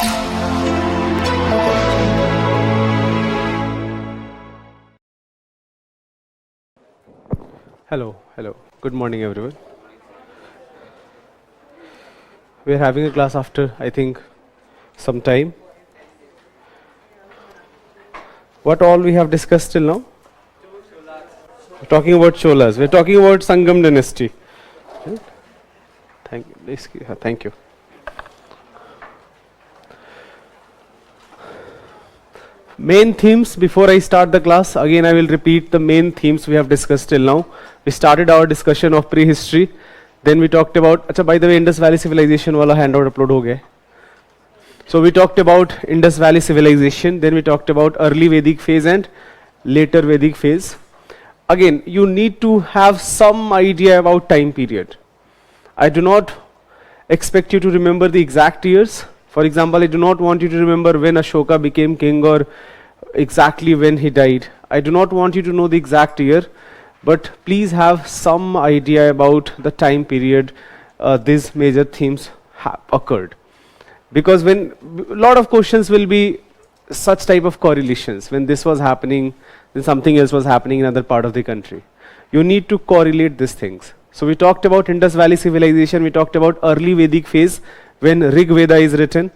Hello. Good morning, everyone. We are having a class after, I think, some time. What all we have discussed till now? We're talking about Cholas. We're talking about Sangam dynasty. Right? Thank you. Main themes before I start the class. Again, I will repeat the main themes we have discussed till now. We started our discussion of prehistory. Then we talked about, by the way, Indus Valley Civilization wala handout upload ho gaya. So we talked about Indus Valley Civilization. Then we talked about early Vedic phase and later Vedic phase. Again, you need to have some idea about time period. I do not expect you to remember the exact years. For example, I do not want you to remember when Ashoka became king or exactly when he died. I do not want you to know the exact year, but please have some idea about the time period these major themes occurred. Because when a lot of questions will be such type of correlations, when this was happening, then something else was happening in another part of the country. You need to correlate these things. So we talked about Indus Valley Civilization, we talked about early Vedic phase, when Rig Veda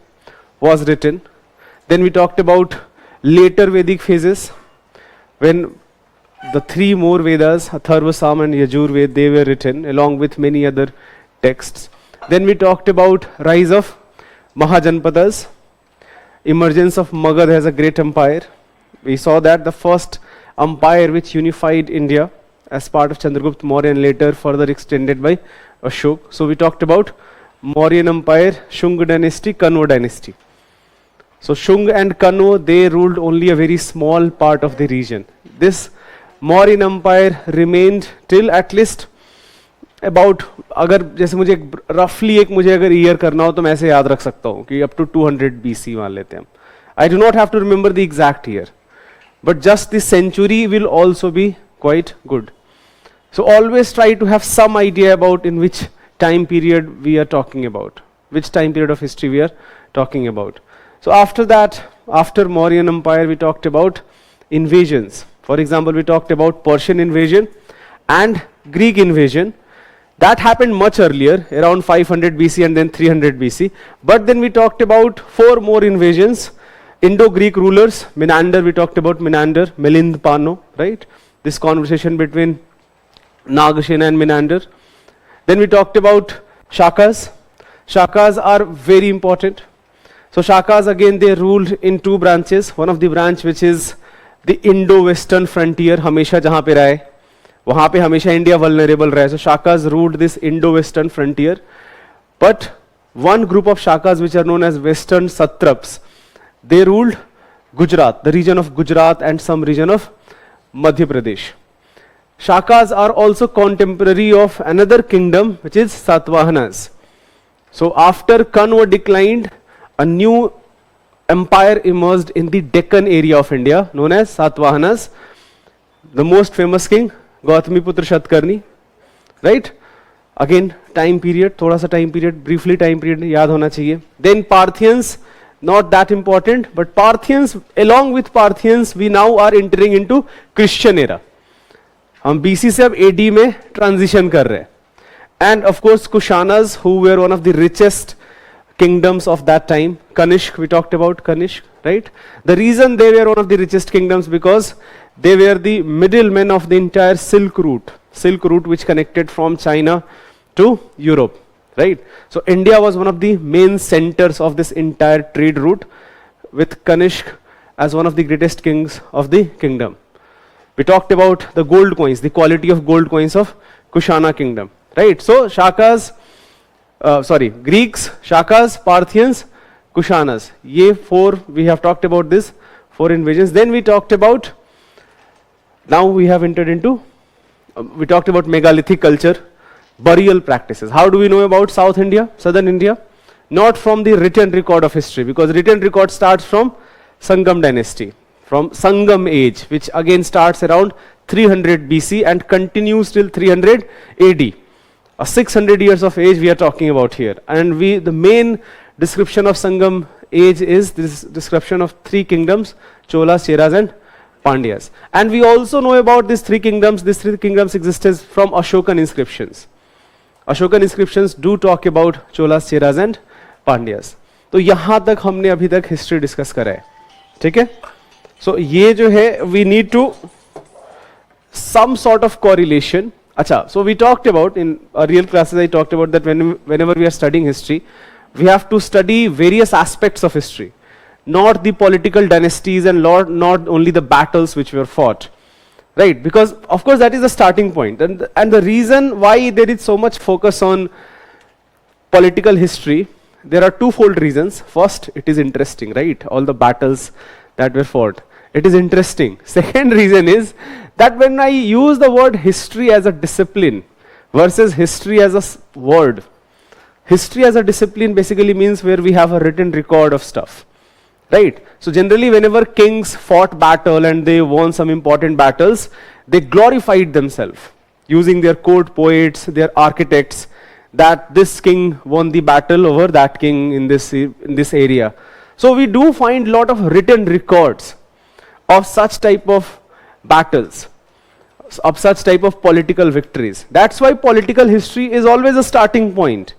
was written. Then we talked about later Vedic phases, when the three more Vedas, Atharva, Sam and Yajur Ved, they were written along with many other texts. Then we talked about rise of Mahajanpadas, emergence of Magad as a great empire. We saw that the first empire which unified India as part of Chandragupta Maurya and later further extended by Ashok. So we talked about Mauryan Empire, Shunga dynasty, Kanva dynasty. So Shunga and Kanva, they ruled only a very small part of the region. This Mauryan Empire remained till at least about, अगर जैसे मुझे roughly एक मुझे अगर year करना हो तो मैं ऐसे याद रख सकता हूँ कि up to 200 BC मान लेते हैं. I do not have to remember the exact year, but just the century will also be quite good. So always try to have some idea about in which time period we are talking about, which time period of history we are talking about. So after that, after Mauryan Empire, we talked about invasions. For example, we talked about Persian invasion and Greek invasion. That happened much earlier, around 500 BC and then 300 BC. But then we talked about 4 more invasions. Indo-Greek rulers, Menander, we talked about Menander, Milind Pano, right? This conversation between Nagasena and Menander. Then we talked about Shakas. Shakas are very important. So Shakas, again, they ruled in 2 branches. One of the branch which is the Indo-Western frontier, हमेशा जहाँ पे रहे, वहाँ पे हमेशा India vulnerable रहे. So Shakas ruled this Indo-Western frontier. But one group of Shakas which are known as Western Satraps, they ruled Gujarat, the region of Gujarat and some region of Madhya Pradesh. Shakas are also contemporary of another kingdom which is Satavahanas. So after Kanva declined, a new empire emerged in the Deccan area of India known as Satavahanas. The most famous king, Gautamiputra Shatkarni, right? Again, time period, thoda sa time period, briefly time period yaad hona chahiye. Then Parthians, not that important, but Parthians, along with Parthians, we now are entering into Christian era. हम BC से अब AD में transition कर रहे हैं. And of course Kushanas, who were one of the richest kingdoms of that time. Kanishk, we talked about Kanishk, right? The reason they were one of the richest kingdoms because they were the middlemen of the entire Silk Route which connected from China to Europe, right? So India was one of the main centers of this entire trade route, with Kanishk as one of the greatest kings of the kingdom. We talked about the gold coins, the quality of gold coins of Kushana kingdom, right? So Shakas, Greeks, Shakas, Parthians, Kushanas. Ye 4, we have talked about this, 4 invasions. Then we talked about, now we have entered into, we talked about megalithic culture, burial practices. How do we know about South India, Southern India? Not from the written record of history, because written record starts from Sangam dynasty, from Sangam age, which again starts around 300 BC and continues till 300 AD. A 600 years of age we are talking about here. And the main description of Sangam age is this description of three kingdoms, Cholas, Cheras and Pandyas. And we also know about these three kingdoms. These three kingdoms existed from Ashokan inscriptions. Ashokan inscriptions do talk about Cholas, Cheras and Pandyas. तो यहाँ तक हमने अभी तक history discuss करा है, ठीक है? So ये जो है we need to some sort of correlation. अच्छा, so we talked about in real classes, I talked about that whenever we are studying history, we have to study various aspects of history, not the political dynasties and not only the battles which were fought, right? Because of course that is the starting point, and the reason why there is so much focus on political history, there are twofold reasons. First, it is interesting, right? All the battles that were fought, it is interesting. Second reason is that when I use the word history as a discipline versus history as a word, history as a discipline basically means where we have a written record of stuff, right? So generally whenever kings fought battle and they won some important battles, they glorified themselves using their court poets, their architects, that this king won the battle over that king in this area. So we do find a lot of written records of such type of battles, of such type of political victories. That's why political history is always a starting point.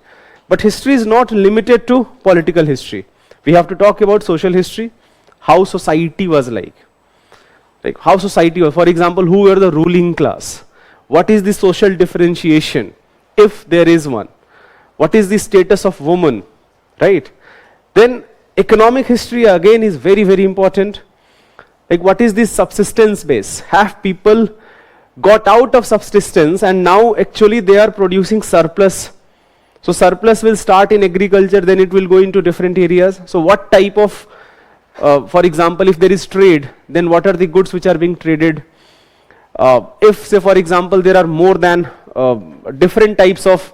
But history is not limited to political history. We have to talk about social history, how society was like how society was. For example, who were the ruling class? What is the social differentiation, if there is one? What is the status of woman, right? Then economic history again is very, very important. Like what is this subsistence base? Have people got out of subsistence and now actually they are producing surplus? So surplus will start in agriculture, then it will go into different areas. So what type of, for example, if there is trade, then what are the goods which are being traded? If say for example there are more than different types of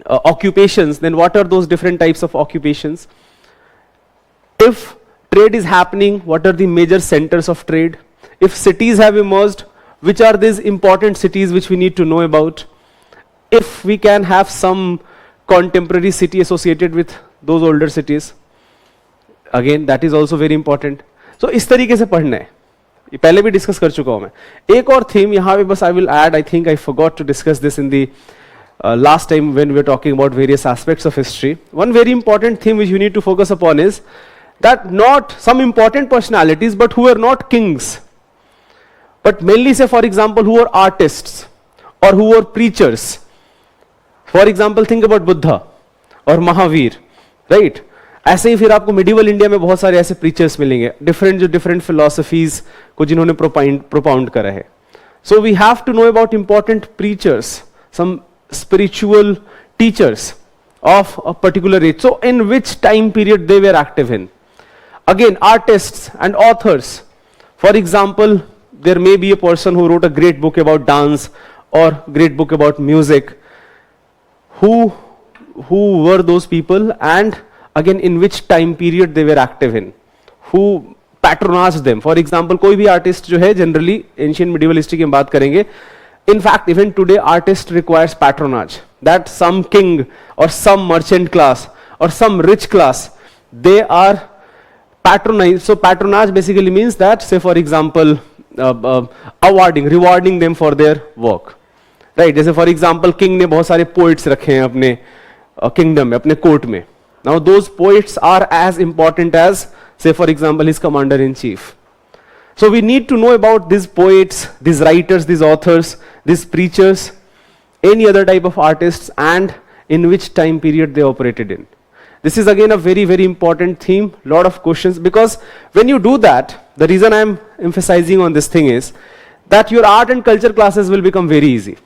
occupations, then what are those different types of occupations? If trade is happening, what are the major centers of trade? If cities have emerged, which are these important cities which we need to know about? If we can have some contemporary city associated with those older cities, again that is also very important. So इस तरीके से पढ़ना है, ये पहले भी discuss कर चुका हूँ मैं. एक और थीम यहाँ पे बस I will add, I think I forgot to discuss this in the last time when we were talking about various aspects of history. One very important theme which you need to focus upon is that not some important personalities but who are not kings, but mainly say for example who are artists or who are preachers. For example, think about Buddha और Mahavir, right? ऐसे ही फिर आपको medieval India में बहुत सारे ऐसे preachers मिलेंगे, different philosophies को जिन्होंने propound करा है. So we have to know about important preachers, some spiritual teachers of a particular age. So in which time period they were active in. Again, artists and authors. For example, there may be a person who wrote a great book about dance or great book about music. Who were those people, and again in which time period they were active in? Who patronized them? For example, कोई भी artist जो है generally ancient medieval history की हम बात करेंगे. In fact, even today, artist requires patronage. That some king or some merchant class or some rich class, they are patronized. So patronage basically means that, say for example, rewarding them for their work. Right, जैसे for example king ने बहुत सारे poets रखे हैं अपने kingdom में, अपने court में. Now those poets are as important as say for example his commander in chief. So we need to know about this poets, this writers, this authors, this preachers, any other type of artists, and in which time period they operated in. This is again a very, very important theme, lot of questions, because when you do that, the reason I am emphasizing on this thing is that your art and culture classes will become very easy.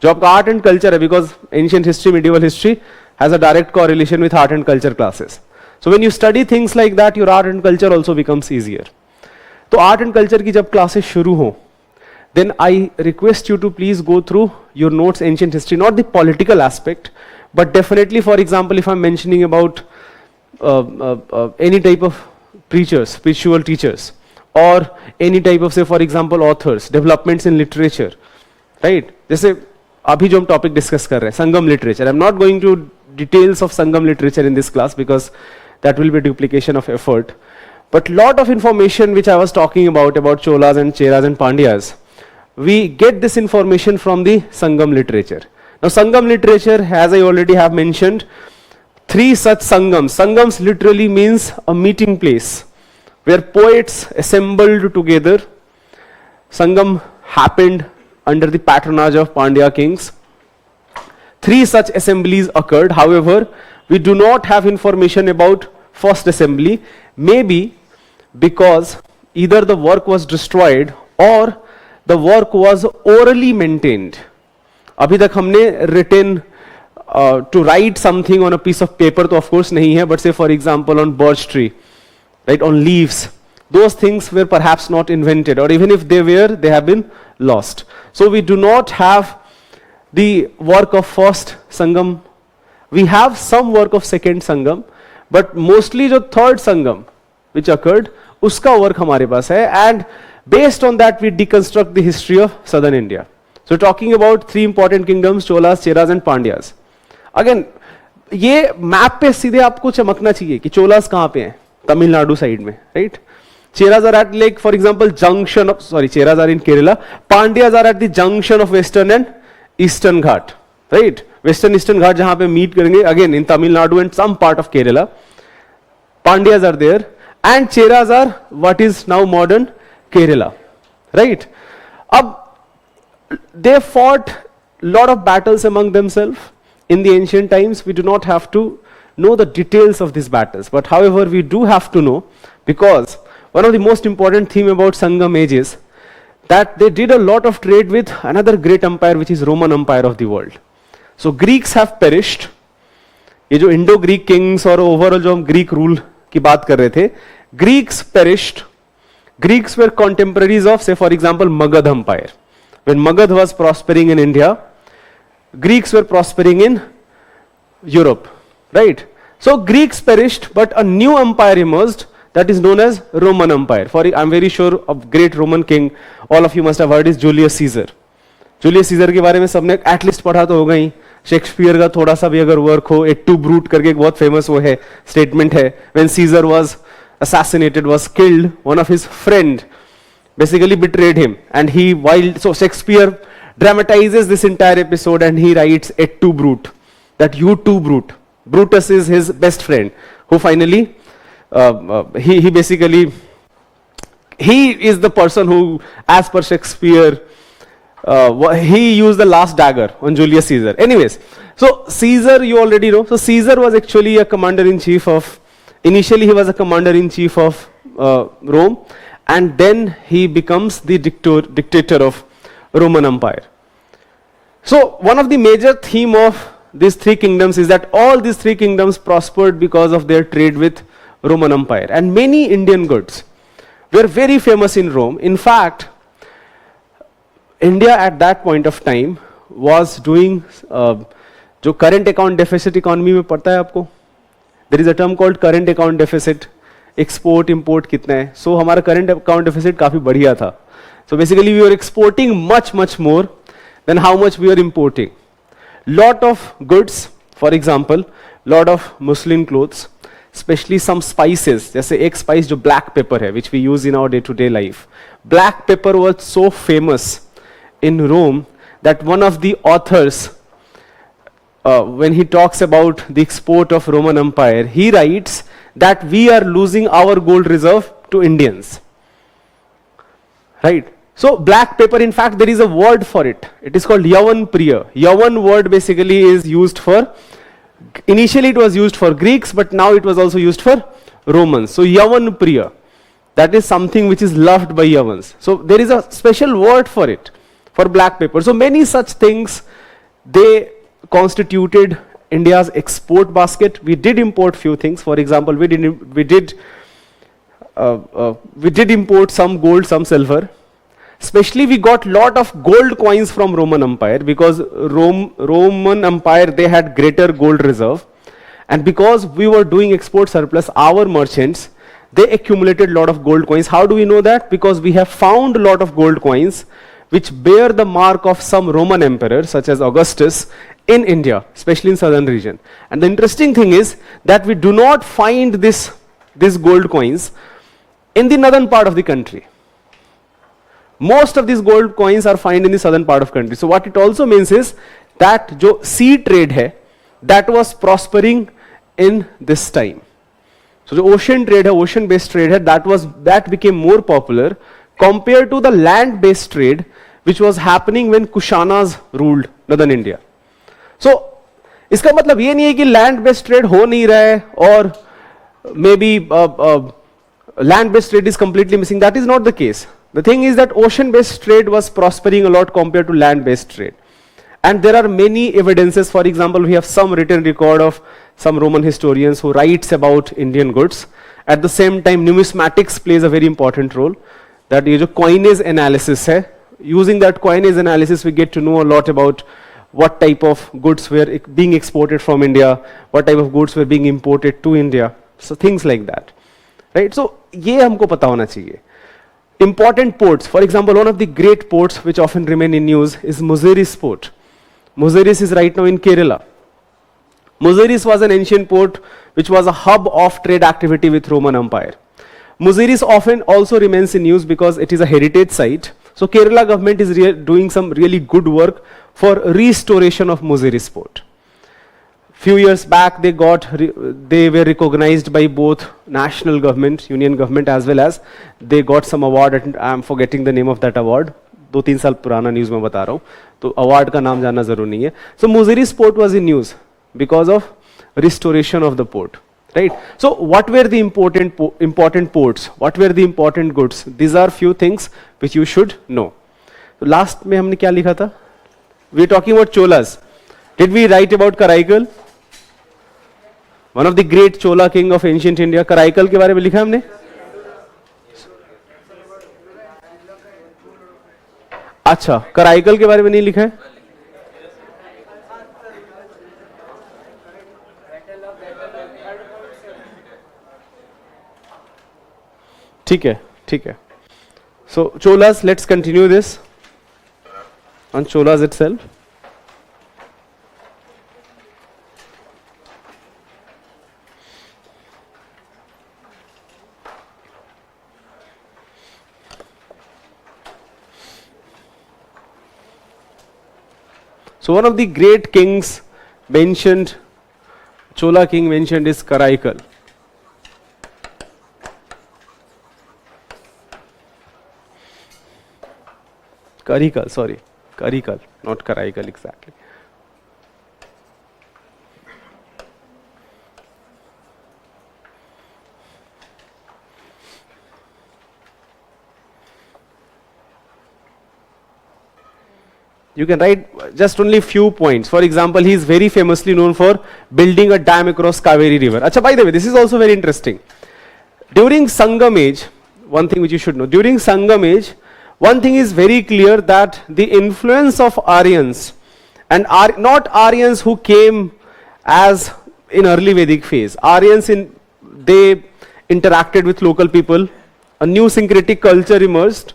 जो आपका art and culture है, because ancient history, medieval history has a direct correlation with art and culture classes. So when you study things like that, your art and culture also becomes easier. तो art and culture की जब classes शुरू हो, then I request you to please go through your notes, ancient history, not the political aspect, but definitely, for example, if I'm mentioning about any type of preachers, spiritual teachers, or any type of, say, for example, authors, developments in literature, right? जैसे अभी जो हम topic discuss कर रहे हैं, Sangam literature. I'm not going to details of Sangam literature in this class because that will be duplication of effort. But lot of information which I was talking about Cholas and Cheras and Pandyas, we get this information from the Sangam literature. Now Sangam literature, as I already have mentioned, 3 such Sangams. Sangams literally means a meeting place where poets assembled together. Sangam happened under the patronage of Pandya kings. 3 such assemblies occurred. However, we do not have information about first assembly, maybe because either the work was destroyed or the work was orally maintained. अभी तक हमने written to write something on a piece of paper तो of course नहीं है, but say for example on birch tree, right, on leaves, those things were perhaps not invented, or even if they were, they have been lost. So we do not have the work of first Sangam. We have some work of second Sangam, but mostly जो third Sangam which occurred, उसका work हमारे पास है, and based on that we deconstruct the history of southern India. So talking about 3 important kingdoms, Cholas, Cheras and Pandyas. Again, ये map पे सीधे आपको चमकना चाहिए कि चोलास कहाँ पे हैं, तमिलनाडु साइड में, right? Cheras are at, like for example, junction of, sorry, Cheras are in Kerala. Pandyas are at the junction of Western and Eastern Ghat, right? Western Eastern Ghat जहाँ पे meet करेंगे, again in Tamil Nadu and some part of Kerala. Pandyas are there, and Cheras are what is now modern Kerala, right? अब they fought lot of battles among themselves in the ancient times. We do not have to know the details of these battles, but however we do have to know, because one of the most important theme about Sangam age is that they did a lot of trade with another great empire, which is Roman Empire of the world. So Greeks have perished. ये जो Indo-Greek kings और overall जो हम Greek rule की बात कर रहे थे, Greeks perished. Greeks were contemporaries of, say for example, Magad Empire. When Magad was prospering in India, Greeks were prospering in Europe, right? So Greeks perished, but a new empire emerged that is known as Roman Empire. I'm very sure of great Roman king, all of you must have heard, is Julius Caesar. Julius Caesar के बारे में सबने at least पढ़ा तो होगा ही. Shakespeare का थोड़ा सा भी अगर वर्क हो, Et tu Brute करके एक बहुत फेमस वो है, स्टेटमेंट है. When Caesar was assassinated, was killed, one of his friend basically betrayed him, and so Shakespeare dramatizes this entire episode and he writes Et tu Brute, that you too Brute. Brutus is his best friend, who finally he basically is the person who, as per Shakespeare, he used the last dagger on Julius Caesar. Anyways, so Caesar, you already know. So Caesar was actually a commander-in-chief of, initially he was a commander-in-chief of Rome, and then he becomes the dictator of Roman Empire. So one of the major theme of these 3 kingdoms is that all these 3 kingdoms prospered because of their trade with Roman Empire, and many Indian goods were very famous in Rome. In fact, India at that point of time was doing जो current account deficit economy में पड़ता है आपको, there is a term called current account deficit. Export import कितना है, so हमारा current account deficit काफी बढ़िया था. So basically we were exporting much more than how much we were importing. Lot of goods, for example, lot of muslin clothes, especially some spices, जैसे एक spice जो black pepper है, which we use in our day-to-day life. Black pepper was so famous in Rome that one of the authors, when he talks about the export of Roman Empire, he writes that we are losing our gold reserve to Indians, right? So black pepper, in fact there is a word for it. It is called Yavan Priya. Yavan word basically is used for, initially it was used for Greeks, but now it was also used for Romans. So Yavan Priya, that is something which is loved by Yavans. So there is a special word for it, for black pepper. So many such things, they constituted India's export basket. We did import few things. For example, we did import some gold, some silver. Especially we got lot of gold coins from Roman Empire, because Roman Empire, they had greater gold reserve, and because we were doing export surplus, our merchants, they accumulated lot of gold coins. How do we know that? Because we have found a lot of gold coins which bear the mark of some Roman emperor such as Augustus in India, especially in southern region. And the interesting thing is that we do not find these gold coins in the northern part of the country. Most of these gold coins are found in the southern part of country. So what it also means is that जो sea trade है, that was prospering in this time. So the ocean trade है, ocean based trade है, that became more popular compared to the land based trade which was happening when Kushanas ruled northern India. So इसका मतलब ये नहीं है कि land based trade हो नहीं रहा है और maybe land based trade is completely missing. That is not the case. The thing is that ocean based trade was prospering a lot compared to land based trade. And there are many evidences. For example, we have some written record of some Roman historians who writes about Indian goods. At the same time, numismatics plays a very important role. That is coinage analysis hai. Using that coinage analysis, we get to know a lot about what type of goods were being exported from India, what type of goods were being imported to India. So things like that, right? So ये हमको पता होना चाहिए. Important ports, for example, one of the great ports which often remain in news is Muziris port. Muziris is right now in Kerala. Muziris was an ancient port which was a hub of trade activity with Roman Empire. Muziris often also remains in news because it is a heritage site. So Kerala government is doing some really good work for restoration of Muziris port. Few years back, they were recognized by both national government, union government, as well as they got some award. And I am forgetting the name of that award. 2-3 साल पुराना news में बता रहा हूँ, तो award का नाम जानना जरूरी नहीं है. So Muziris port was in news because of restoration of the port, right? So what were the important ports? What were the important goods? These are few things which you should know. So last में हमने क्या लिखा था? We are talking about Cholas. Did we write about Karaikal? One of the great Chola king of ancient India. Karaikal के बारे में लिखा हमने? अच्छा, कराईकल के बारे में नहीं लिखा है? ठीक है, ठीक है. So Cholas, let's continue this on Cholas itself. So one of the great kings mentioned, Chola king mentioned, is Karaikal. Karikal, sorry, Karikal, not Karaikal exactly. You can write just only few points. For example, he is very famously known for building a dam across Kaveri river. Acha, by the way, this is also very interesting. During Sangam age, one thing which you should know, during Sangam age, one thing is very clear, that the influence of Aryans, and not Aryans who came as in early Vedic phase, Aryans they interacted with local people, a new syncretic culture emerged,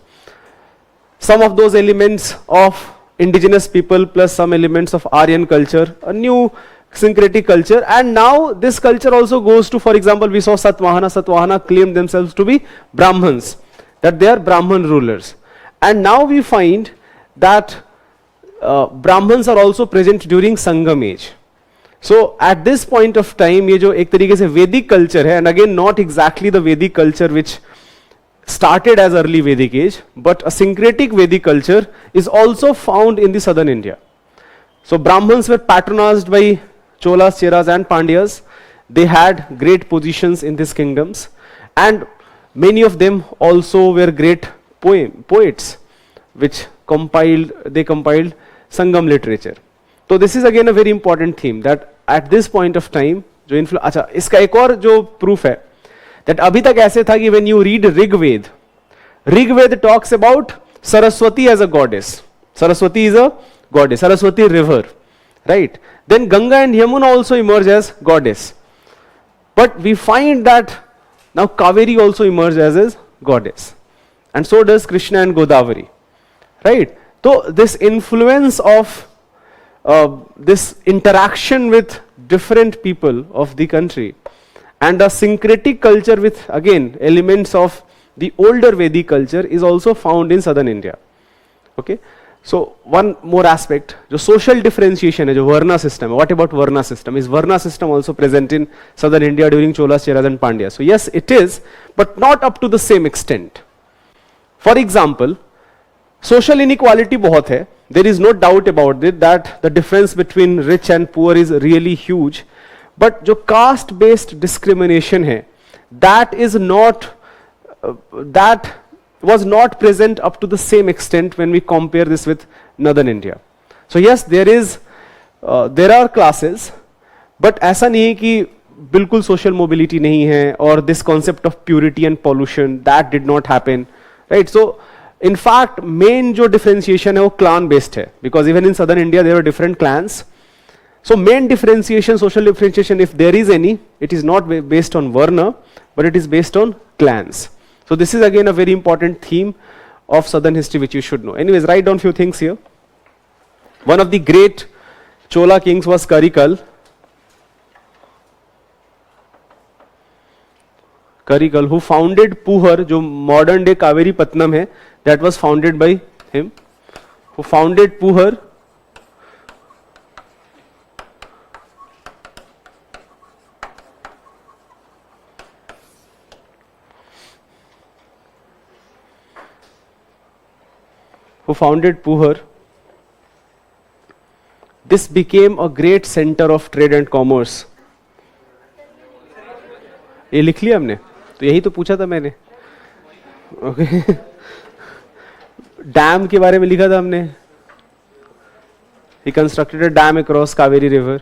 some of those elements of indigenous people plus some elements of Aryan culture, a new syncretic culture, and now this culture also goes to, for example, we saw Satvahana. Satvahana claimed themselves to be Brahmins, that they are Brahman rulers. And now we find that Brahmins are also present during Sangam age. So at this point of time, ये जो एक तरीके से Vedic culture है, and again not exactly the Vedic culture which started as early Vedic age, but a syncretic Vedic culture is also found in the southern India. So Brahmins were patronized by Cholas, Cheras and Pandyas. They had great positions in these kingdoms, and many of them also were great poets which compiled Sangam literature. So this is again a very important theme, that at this point of time जो अच्छा इसका एक और जो proof है, that अभी तक ऐसे था कि when you read Rigved talks about Saraswati as a goddess. Saraswati is a goddess, Saraswati river, right? Then Ganga and Yamuna also emerge as goddess. But we find that now Kaveri also emerges as a goddess. And so does Krishna and Godavari, right? So this influence of this interaction with different people of the country and a syncretic culture with again elements of the older Vedic culture is also found in southern India. Okay, so one more aspect, the social differentiation is Varna system. What about Varna system? Is Varna system also present in southern India during Cholas, Cheras and Pandyas? So yes, it is, but not up to the same extent. For example, social inequality बहुत है. There is no doubt about it that the difference between rich and poor is really huge. But जो caste based discrimination है, that is not that was not present up to the same extent when we compare this with northern India. So yes, there are classes, but ऐसा नहीं है कि बिल्कुल social mobility नहीं है, or this concept of purity and pollution that did not happen, right? So in fact, main जो differentiation है वो clan based है, because even in southern India there were different clans. So main differentiation, social differentiation, if there is any, it is not based on Varna, but it is based on clans. So this is again a very important theme of southern history which you should know. Anyways, write down few things here. One of the great Chola kings was Karikal. Karikal, who founded Puhar, जो modern day Kaveri Patnam है, that was founded by him. Who founded Puhar. Who founded Puhar. This became a great center of trade and commerce. ये लिख लिया हमने, तो यही तो पूछा था मैंने. ओके, डैम के बारे में लिखा था हमने. He constructed a dam across Kaveri river.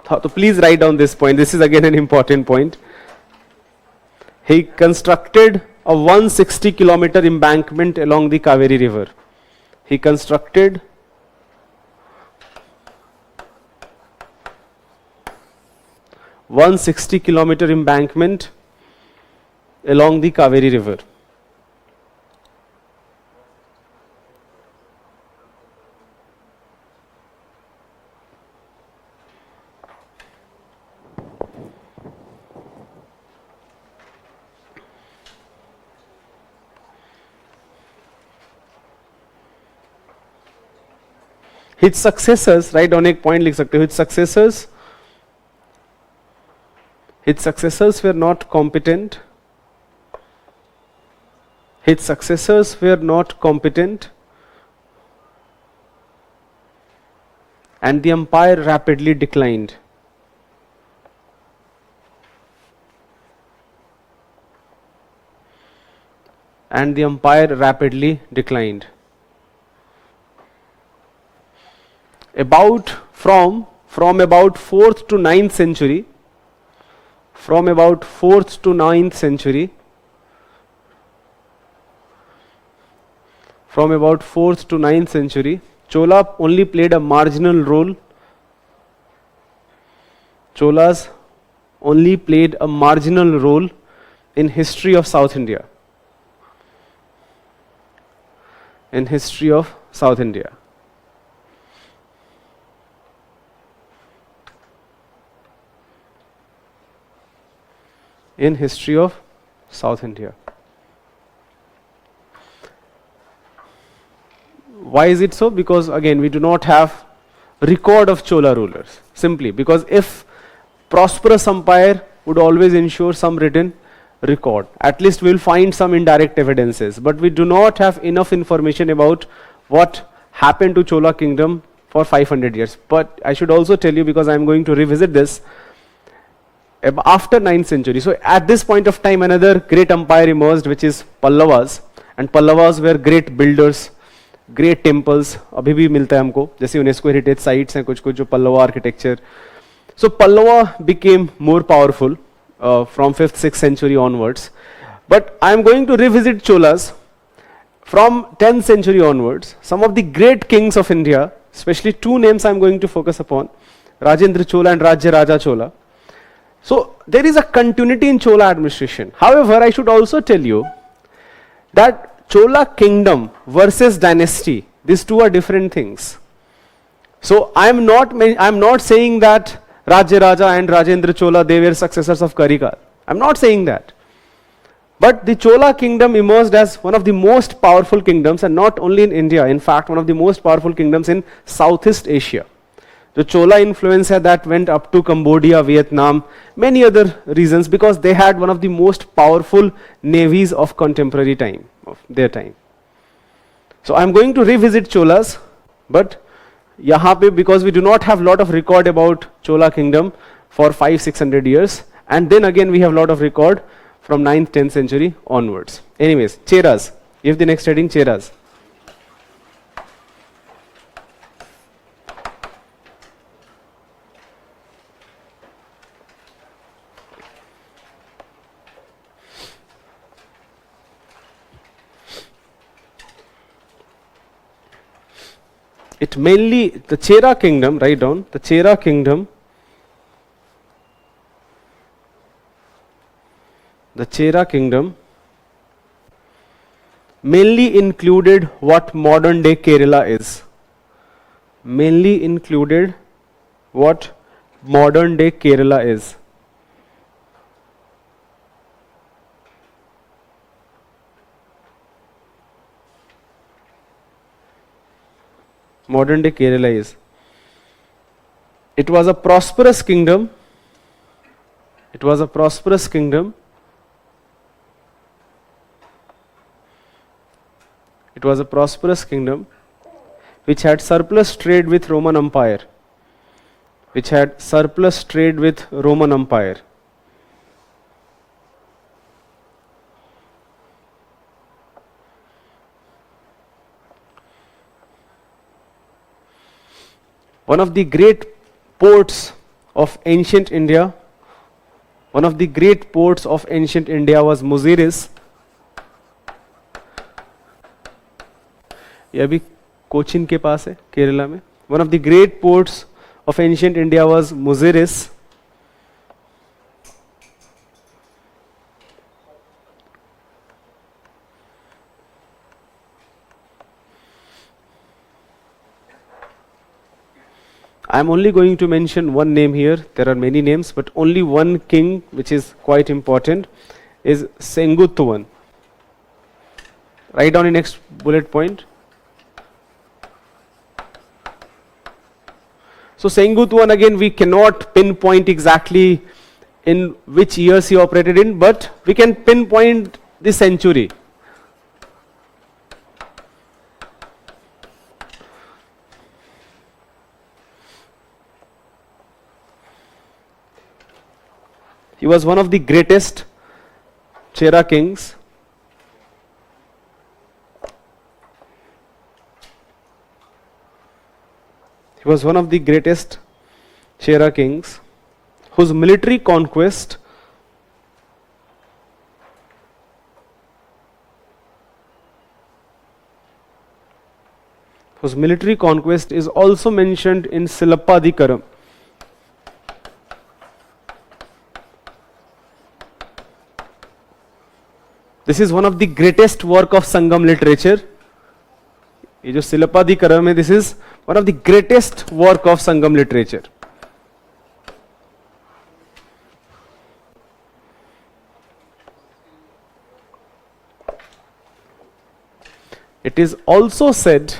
So please write down this point. This is again an important point. He constructed a 160-kilometer embankment along the Kaveri river. He constructed a 160-kilometer embankment along the Kaveri river. His successors, right down एक point लिख सकते हो. His successors were not competent. His successors were not competent, and the empire rapidly declined. And the empire rapidly declined. From about 4th to 9th century, from about 4th to 9th century, from about 4th to 9th century, Chola only played a marginal role. Cholas only played a marginal role in history of South India. In history of South India. In history of South India. Why is it so? Because again, we do not have record of Chola rulers. Simply because if prosperous empire would always ensure some written record. At least we will find some indirect evidences. But we do not have enough information about what happened to Chola kingdom for 500 years. But I should also tell you, because I am going to revisit this, after 9th century. So at this point of time, another great empire emerged, which is Pallavas. And Pallavas were great builders, great temples. अभी भी मिलता है हमको, जैसे UNESCO heritage sites हैं कुछ कुछ जो Pallava architecture. So Pallava became more powerful from 5th, 6th century onwards. But I am going to revisit Cholas from 10th century onwards. Some of the great kings of India, especially two names I am going to focus upon, Rajendra Chola and Rajya Raja Chola. So there is a continuity in Chola administration. However, I should also tell you that Chola kingdom versus dynasty, these two are different things. So I'm not saying that Rajya Raja and Rajendra Chola, they were successors of Karikal. I'm not saying that. But the Chola kingdom emerged as one of the most powerful kingdoms, and not only in India, in fact one of the most powerful kingdoms in Southeast Asia. The Chola influence that went up to Cambodia, Vietnam, many other reasons, because they had one of the most powerful navies of contemporary time, of their time. So I'm going to revisit Cholas, but यहाँ पे because we do not have lot of record about Chola kingdom for 500-600 years, and then again we have lot of record from 9th 10th century onwards. Anyways, Cheras, give the next heading, Cheras. It mainly, the Chera kingdom, write down, the Chera kingdom, mainly included what modern day Kerala is. Mainly included what modern day Kerala is. Modern day Kerala is. It was a prosperous kingdom. It was a prosperous kingdom. It was a prosperous kingdom which had surplus trade with Roman Empire. Which had surplus trade with Roman Empire. One of the great ports of ancient India, was Muziris. ये अभी कोचिन के पास है, केरला में. One of the great ports of ancient India was Muziris. I am only going to mention one name here. There are many names, but only one king which is quite important is Senguttuvan. Write down the next bullet point. So Senguttuvan, again we cannot pinpoint exactly in which years he operated in, but we can pinpoint the century. He was one of the greatest Chera kings. He was one of the greatest Chera kings whose military conquest is also mentioned in Silappatikaram. This is one of the greatest work of Sangam literature. ये जो सिलप्पाधिकरम है, this is one of the greatest work of Sangam literature. It is also said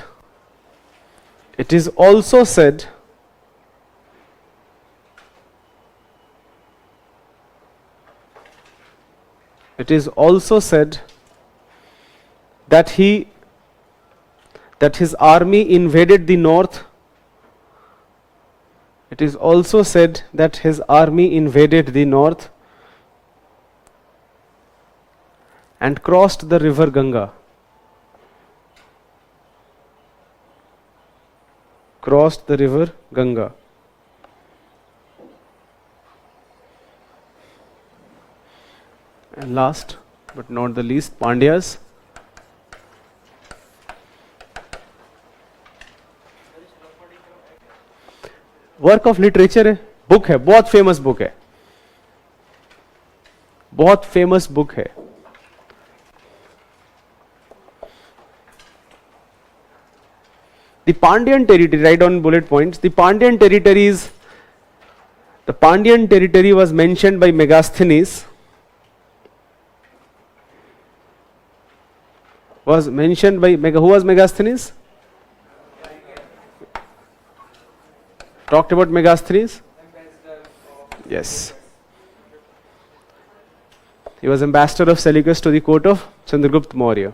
that his army invaded the north. It is also said that his army invaded the north and crossed the river Ganga. And last but not the least, Pandyas. Work of literature है, book है, बहुत famous book है, बहुत famous book है. The Pandyan territory, write down bullet points. The Pandyan territory was mentioned by Megasthenes. Who was Megasthenes? Talked about Megasthenes? Yes. He was ambassador of Seleucus to the court of Chandragupta Maurya.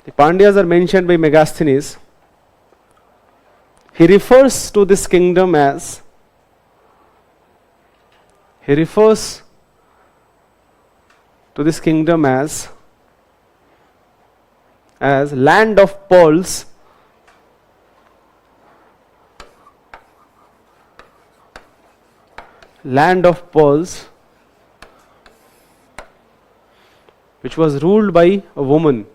The Pandyas are mentioned by Megasthenes. He refers to this kingdom as land of pearls, which was ruled by a woman.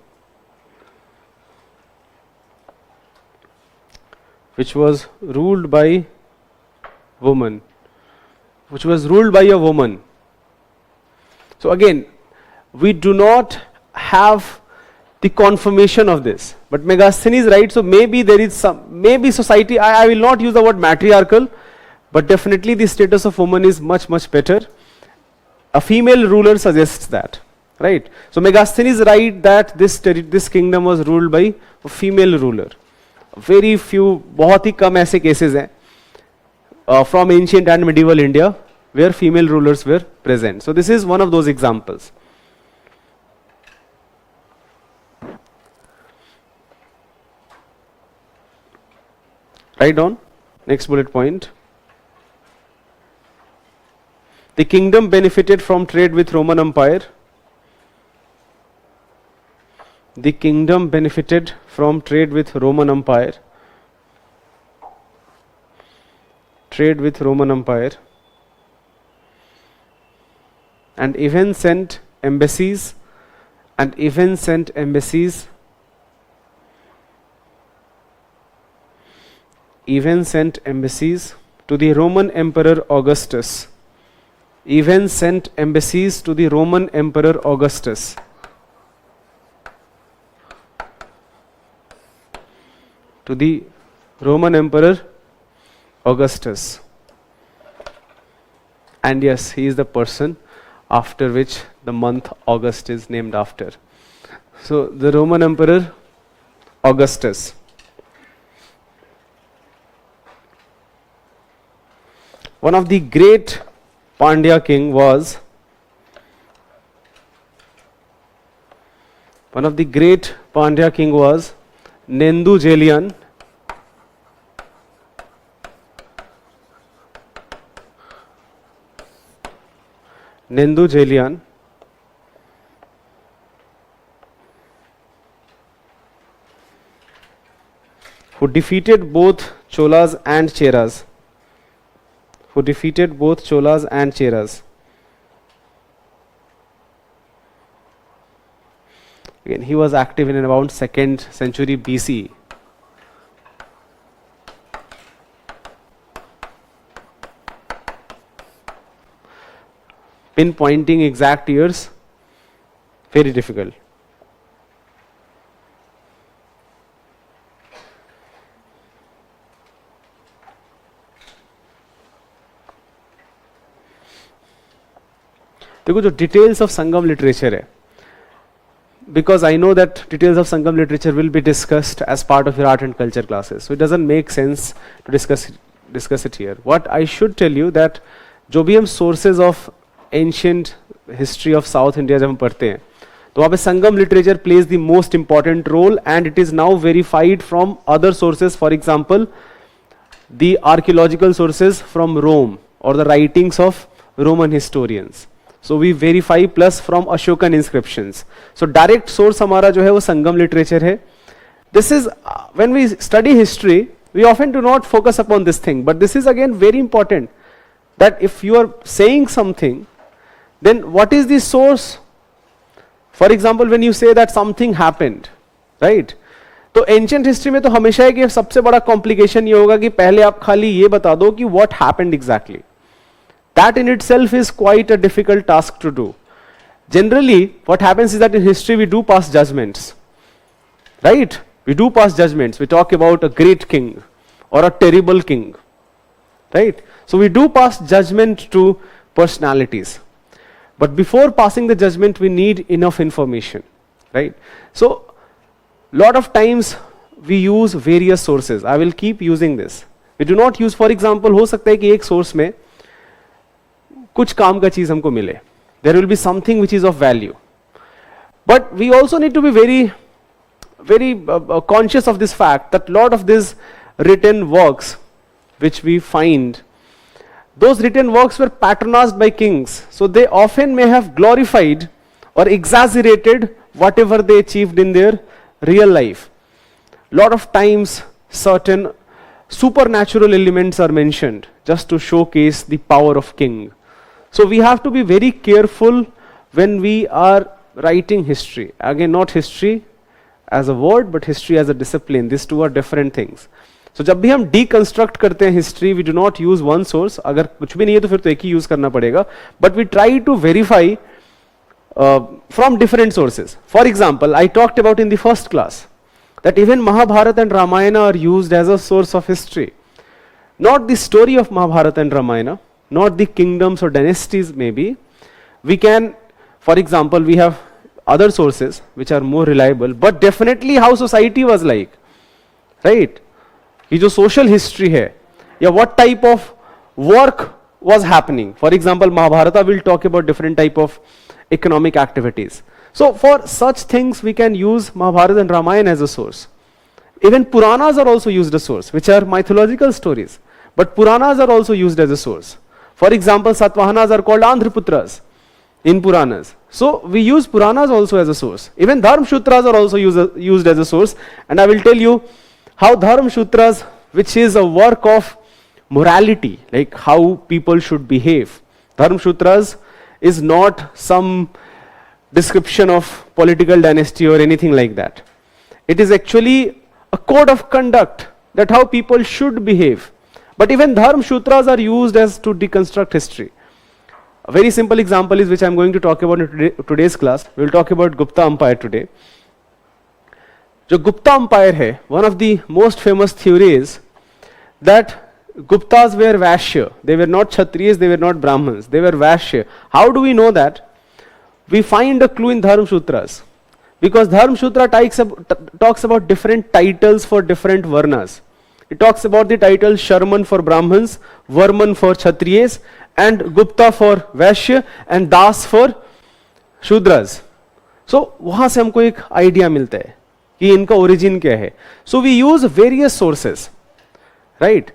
Which was ruled by a woman. So again, we do not have the confirmation of this, but Megasthenes writes, so maybe there is maybe society, I will not use the word matriarchal, but definitely the status of woman is much, much better. A female ruler suggests that, right? So Megasthenes writes that this kingdom was ruled by a female ruler. Very few, बहुत ही कम ऐसे cases हैं from ancient and medieval India where female rulers were present. So this is one of those examples. Write down next bullet point. The kingdom benefited from trade with Roman Empire. The kingdom benefited from trade with Roman Empire. And even sent embassies to the Roman Emperor Augustus. And yes, he is the person after which the month August is named after. So the Roman Emperor Augustus. One of the great Pandya king was Nendu Jelian. Who defeated both Cholas and Cheras. Again, he was active in around 2nd century BC. Pinpointing exact years, very difficult. देखो जो details of Sangam literature है, because I know that details of Sangam literature will be discussed as part of your art and culture classes, so it doesn't make sense to discuss it here. What I should tell you that जो भी हम sources of ancient history of South India जब हम पढ़ते हैं, तो वहाँ पे Sangam literature plays the most important role, and it is now verified from other sources. For example, the archaeological sources from Rome or the writings of Roman historians. So we verify plus from Ashokan inscriptions. So direct source हमारा जो है वो Sangam literature है. This is when we study history, we often do not focus upon this thing, but this is again very important. That if you are saying something, then what is the source? For example, when you say that something happened, right? तो ancient history में तो हमेशा है कि सबसे बड़ा complication ये होगा कि पहले आप खाली ये बता दो कि what happened exactly. That in itself is quite a difficult task to do. Generally, what happens is that in history we do pass judgments, right? We do pass judgments. We talk about a great king or a terrible king, right? So we do pass judgment to personalities. But before passing the judgment, we need enough information, right? So lot of times we use various sources. I will keep using this. We do not use, for example, हो सकता है कि एक source में कुछ काम का चीज हमको मिले. There will be something which is of value. But we also need to be very conscious of this fact that lot of these written works which we find, those written works were patronized by kings. So they often may have glorified or exaggerated whatever they achieved in their real life. Lot of times certain supernatural elements are mentioned just to showcase the power of king. So we have to be very careful when we are writing history. Again, not history as a word, but history as a discipline. These two are different things. So जब भी हम deconstruct करते हैं history, we do not use one source. अगर कुछ भी नहीं है तो फिर तो एक ही use करना पड़ेगा. But we try to verify from different sources. For example, I talked about in the first class that even Mahabharata and Ramayana are used as a source of history. Not the story of Mahabharata and Ramayana, not the kingdoms or dynasties maybe. We can, for example, we have other sources which are more reliable, but definitely how society was like, right? ये जो social history है, या what type of work was happening. For example, Mahabharata will talk about different type of economic activities. So for such things we can use Mahabharata and Ramayana as a source. Even Puranas are also used as source, which are mythological stories. But Puranas are also used as a source. For example, Satvahanas are called Andhriputras in Puranas. So we use Puranas also as a source. Even Dharmshutras are also used as a source. And I will tell you how Dharmshutras, which is a work of morality, like how people should behave. Dharmshutras is not some description of political dynasty or anything like that. It is actually a code of conduct that how people should behave. But even Dharmshutras are used as to deconstruct history. A very simple example is which I am going to talk about in today's class. We will talk about Gupta Empire today. जो Gupta Empire है, one of the most famous theories that Guptas were Vaishya. They were not Kshatriyas, they were not Brahmins, they were Vaishya. How do we know that? We find a clue in Dharmshutras. Because Dharmshutra talks about different titles for different varnas. It talks about the title Sharman for Brahmins, Varman for Kshatriyas, and Gupta for Vaishya, and Das for Shudras. So वहाँ से हमको एक idea मिलता है कि इनका origin क्या है. So we use various sources, right?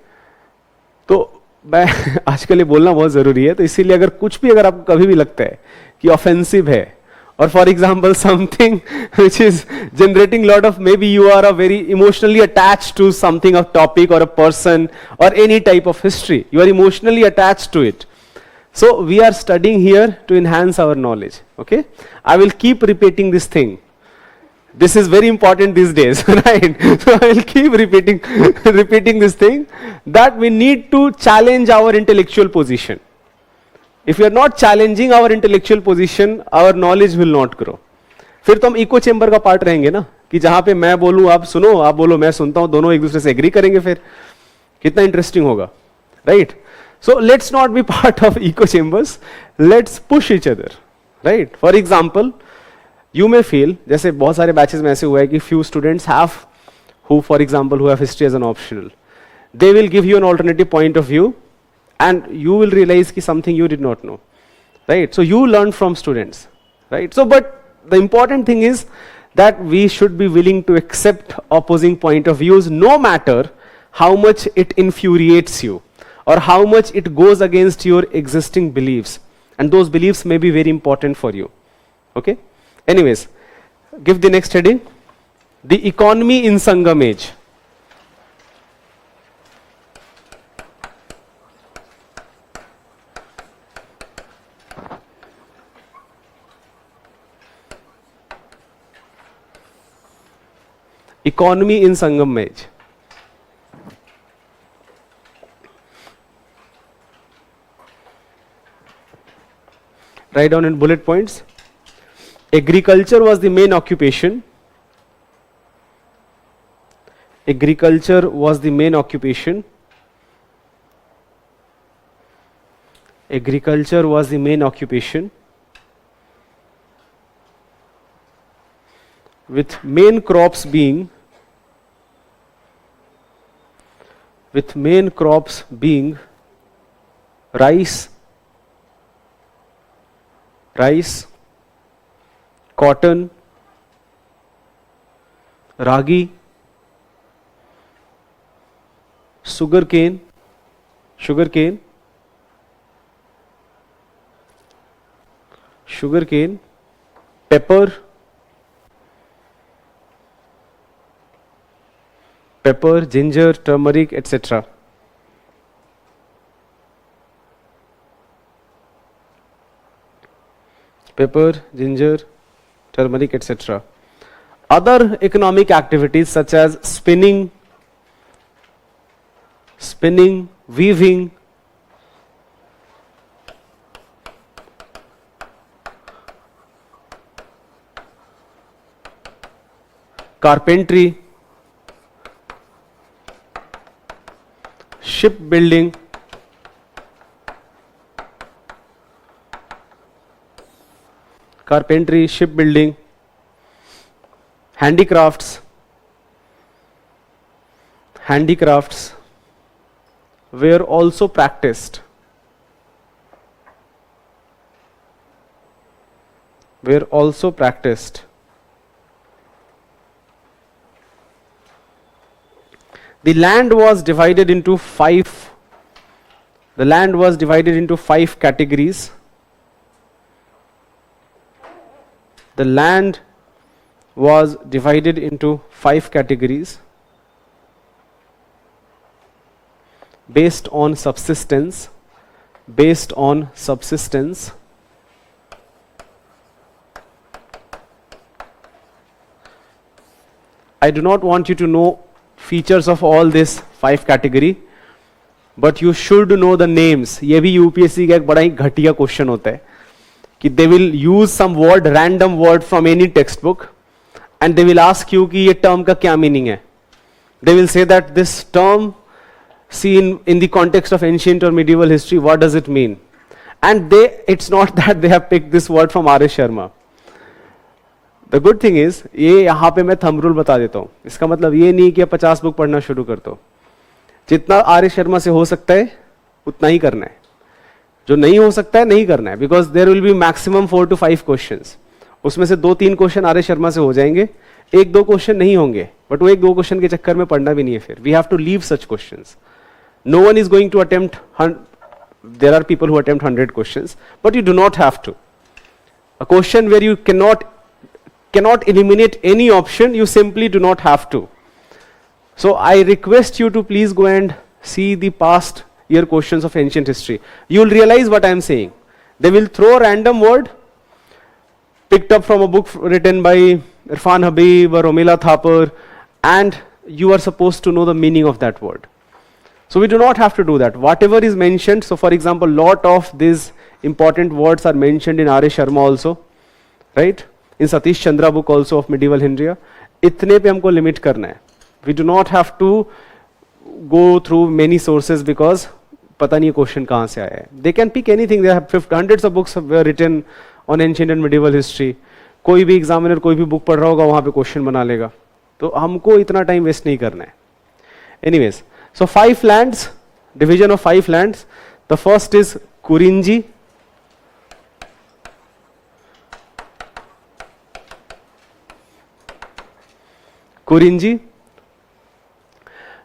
तो मैं आजकल ये बोलना बहुत जरूरी है, तो इसीलिए अगर कुछ भी अगर आपको कभी भी लगता है कि ऑफेंसिव है, or for example something which is generating lot of, maybe you are a very emotionally attached to something, of topic or a person or any type of history, you are emotionally attached to it. So we are studying here to enhance our knowledge. Okay, I will keep repeating this thing. This is very important these days, right? So I will keep repeating this thing, that we need to challenge our intellectual position. If we are not challenging our intellectual position, our knowledge will not grow. फिर तो हम eco chamber का part रहेंगे ना, कि जहां पे मैं बोलूं आप सुनो, आप बोलो मैं सुनता हूं, दोनों एक दूसरे से एग्री करेंगे, फिर कितना इंटरेस्टिंग होगा, right? So let's not be part of echo chambers, let's push each other, right? For example, you may feel, जैसे बहुत सारे बैचेस में ऐसे हुआ है कि few students have who for example who have history as an optional, they will give you an alternative point of view and you will realize ki something you did not know, right? So you learn from students, right? So but the important thing is that we should be willing to accept opposing point of views, no matter how much it infuriates you or how much it goes against your existing beliefs, and those beliefs may be very important for you. Okay, anyways, give the next heading, the economy in Sangam age. Economy in Sangam age. Write down in bullet points. Agriculture was the main occupation. Agriculture was the main occupation. Agriculture was the main occupation, with main crops being rice, cotton, ragi, sugarcane, pepper, ginger, turmeric, etc. Pepper, ginger, turmeric, etc. Other economic activities such as spinning, weaving, carpentry, shipbuilding, handicrafts were also practiced. The land was divided into five categories. The land was divided into 5 categories based on subsistence. I do not want you to know features of all this 5 category, but you should know the names. ये भी UPSC का एक बड़ा ही घटिया question होता है कि they will use some word, random word from any textbook, and they will ask you कि ये term का क्या meaning है. They will say that this term, seen in the context of ancient or medieval history, what does it mean? And it's not that they have picked this word from R.S. Sharma. The good thing is, ये यहाँ पे मैं thumb rule बता देता हूँ. इसका मतलब ये नहीं कि 50 बुक पढ़ना शुरू कर दो. जितना आर.एस. शर्मा से हो सकता है उतना ही करना है. जो नहीं हो सकता है नहीं करना है, because there will be maximum 4 to 5 questions. उसमें से 2-3 क्वेश्चन आर.एस. शर्मा से हो जाएंगे, 1-2 क्वेश्चन नहीं होंगे, बट वो 1-2 क्वेश्चन के चक्कर में पढ़ना भी नहीं है. फिर we have to leave such questions. No one is going to attempt, there are people who attempt 100 questions, but you do not have to. A question where you cannot eliminate any option, you simply do not have to. So I request you to please go and see the past year questions of ancient history. You will realize what I am saying. They will throw a random word picked up from a book written by Irfan Habib or Romila Thapar, and you are supposed to know the meaning of that word. So we do not have to do that. Whatever is mentioned, so for example, lot of these important words are mentioned in R.A. Sharma also, right? In Satish Chandra book also of medieval India. इतने पे हमको limit करना है. We do not have to go through many sources because पता नहीं question कहाँ से आया है. They can pick anything. They have hundreds of books were written on ancient and medieval history. कोई भी examiner कोई भी book पढ़ रहा होगा वहाँ पे क्वेश्चन बना लेगा. तो हमको इतना टाइम वेस्ट नहीं करना है. Anyways, so 5 lands, division of 5 lands. The first is Kurinji.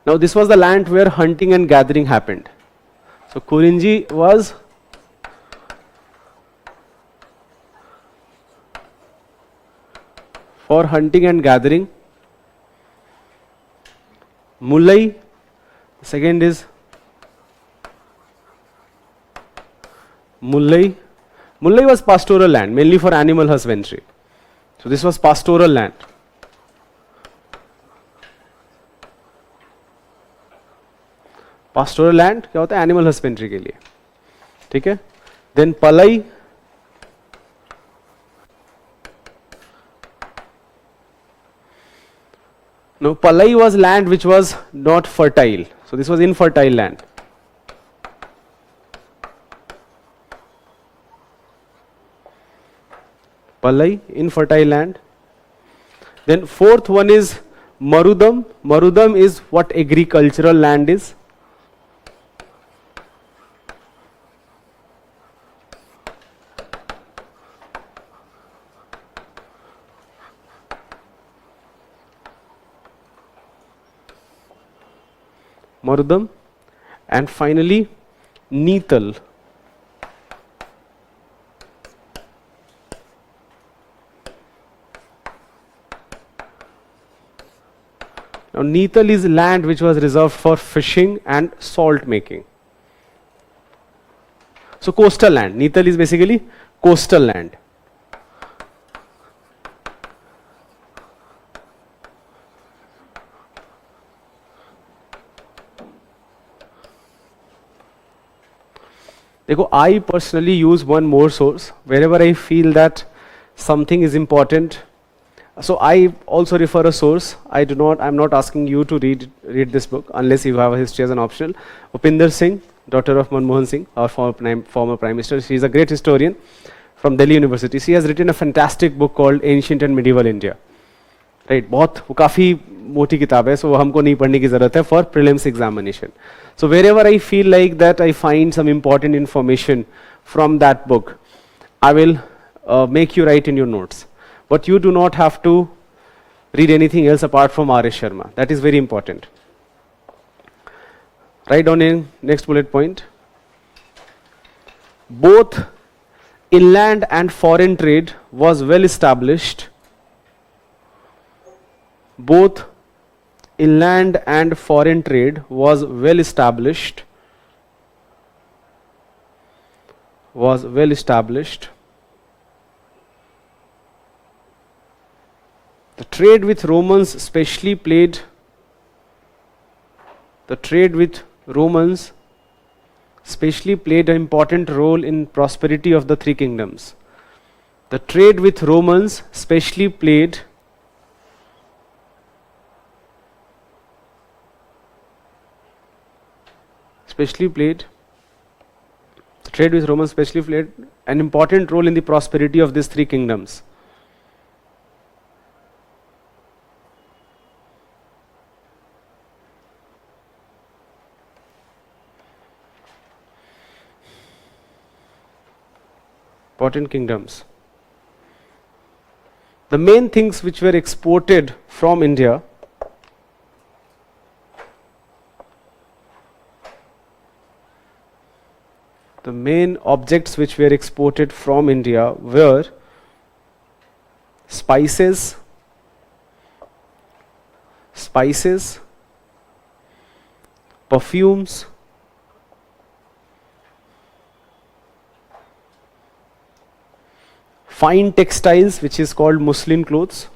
Now this was the land where hunting and gathering happened. So Kurinji was for hunting and gathering. Mullai, second is Mullai. Mullai was pastoral land, mainly for animal husbandry. So this was pastoral land. Pastoral land क्या होता है? Animal husbandry के लिए. ठीक है. Then पलई, No, Palai was land which was not fertile. So this was infertile land. Palai, infertile land. Then fourth one is Marudam. Marudam is what agricultural land is. Marudam. And finally Neetal. Now Neetal is land which was reserved for fishing and salt making. So coastal land. Neetal is basically coastal land. I personally use one more source wherever I feel that something is important. So I also refer a source. I'm not asking you to read this book unless you have a history as an optional. Upinder Singh, daughter of Manmohan Singh, our former Prime Minister. She is a great historian from Delhi University. She has written a fantastic book called Ancient and Medieval India. Right, वो काफी मोटी किताब है, so वो हमको नहीं पढ़ने की जरूरत है for prelims examination. So wherever I feel like that I find some important information from that book, I will make you write in your notes. But you do not have to read anything else apart from R.S. Sharma. That is very important. Write down in next bullet point. Both inland and foreign trade was well established. Both inland and foreign trade was well established. The trade with Romans especially played an important role in prosperity of the three kingdoms. The trade with Romans especially played an important role in the prosperity of these three kingdoms. Important kingdoms. The main things which were exported from India the main objects which were exported from India were spices, perfumes, fine textiles which is called muslin clothes,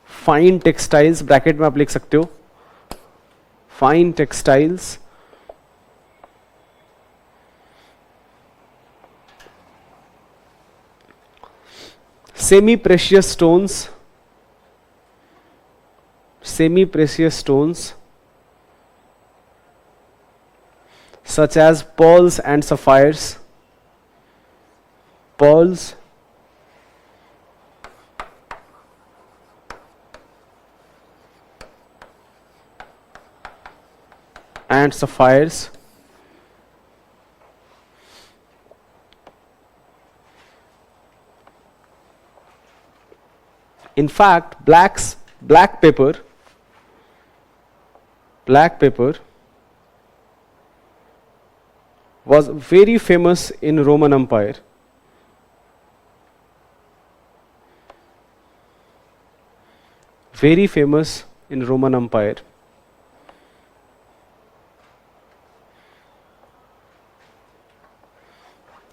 fine textiles bracket में आप लिख सकते हो, fine textiles, semi-precious stones such as pearls and sapphires, In fact, black pepper was very famous in Roman Empire. Very famous in Roman Empire.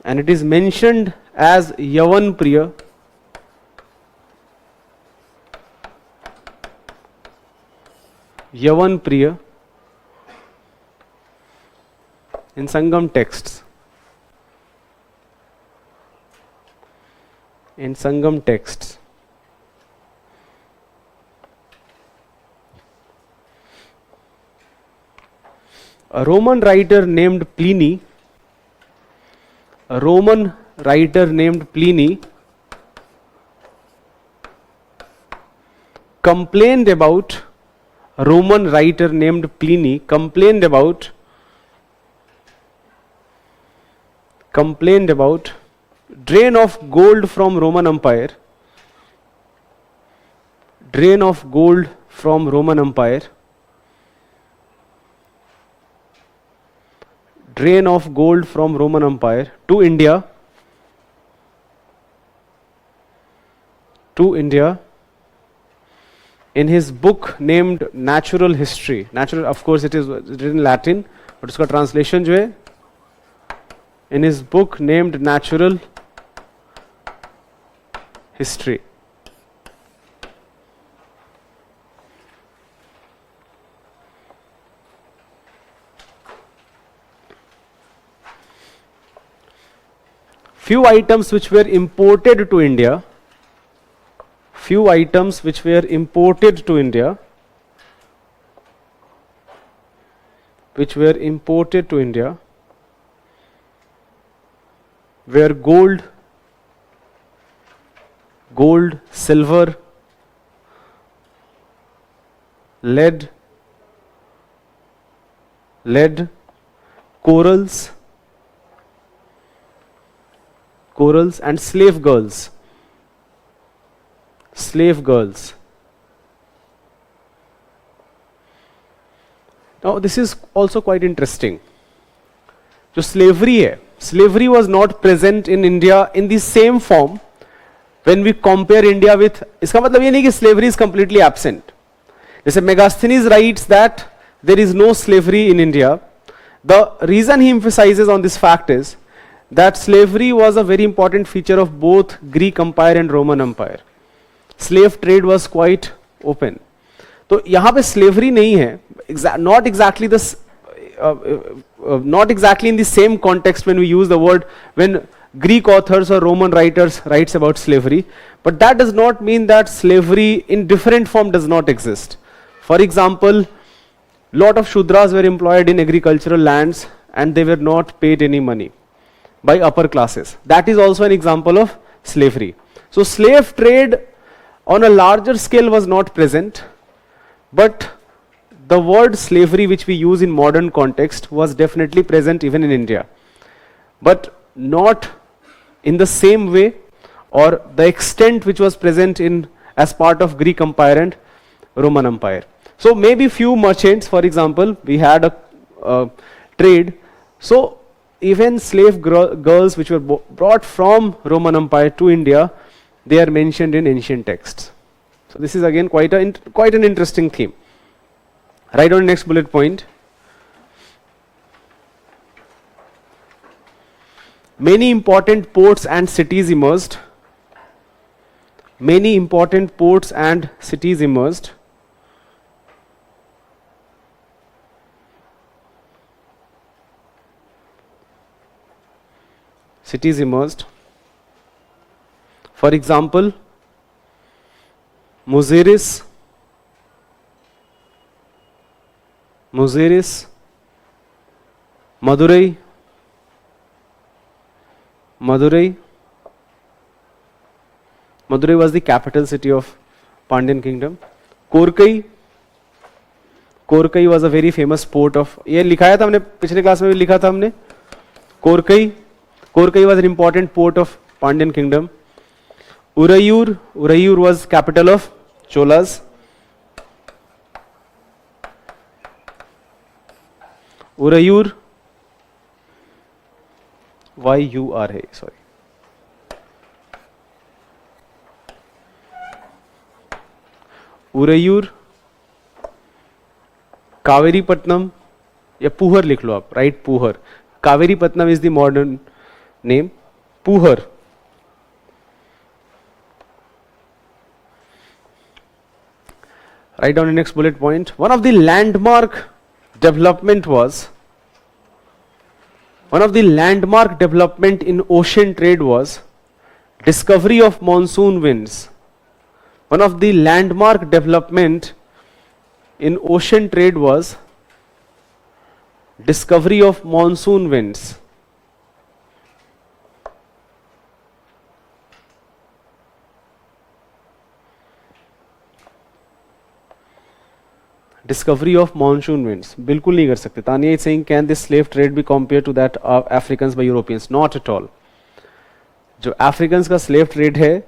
And it is mentioned as Yavan Priya. In Sangam texts. A Roman writer named Pliny, a Roman writer named Pliny complained about, a Roman writer named Pliny complained about drain of gold from Roman Empire, drain of gold from Roman Empire, drain of gold from Roman Empire to India, in his book named Natural History. Natural, of course, it is written in Latin, but उसका translation जो है, in his book named Natural History. Few items which were imported to India, few items which were imported to India, were gold, silver, lead, corals and slave girls. Now this is also quite interesting. जो slavery है, slavery was not present in India in the same form when we compare India with, इसका मतलब ये नहीं कि slavery is completely absent. जैसे Megasthenes writes that there is no slavery in India. The reason he emphasizes on this fact is that slavery was a very important feature of both Greek Empire and Roman Empire. Slave trade was quite open. तो यहाँ पे slavery नहीं है, not exactly in the same context when we use the word, when Greek authors or Roman writers writes about slavery, but that does not mean that slavery in different form does not exist. For example, lot of Shudras were employed in agricultural lands and they were not paid any money by upper classes. That is also an example of slavery. So slave trade on a larger scale was not present, but the word slavery which we use in modern context was definitely present even in India, but not in the same way or the extent which was present in as part of Greek Empire and Roman Empire. So maybe few merchants, for example, we had a trade, so even slave girls which were brought from Roman Empire to India, they are mentioned in ancient texts. So this is again quite an interesting theme. Write down next bullet point. Many important ports and cities emerged. Many important ports and cities emerged. Cities emerged. For example, Muziris, Madurai. Madurai was the capital city of Pandyan kingdom. Korkai was a very famous port of, ये लिखाया था हमने पिछले class में भी लिखा था हमने. Korkai was an important port of Pandyan kingdom. Urayur was capital of Cholas. Urayur, Y-U-R-A, sorry. Urayur, Kaveripatnam, या Puhar लिख लो आप, right? Puhar. Kaveripatnam is the modern name. Puhar. Write down the next bullet point. One of the landmark development in ocean trade was discovery of monsoon winds. One of the landmark development in ocean trade was Discovery of monsoon winds. Discovery of monsoon winds. बिल्कुल नहीं कर सकते. Tanya is saying, can this slave trade be compared to that of Africans by Europeans? Not at all. जो Africans का slave trade है,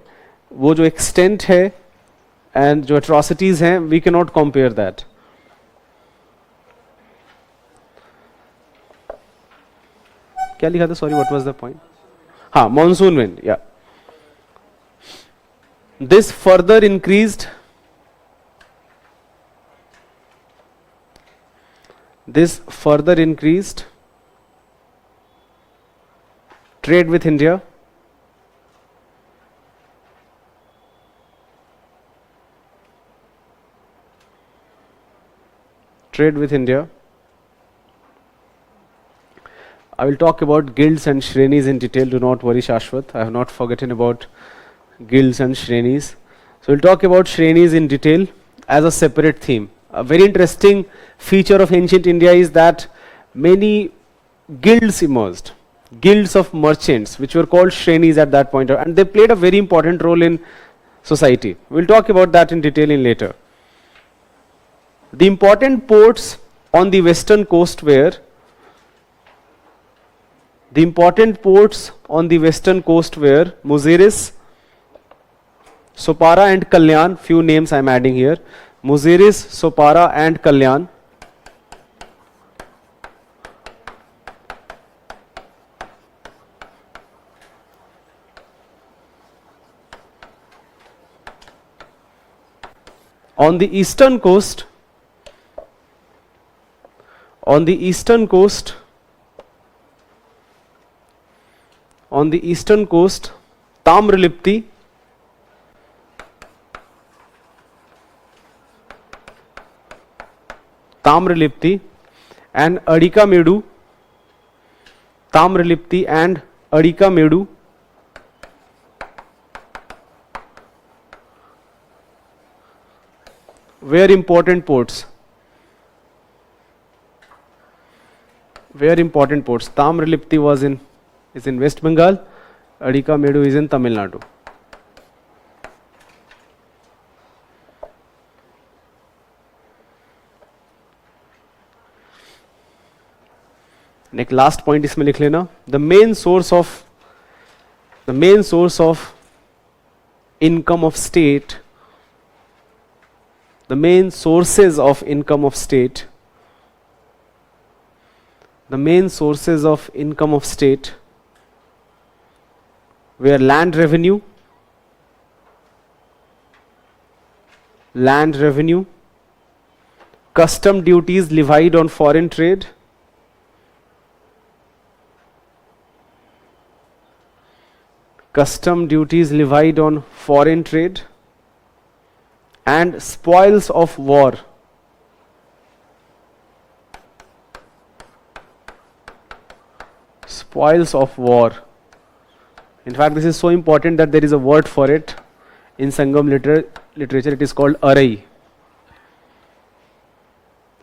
वो जो extent है, and जो atrocities हैं, we cannot compare that. क्या लिखा था? Sorry, what was the point? हाँ, monsoon wind. Yeah. This further increased. This further increased trade with India. Trade with India. I will talk about guilds and shrenis in detail. Do not worry, Shashwat. I have not forgotten about guilds and shrenis. So we'll talk about shrenis in detail as a separate theme. A very interesting feature of ancient India is that many guilds emerged, guilds of merchants, which were called shrenis at that point, and they played a very important role in society. We'll talk about that in detail in later. The important ports on the western coast were Muziris, Sopara and Kalyan. Few names I am adding here. Muziris, Sopara and Kalyan. On the eastern coast, Tamralipti, and Adika Medu. Tamralipti and Adika Medu. Were important ports. Tamralipti is in West Bengal. Adika Medu is in Tamil Nadu. Next last point इसमें लिख लेना. The main source of income of state. The main sources of income of state were land revenue, custom duties levied on foreign trade, and spoils of war. In fact, this is so important that there is a word for it in Sangam literature. It is called arai.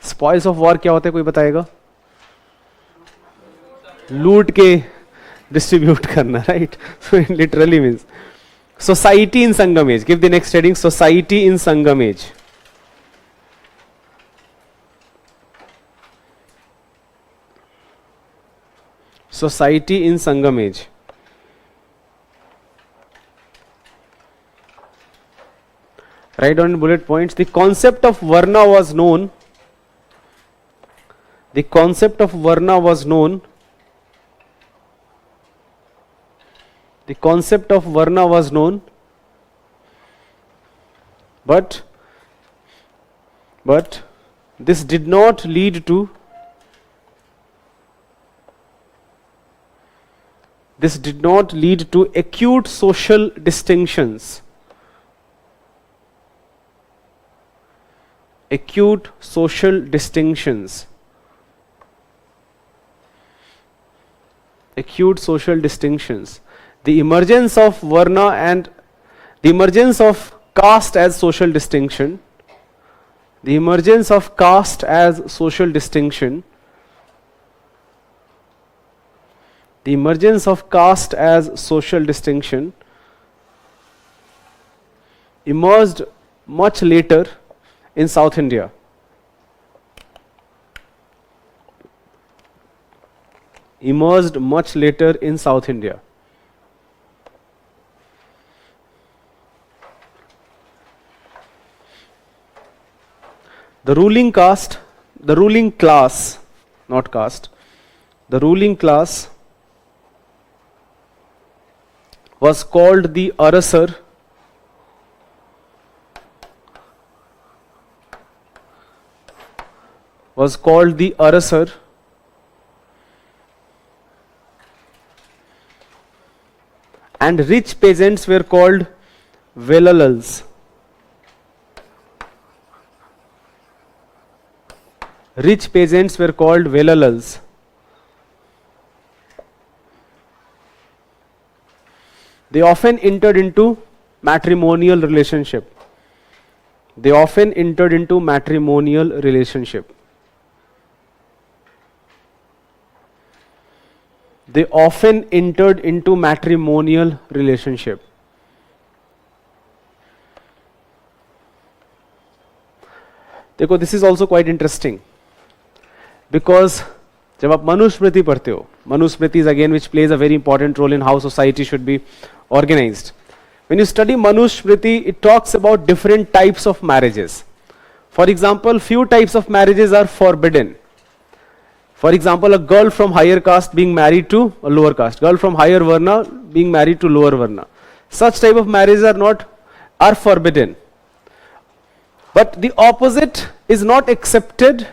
Spoils of war क्या होता है, कोई बताएगा? लूट के distribute करना, right? So it literally means society in Sangam age. Give the next heading, society in Sangam age. Society in Sangam age. Write down in bullet points. The concept of Varna was known. But this did not lead to acute social distinctions. The emergence of Varna and the emergence of caste as social distinction The emergence of caste as social distinction emerged much later in South India. Emerged much later in South India. The ruling caste, the ruling class, not caste, the ruling class was called the Arasar, and rich peasants were called Velalals. Rich peasants were called Velalals. They often entered into matrimonial relationship. They often entered into matrimonial relationship. They often entered into matrimonial relationship. देखो, this is also quite interesting because जब आप मनुस्मृति पढ़ते हो, Manusmriti is again which plays a very important role in how society should be organized. When you study Manusmriti, it talks about different types of marriages. For example, few types of marriages are forbidden. For example, a girl from higher caste being married to a lower caste, girl from higher varna being married to lower varna. Such type of marriages are forbidden. But the opposite is not accepted,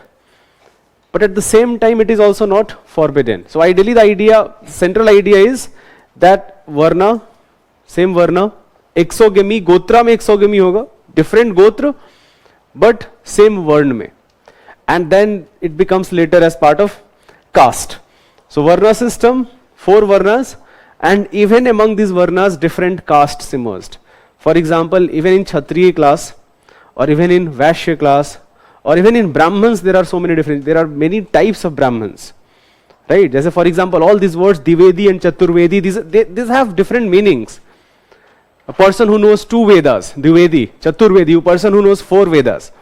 but at the same time it is also not forbidden. So ideally the central idea is that varna, same varna, exogamy, gotra mein exogamy hoga, different gotra, but same varna mein. And then it becomes later as part of caste. So varna system, 4 varnas, and even among these varnas different castes emerged. For example, even in Kshatriya class, or even in Vaishya class, or even in Brahmins, there are so many different, there are many types of Brahmins. Right? Just for example, all these words, Divedi and Chaturvedi, these have different meanings. A person who knows 2 Vedas, Divedi, Chaturvedi, a person who knows 4 Vedas.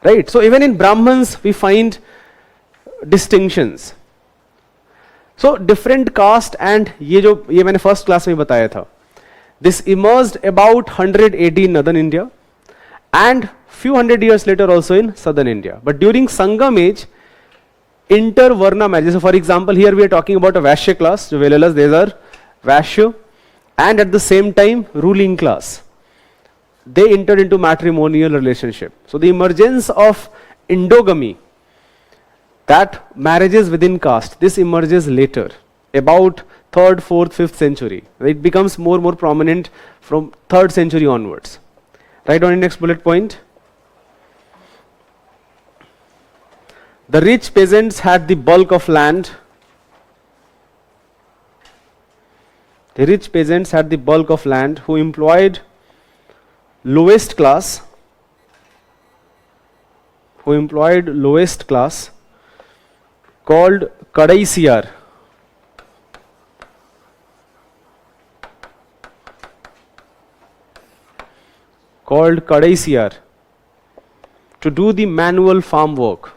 Right? So even in Brahmins, we find distinctions. So different caste and ये मैंने first class में बताया था. This emerged about 100 AD in northern India and few hundred years later also in southern India. But during Sangam age, inter-varna marriages. So for example, here we are talking about a Vaishya class, the Velalas, these are Vaishya, and at the same time ruling class. They entered into matrimonial relationship. So the emergence of endogamy, that marriages within caste, this emerges later, about 3rd, 4th, 5th century. It becomes more prominent from 3rd century onwards. Write down the next bullet point. The rich peasants had the bulk of land. The rich peasants had the bulk of land who employed lowest class, called Kadaisiyar. To do the manual farm work.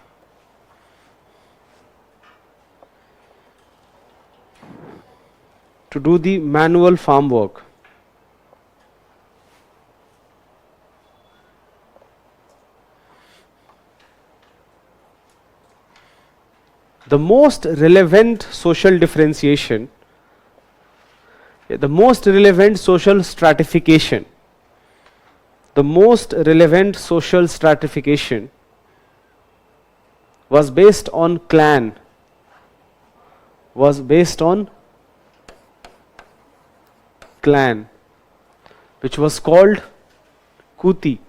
The most relevant social differentiation, the most relevant social stratification was based on clan, which was called Kuti,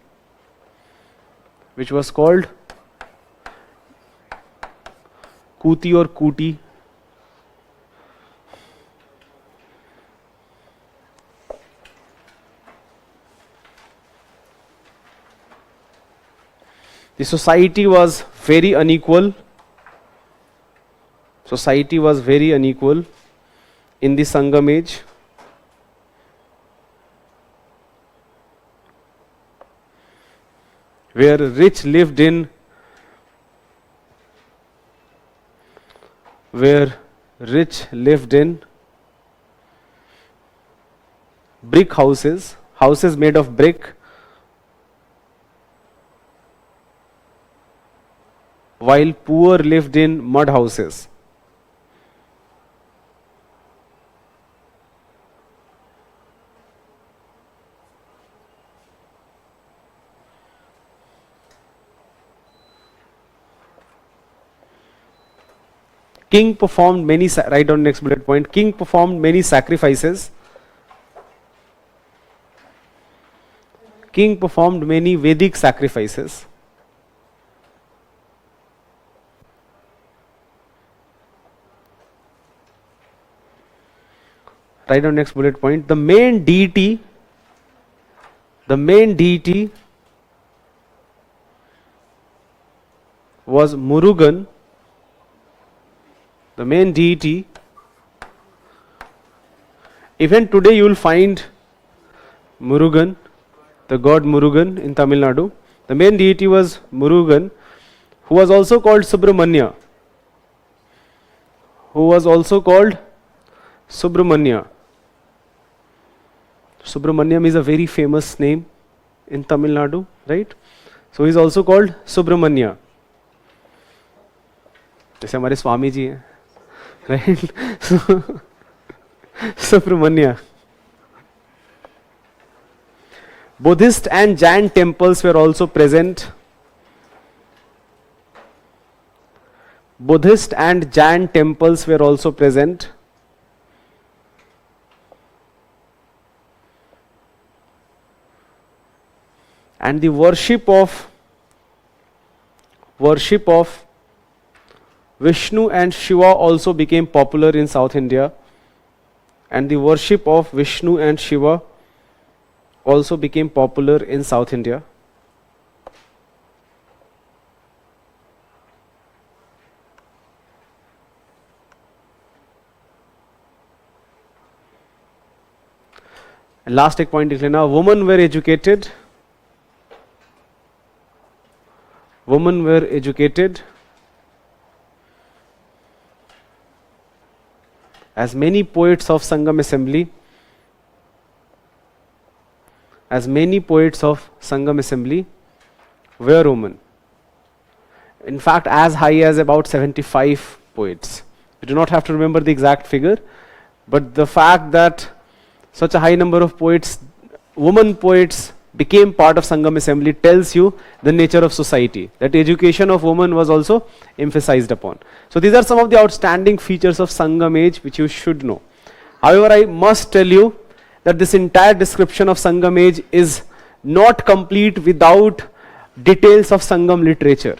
or Kuti. The society was very unequal. in the Sangam age, where rich lived in brick houses, houses made of brick, while poor lived in mud houses. King performed many, write down next bullet point, king performed many sacrifices. King performed many Vedic sacrifices. Write down next bullet point, the main deity was Murugan. The main deity, even today you will find Murugan, the god Murugan in Tamil Nadu. The main deity was Murugan, who was also called Subramanya. Subramanyam is a very famous name in Tamil Nadu, right? So he is also called Subramanya. जैसे हमारे स्वामी जी हैं, right? Subramanya. Buddhist and Jain temples were also present. Buddhist and Jain temples were also present. And the worship of Vishnu and Shiva also became popular in South India. And the worship of Vishnu and Shiva also became popular in South India. And last एक point लिख लेना, women were educated. Women were educated. As many poets of Sangam assembly were women. In fact, as high as about 75 poets. You do not have to remember the exact figure, but the fact that such a high number of poets, women poets, became part of Sangam assembly tells you the nature of society. That education of women was also emphasized upon. So these are some of the outstanding features of Sangam age which you should know. However, I must tell you that this entire description of Sangam age is not complete without details of Sangam literature.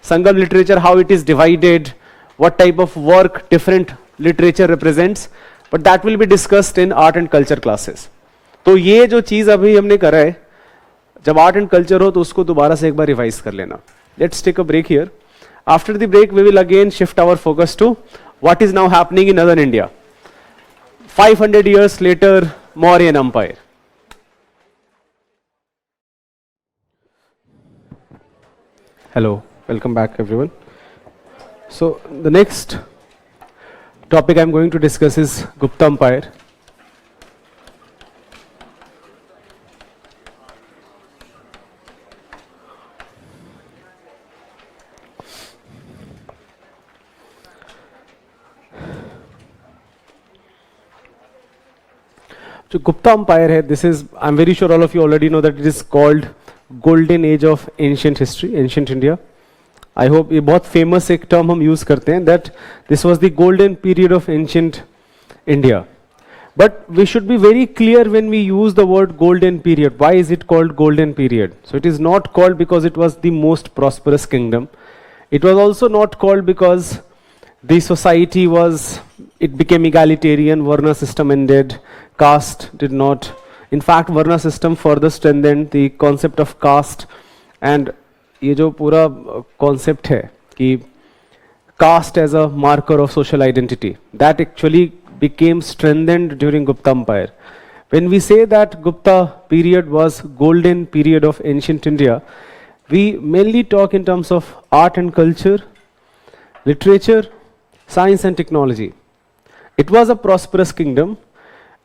Sangam literature, how it is divided, what type of work different literature represents, but that will be discussed in art and culture classes. तो ये जो चीज अभी हमने करा है, जब art and culture हो तो उसको दोबारा से एक बार रिवाइज कर लेना. Let's take a break here. After the break we will again shift our focus to what is now happening in northern India. 500 years later, Mauryan Empire. Hello, welcome back everyone. So the next topic I'm going to discuss is Gupta Empire. So Gupta Empire है, this is, I'm very sure all of you already know that it is called Golden Age of Ancient History, Ancient India. I hope ये बहुत famous एक term हम use करते हैं, that this was the golden period of ancient India. But we should be very clear when we use the word golden period. Why is it called golden period? So it is not called because it was the most prosperous kingdom. It was also not called because the society was, it became egalitarian, Varna system ended, caste did not. In fact, Varna system further strengthened the concept of caste, and ये जो पूरा concept है कि caste as a marker of social identity, that actually became strengthened during Gupta Empire. When we say that Gupta period was golden period of ancient India, we mainly talk in terms of art and culture, literature, science and technology. It was a prosperous kingdom.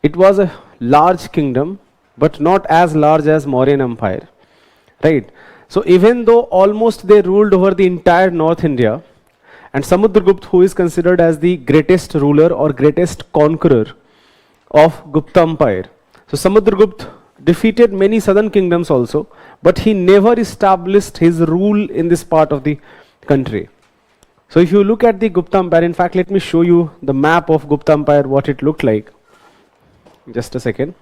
It was a large kingdom, but not as large as Mauryan Empire, right? So even though almost they ruled over the entire North India, and Samudragupta, who is considered as the greatest ruler or greatest conqueror of Gupta Empire. So Samudragupta defeated many southern kingdoms also, but he never established his rule in this part of the country. So if you look at the Gupta Empire, in fact, let me show you the map of Gupta Empire, what it looked like. Just a second.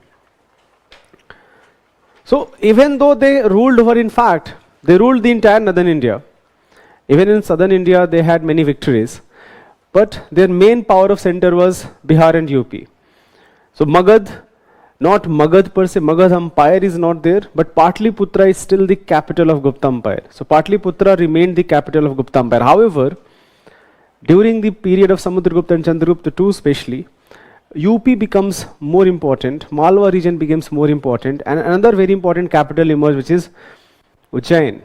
So even though they ruled over, in fact, they ruled the entire northern India. Even in southern India, they had many victories. But their main power of center was Bihar and UP. So Magad, not Magad per se, Magad Empire is not there, but Patliputra is still the capital of Gupta Empire. So Patliputra remained the capital of Gupta Empire. However, during the period of Samudragupta and Chandragupta II especially, UP becomes more important, Malwa region becomes more important, and another very important capital emerged, which is Ujjain.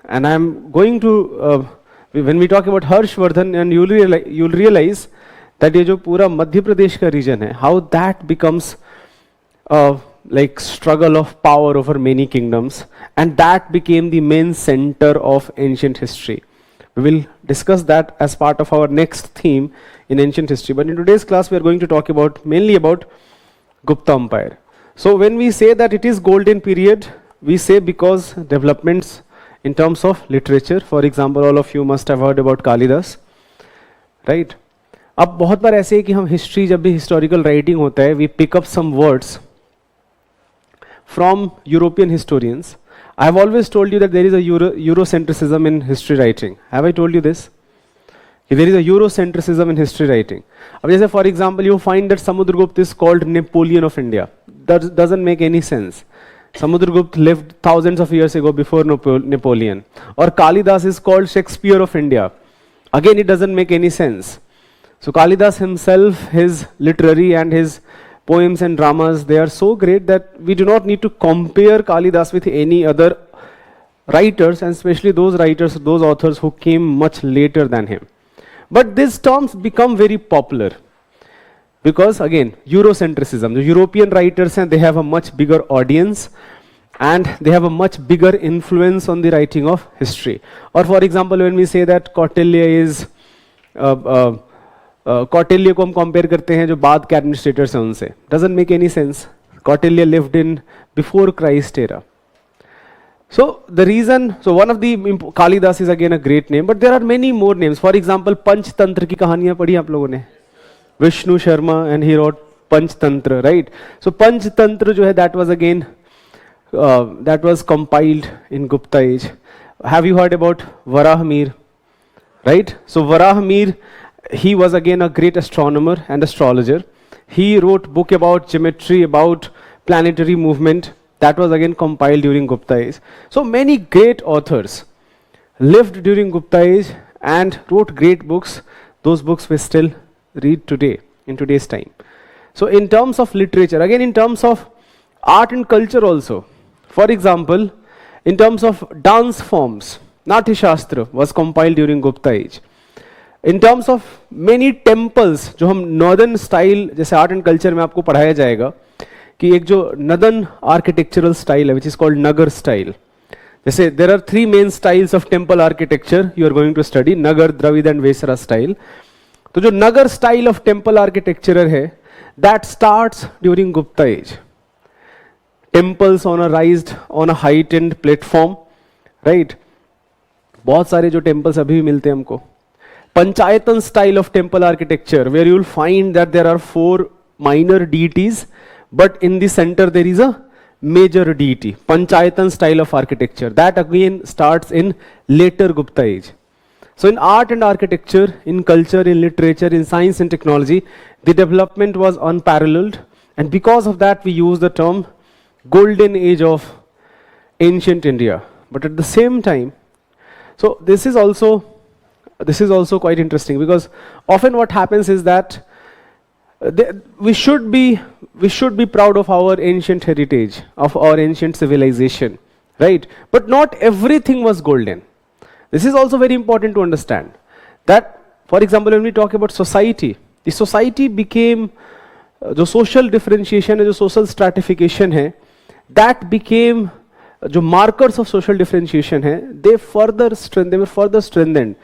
And I'm going to, when we talk about Harshvardhan, and you'll realize that ये जो पूरा मध्य प्रदेश का region है, how that becomes like struggle of power over many kingdoms, and that became the main center of ancient history. We will discuss that as part of our next theme in ancient history. But in today's class, we are going to talk about mainly about Gupta Empire. So when we say that it is golden period, we say because developments in terms of literature, for example, all of you must have heard about Kalidas, right? अब बहुत बार ऐसे है कि हम history, जब भी historical writing होता है, we pick up some words from European historians. I have always told you that there is a Eurocentrism in history writing. Have I told you this? There is a Eurocentrism in history writing. अब जैसे for example, you find that Samudragupta is called Napoleon of India. That doesn't make any sense. Samudragupta lived thousands of years ago before Napoleon. Or Kalidas is called Shakespeare of India. Again, it doesn't make any sense. So Kalidas himself, his literary and his poems and dramas, they are so great that we do not need to compare Kalidas with any other writers, and especially those writers, those authors who came much later than him. But these terms become very popular because, again, Eurocentrism. The European writers, and they have a much bigger audience and they have a much bigger influence on the writing of history. Or for example, when we say that Kautilya is Kautilya को हम compare करते हैं जो बाद के administrators हैं उनसे, doesn't make any sense. Kautilya lived in before Christ era. So the reason, so one of the, Kalidas is again a great name, but there are many more names. For example, Panchatantra की कहानियां पढ़ी आप लोगों ने, Vishnu Sharma, and he wrote Panchatantra, right? So Panchatantra जो है, that was again that was compiled in Gupta age. Have you heard about Varahamir, right? So Varahamir, he was again a great astronomer and astrologer. He wrote book about geometry, about planetary movement. That was again compiled during Gupta age. So many great authors lived during Gupta age and wrote great books. Those books we still read today, in today's time. So in terms of literature, again in terms of art and culture also. For example, in terms of dance forms, Natya Shastra was compiled during Gupta age. In terms of many temples, जो हम northern style, जैसे art and culture में आपको पढ़ाया जाएगा कि एक जो northern architectural style है, which is called Nagar style. जैसे there are three main styles of temple architecture you are going to study, Nagar, Dravid and Vesara style. तो जो Nagar style of temple architecture है, that starts during Gupta age. Temples on a heightened platform, right? बहुत सारे जो temples अभी भी मिलते हैं हमको. Panchayatan style of temple architecture, where you will find that there are 4 minor deities, but in the center there is a major deity. Panchayatan style of architecture, that again starts in later Gupta age. So in art and architecture, in culture, in literature, in science and technology, the development was unparalleled, and because of that we use the term golden age of ancient India. But at the same time, so this is also quite interesting, because often what happens is that we should be proud of our ancient heritage, of our ancient civilization, right? But not everything was golden. This is also very important to understand that, for example, when we talk about society, the society became जो social differentiation है, जो social stratification है, that became जो markers of social differentiation है, they were further strengthened.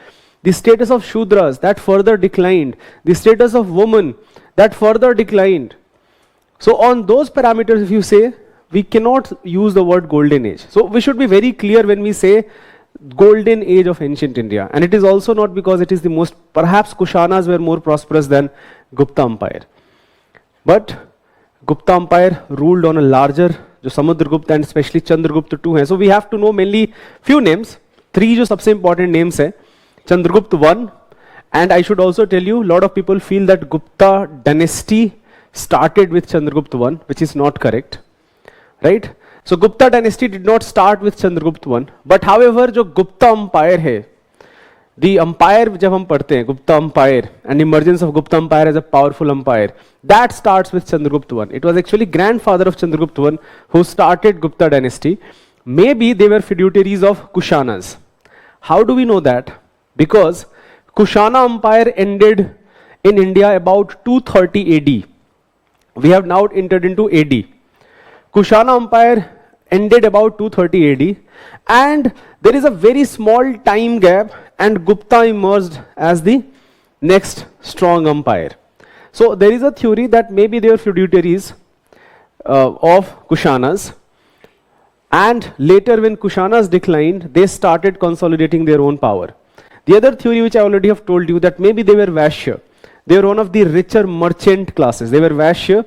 The status of Shudras, that further declined. The status of women, that further declined. So on those parameters, if you say, we cannot use the word golden age. So we should be very clear when we say golden age of ancient India. And it is also not because it is the most, perhaps Kushanas were more prosperous than Gupta Empire. But Gupta Empire ruled on a larger, जो Samudragupta and especially Chandragupta too हैं. So we have to know mainly few names, 3 जो सबसे important names है. Chandragupta I, and I should also tell you, a lot of people feel that Gupta dynasty started with Chandragupta I, which is not correct, right? So Gupta dynasty did not start with Chandragupta I, but however, जो Gupta Empire है, the empire जब हम पढ़ते हैं, Gupta Empire and emergence of Gupta Empire as a powerful empire, that starts with Chandragupta I. It was actually grandfather of Chandragupta I who started Gupta dynasty. Maybe they were feudatories of Kushanas. How do we know that? Because Kushana Empire ended in India about 230 AD. We have now entered into AD. Kushana Empire ended about 230 AD, and there is a very small time gap, and Gupta emerged as the next strong empire. So there is a theory that maybe they were feudatories of Kushanas, and later when Kushanas declined, they started consolidating their own power. The other theory which I already have told you, that maybe they were Vaishya. They were one of the richer merchant classes. They were Vaishya.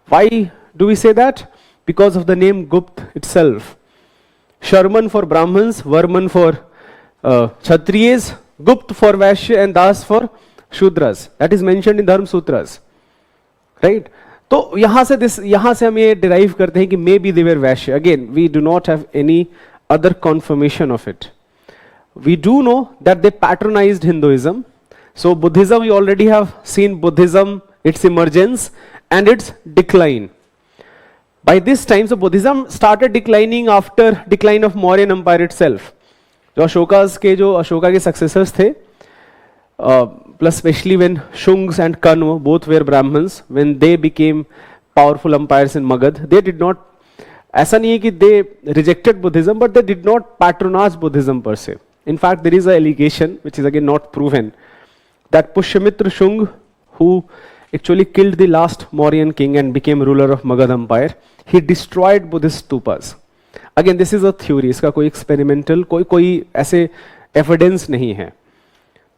Why do we say that? Because of the name Gupt itself. Sharman for Brahmins, Varman for Kshatriyas, Gupt for Vaishya, and Das for Shudras. That is mentioned in Dharma Sutras. Right? तो यहाँ से हम ये derive करते हैं कि maybe they were Vaishya. Again, we do not have any other confirmation of it. We do know that they patronized Hinduism. So Buddhism, we already have seen Buddhism, its emergence and its decline. By this time, so Buddhism started declining after decline of Mauryan Empire itself. जो अशोका के successors थे, plus especially when Shungs and Kanva, both were Brahmins, when they became powerful empires in Magad, they did not, ऐसा नहीं है कि they rejected Buddhism, but they did not patronize Buddhism per se. In fact, there is an allegation, which is again not proven, that Pushyamitra Shung, who actually killed the last Mauryan king and became ruler of Magad Empire, he destroyed Buddhist stupas. Again, this is a theory, इसका कोई experimental, कोई ऐसे evidence नहीं है.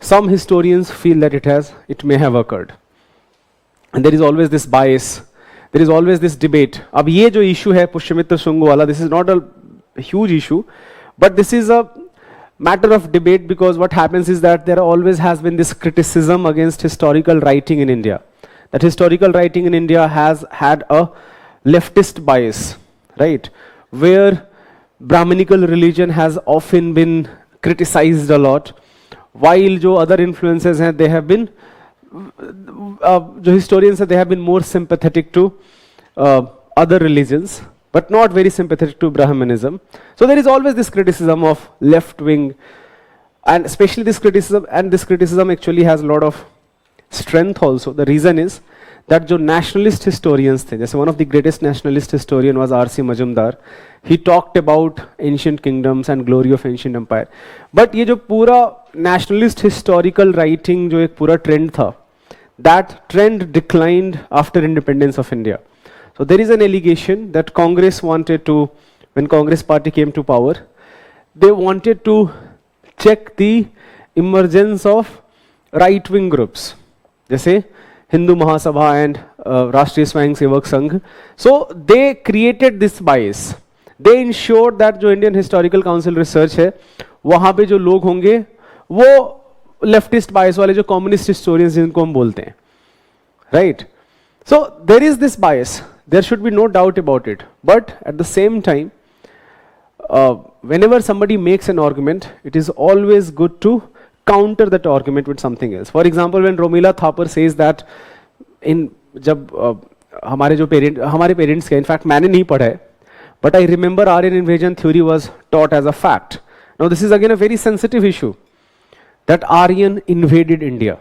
Some historians feel that it may have occurred. And there is always this bias, there is always this debate. अब ये जो issue है Pushyamitra Shung वाला, this is not a huge issue, but this is a matter of debate because what happens is that there always has been this criticism against historical writing in India. That historical writing in India has had a leftist bias, right? Where Brahminical religion has often been criticized a lot, while jo other influences हैं, they have been, jo historians हैं, they have been more sympathetic to other religions, but not very sympathetic to Brahmanism. So there is always this criticism of left wing, and especially this criticism actually has a lot of strength also. The reason is that जो nationalist historians थे, जैसे one of the greatest nationalist historian was R.C. Majumdar, he talked about ancient kingdoms and glory of ancient empire. But ये जो पूरा nationalist historical writing जो एक पूरा trend था, that trend declined after independence of India. So there is an allegation that Congress wanted to, when Congress party came to power, they wanted to check the emergence of right-wing groups, जैसे Hindu Mahasabha and Rashtriya Swayam Sevak Sangh. So they created this bias. They ensured that जो Indian Historical Council research है, वहाँ पे जो लोग होंगे, वो leftist bias वाले जो communist historians जिनको हम बोलते हैं, right? So there is this bias. There should be no doubt about it. But at the same time, whenever somebody makes an argument, it is always good to counter that argument with something else. For example, when Romila Thapar says that in जब हमारे parents के, in fact मैंने नहीं पढ़ा है, but I remember Aryan invasion theory was taught as a fact. Now this is again a very sensitive issue, that Aryan invaded India.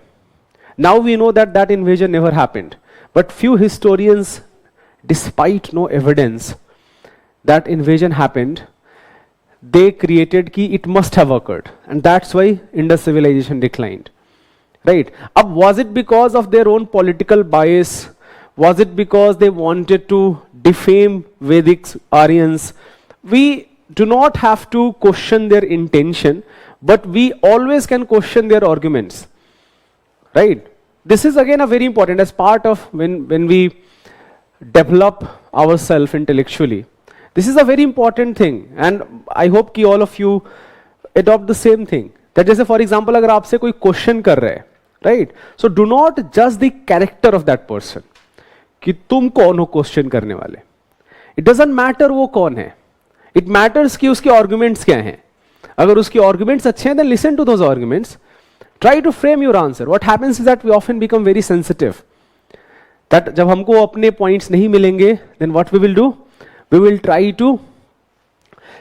Now we know that that invasion never happened, but few historians, despite no evidence that invasion happened, they created ki it must have occurred, and that's why Indus civilization declined, right? Ab was it because of their own political bias? Was it because they wanted to defame Vedic Aryans? We do not have to question their intention, but we always can question their arguments, right? This is again a very important as part of when we develop ourselves intellectually. This is a very important thing, and I hope कि all of you adopt the same thing. That जैसे for example अगर आपसे कोई question कर रहे हैं, right? So do not judge the character of that person. कि तुम कौन हो question करने वाले. It doesn't matter वो कौन है. It matters कि उसके arguments क्या हैं. अगर उसके arguments अच्छे हैं, then listen to those arguments. Try to frame your answer. What happens is that we often become very sensitive. That जब हमको अपने पॉइंट्स नहीं मिलेंगे, then what we will do? We will try to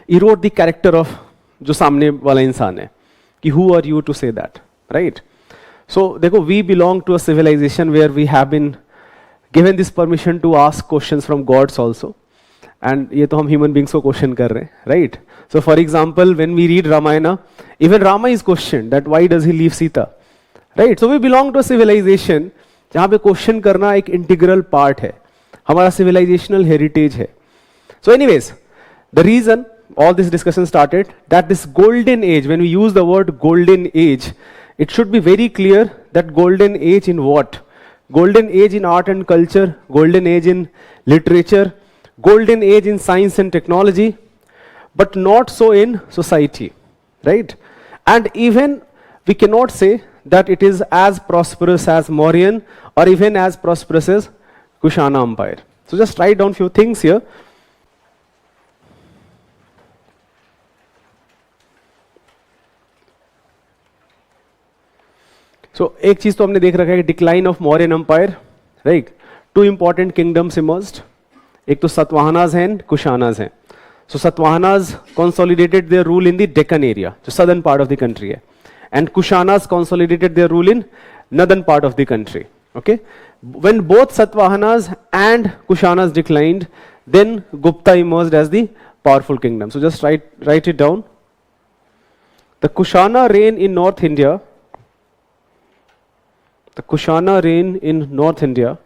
erode the character of जो सामने वाला इंसान है, कि who are you to say that, right? So देखो, we belong to a civilization where we have been given this permission to ask questions from gods also, and ये तो हम human beings को question कर रहे हैं, right? So for example, when we read Ramayana, even Rama is questioned that why does he leave Sita, right? So we belong to a civilization जहाँ पे question करना एक इंटीग्रल पार्ट है, हमारा सिविलाइजेशनल हेरिटेज है. So anyways, the reason all this discussion started, that this golden age, when we use the word golden age, it should be very clear that golden age in what? Golden age in art and culture, golden age in literature, golden age in science and technology, but not so in society, right? And even we cannot say that it is as prosperous as Mauryan or even as prosperous as Kushana Empire. So just write down few things here. So एक चीज तो हमने देख रखा है कि decline of Mauryan Empire, right? Two important kingdoms emerged. एक तो Satavahanas and Kushanas हैं. So Satavahanas consolidated their rule in the Deccan area, जो southern part of the country है. And Kushanas consolidated their rule in northern part of the country. Okay, when both Satavahanas and Kushanas declined, then Gupta emerged as the powerful kingdom. So just write it down. The Kushana reign in North India. The Kushana reign in North India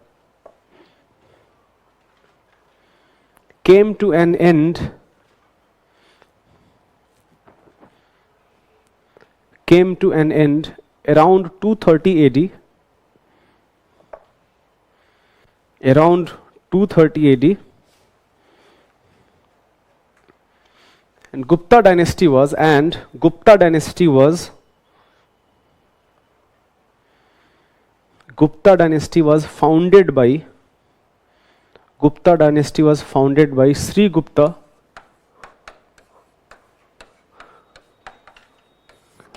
came to an end. Came to an end around 230 AD. Around 230 AD. And Gupta dynasty was founded by Sri Gupta.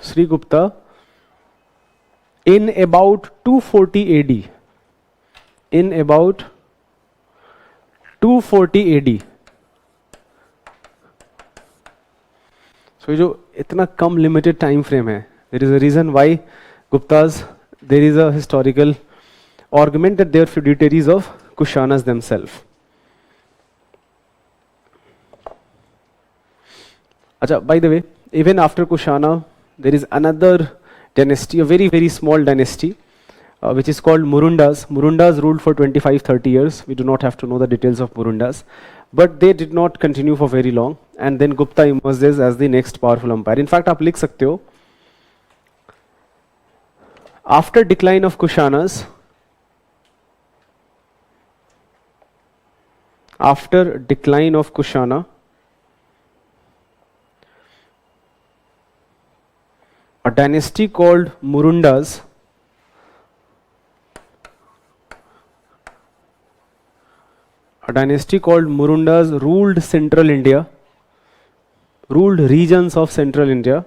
Sri Gupta in about 240 AD. In about 240 AD. So जो इतना कम limited time frame है, there is a reason why Guptas, there is a historical argument that they are feudatories of Kushanas themselves. Acha, by the way, even after Kushana, there is another dynasty, a very, very small dynasty, which is called Murundas. Murundas ruled for 25-30 years. We do not have to know the details of Murundas. But they did not continue for very long. And then Gupta emerges as the next powerful empire. In fact, आप लिख सकते हो, after decline of Kushanas, after decline of Kushana, a dynasty called Murundas ruled central India, ruled regions of central India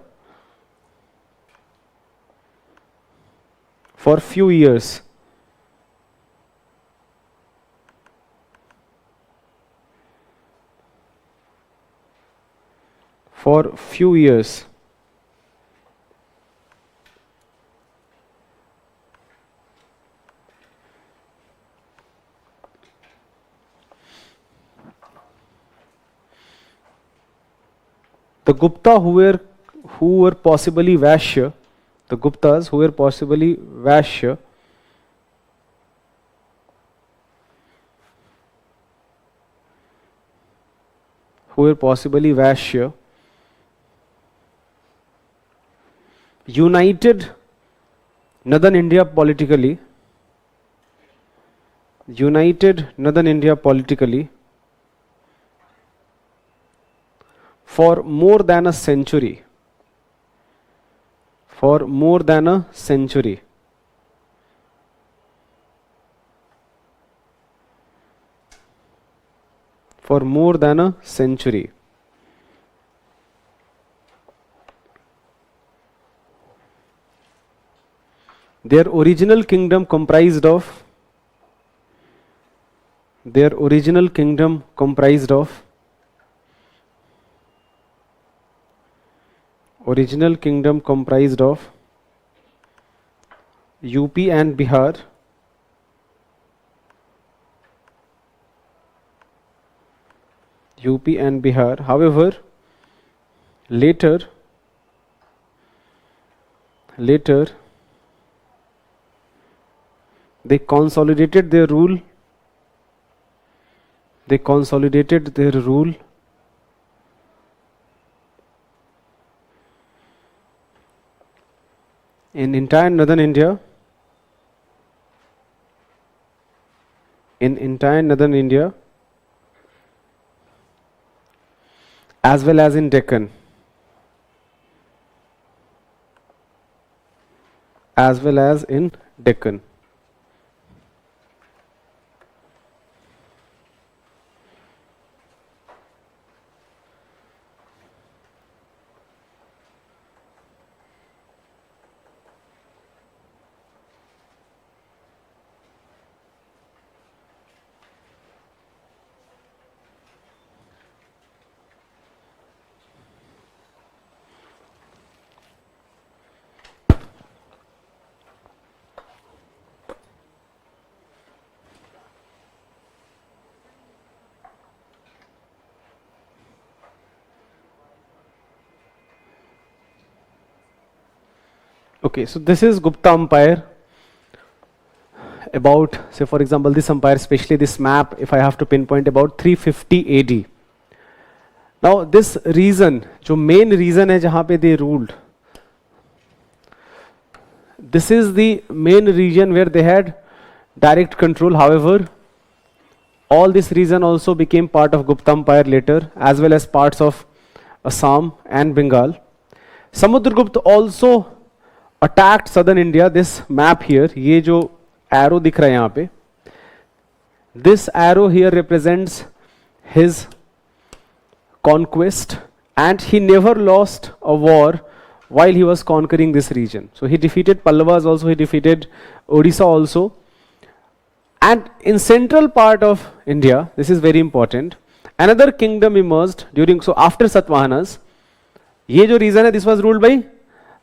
for few years. for few years. The Gupta who were possibly Vaishya, the Guptas who were possibly Vaishya, united Northern India politically, for more than a century. For more than a century. For more than a century. Their original kingdom comprised of UP and Bihar, However, later they consolidated their rule in entire northern India, as well as in Deccan. Okay, so this is Gupta Empire. About, say for example, this empire, especially this map, if I have to pinpoint, about 350 AD. Now this region, जो main region है जहाँ पे they ruled, this is the main region where they had direct control. However, all this region also became part of Gupta Empire later, as well as parts of Assam and Bengal. Samudragupta also attacked southern India. This map here, ये जो arrow दिख रहा है यहाँ पे, this arrow here represents his conquest, and he never lost a war while he was conquering this region. So he defeated Pallavas also, he defeated Odisha also. And in central part of India, this is very important, another kingdom emerged during, so after Satavahanas, ये जो region है, this was ruled by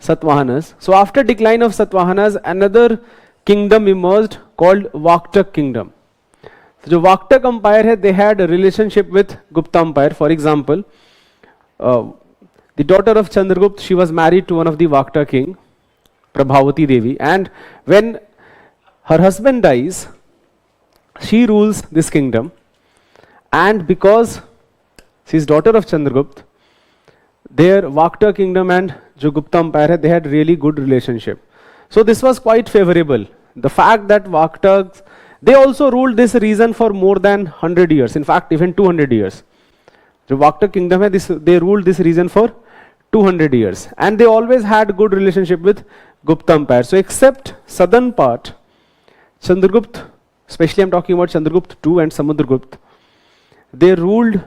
Satavahanas. So after decline of Satavahanas, another kingdom emerged called Vaktak kingdom. So जो Vaktak empire है, they had a relationship with Gupta empire. For example, the daughter of Chandragupta, she was married to one of the Vakta king, Prabhavati Devi, and when her husband dies, she rules this kingdom, and because she is daughter of Chandragupta, their Vakta kingdom and जो Gupta empire है, they had really good relationship. So this was quite favorable. The fact that Vaktas, they also ruled this region for more than 100 years. In fact, even 200 years. जो Vakta kingdom है, they ruled this region for 200 years. And they always had good relationship with Gupta empire. So except southern part, Chandragupta, especially I'm talking about Chandragupta II and Samudragupta, they ruled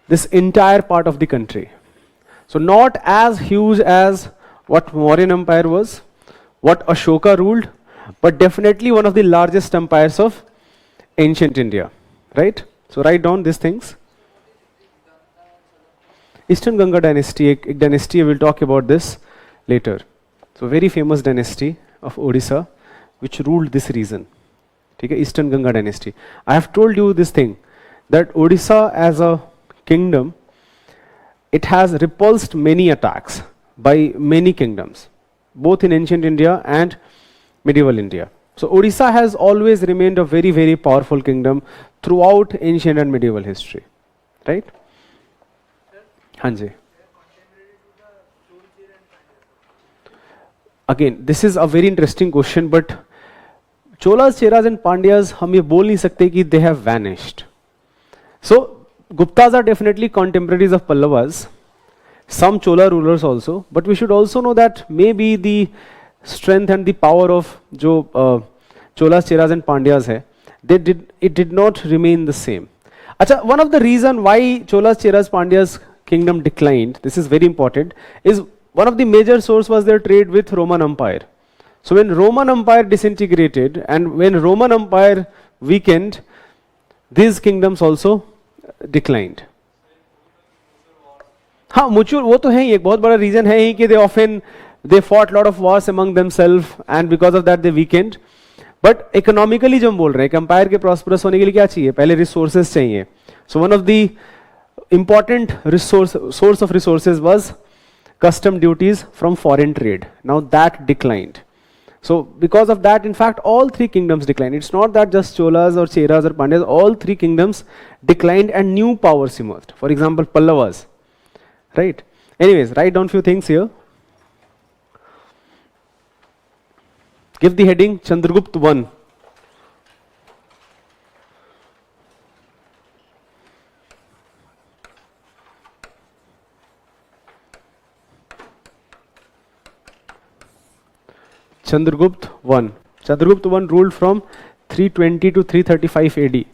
this entire part of the country. So not as huge as what Mauryan empire was, what Ashoka ruled, but definitely one of the largest empires of ancient India, right? So write down these things. Eastern Ganga dynasty, एक dynasty, we'll talk about this later. So very famous dynasty of Odisha, which ruled this region. ठीक है, Eastern Ganga dynasty. I have told you this thing, that Odisha as a kingdom, it has repulsed many attacks by many kingdoms, both in ancient India and medieval India. So Odisha has always remained a very, very powerful kingdom throughout ancient and medieval history, right? Hanji. Again, this is a very interesting question, but Cholas, Cheras and Pandyas, हम ये बोल नहीं सकते कि they have vanished. So Guptas are definitely contemporaries of Pallavas, some Chola rulers also, but we should also know that maybe the strength and the power of जो Cholas, Cheras and Pandyas है, it did not remain the same. अच्छा, one of the reason why Cholas, Cheras, Pandyas kingdom declined, this is very important, is one of the major source was their trade with Roman Empire. So when Roman Empire disintegrated and when Roman Empire weakened, these kingdoms also declined. हाँ, mutual वो तो है ही, एक बहुत बड़ा reason है ही कि they fought lot of wars among themselves and because of that they weakened. But economically जो हम बोल रहे हैं, empire के prosperous होने के लिए क्या चाहिए? पहले resources चाहिए. So one of the important source of resources was custom duties from foreign trade. Now that declined. So because of that, in fact, all three kingdoms declined. It's not that just Cholas or Cheras or Pandyas, all three kingdoms declined and new powers emerged. For example, Pallavas, right? Anyways, write down few things here. Give the heading Chandragupta 1. Chandragupta 1. Chandragupta 1 ruled from 320 to 335 AD.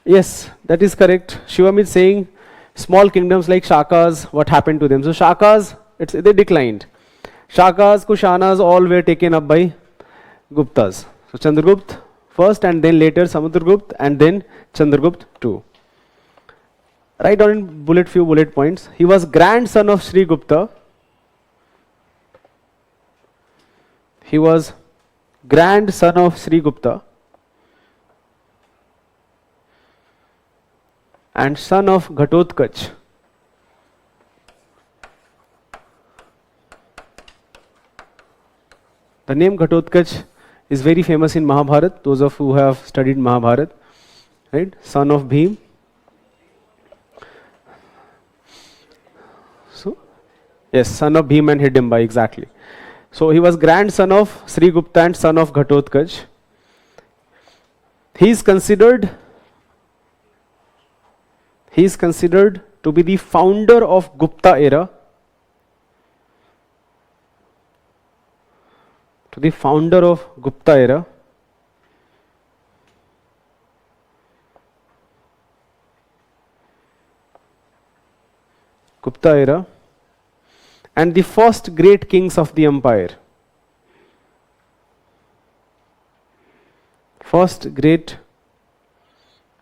Yes, that is correct. Shivam is saying small kingdoms like Shakas, what happened to them? So Shakas, they declined. Shakas, Kushanas, all were taken up by Guptas. So Chandragupta first and then later Samudragupta and then Chandragupta 2. Write down in few bullet points. He was grandson of Sri Gupta. He was grandson of Sri Gupta and son of Ghatotkach. The name Ghatotkach is very famous in Mahabharata, those of who have studied Mahabharata, right? Son of Bhim. So, yes, son of Bhim and Hidimba, exactly. So he was grandson of Sri Gupta and son of Ghatotkach. He is considered to be the founder of Gupta era. To the founder of Gupta era. Gupta era. And the first great kings of the empire. First great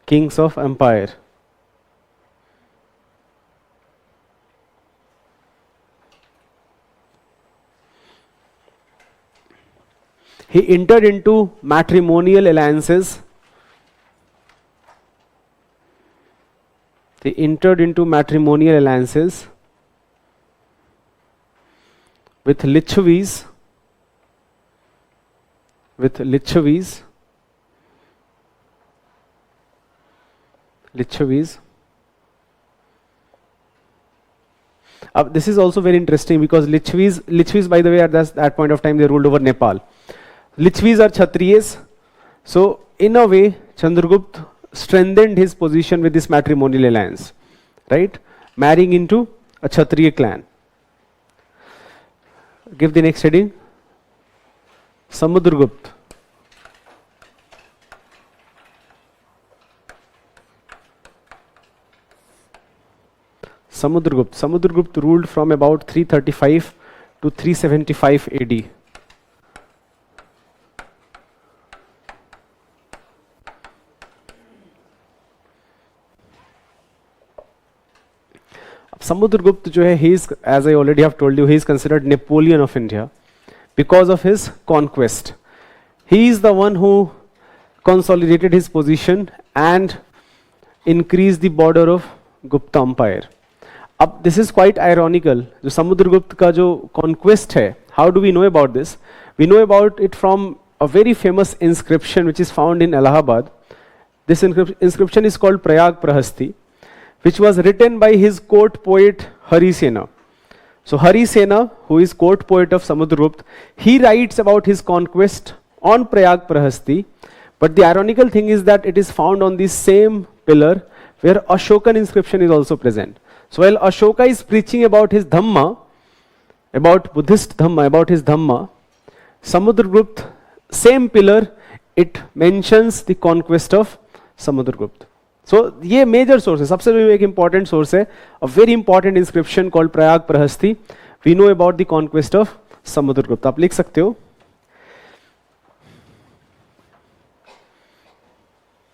kings of empire. He entered into matrimonial alliances. He entered into matrimonial alliances with Lichavis. This is also very interesting because Lichavis, by the way, at that point of time, they ruled over Nepal. Lichavis are Kshatriyas. So, in a way, Chandragupta strengthened his position with this matrimonial alliance, right? Marrying into a Kshatriya clan. Give the next heading. Samudragupta. Samudragupta. Samudragupta ruled from about 335 to 375 AD. Samudragupta जो है, he is, as I already have told you, he is considered Napoleon of India because of his conquest. He is the one who consolidated his position and increased the border of Gupta Empire. अब this is quite ironical. जो समुद्रगुप्त का जो conquest है, how do we know about this? We know about it from a very famous inscription which is found in Allahabad. This inscription is called Prayag Prahasti, which was written by his court poet Hari Sena. So Hari Sena, who is court poet of Samudragupta, he writes about his conquest on Prayag Prahasti, but the ironical thing is that it is found on the same pillar where Ashokan inscription is also present. So while Ashoka is preaching about his Dhamma, about Buddhist Dhamma, about his Dhamma, Samudragupta, same pillar, it mentions the conquest of Samudragupta. So ये major source है, सबसे एक important source है, a very important inscription called Prayag Prahasti. We know about the conquest of Samudragupta. आप लिख सकते हो.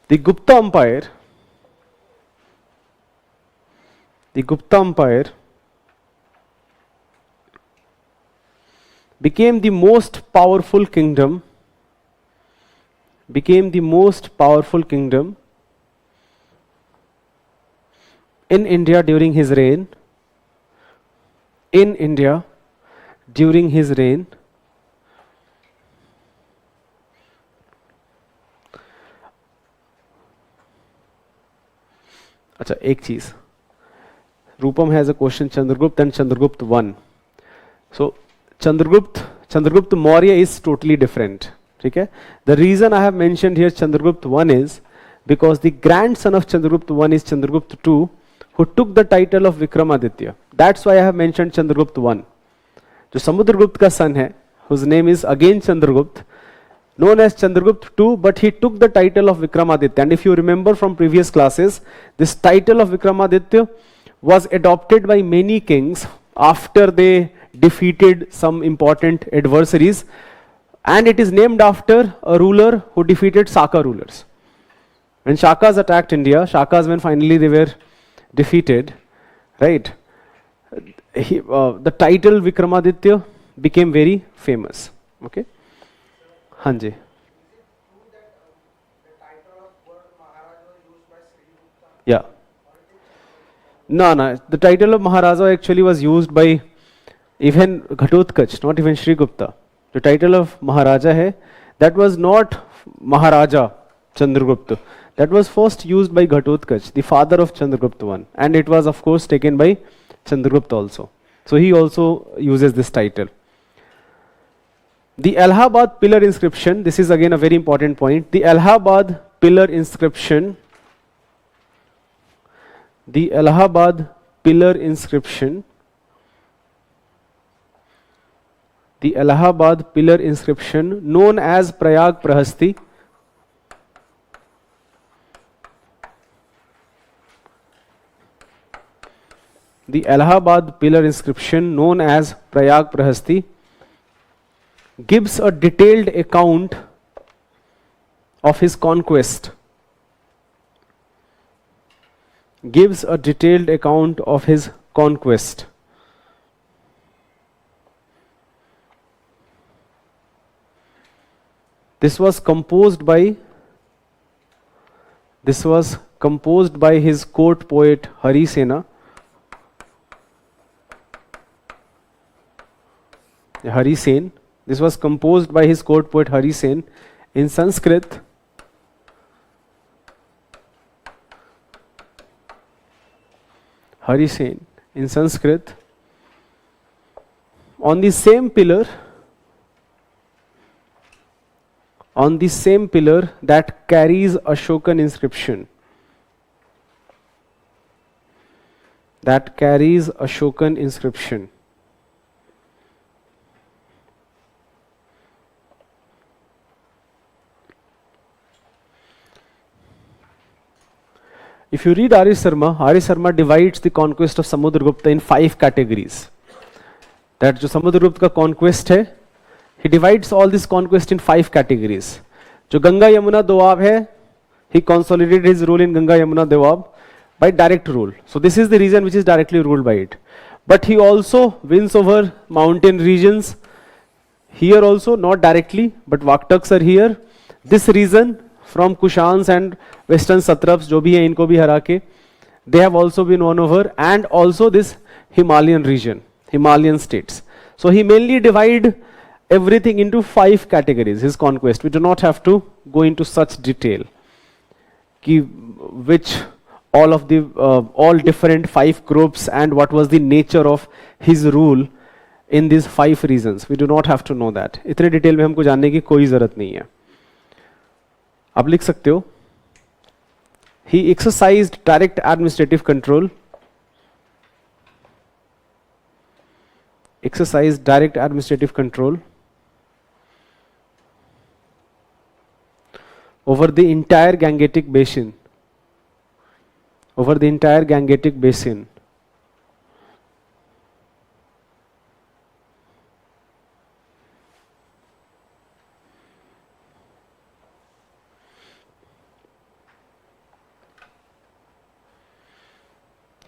The Gupta Empire became the most powerful kingdom in India during his reign. अच्छा, एक चीज, Rupam has a question, Chandragupta and Chandragupta 1. So Chandragupta Maurya is totally different. ठीक है? The reason I have mentioned here Chandragupta 1 is because the grandson of Chandragupta 1 is Chandragupta 2, who took the title of Vikramaditya. That's why I have mentioned Chandragupta 1. जो समुद्रगुप्त का son है, whose name is again Chandragupta, known as Chandragupta 2, but he took the title of Vikramaditya. And if you remember from previous classes, this title of Vikramaditya was adopted by many kings after they defeated some important adversaries, and it is named after a ruler who defeated Shaka rulers. When Shakas attacked India, Shakas, when finally they were defeated, right, the title Vikramaditya became very famous. Okay? Hanji. Yeah. No, the title of Maharaja actually was used by even Ghatotkacha, not even Sri Gupta. The title of Maharaja hai, that was not Maharaja Chandragupta. That was first used by Ghatotkacha, the father of Chandragupta I, and it was of course taken by Chandragupta also. So he also uses this title. The Allahabad pillar inscription, this is again a very important point. The Allahabad pillar inscription known as Prayag Prahasti, the Allahabad pillar inscription known as Prayag Prahasti gives a detailed account of his conquest. This was composed by his court poet Hari Sena. This was composed by his court poet Hari Sen in Sanskrit. On the same pillar that carries Ashokan inscription. If you read Arya Sharma divides the conquest of Samudragupta in 5 categories. That जो समुद्रगुप्त का conquest है, he divides all this conquest in 5 categories. जो गंगा यमुना दोआब है, he consolidated his rule in Ganga Yamuna Doab by direct rule. So this is the region which is directly ruled by it. But he also wins over mountain regions. Here also, not directly, but Vaktaks are here. This region from Kushans and Western Satraps, जो भी है इनको भी हरा के, they have also been won over, and also this Himalayan region, Himalayan states. So he mainly divide everything into 5 categories, his conquest. We do not have to go into such detail. Which all of the all different 5 groups and what was the nature of his rule in these 5 regions. We do not have to know that. इतने detail में हमको जानने की कोई जरूरत नहीं है. आप लिख सकते हो. He exercised direct administrative control. Exercised direct administrative control over the entire Gangetic basin. Over the entire Gangetic basin.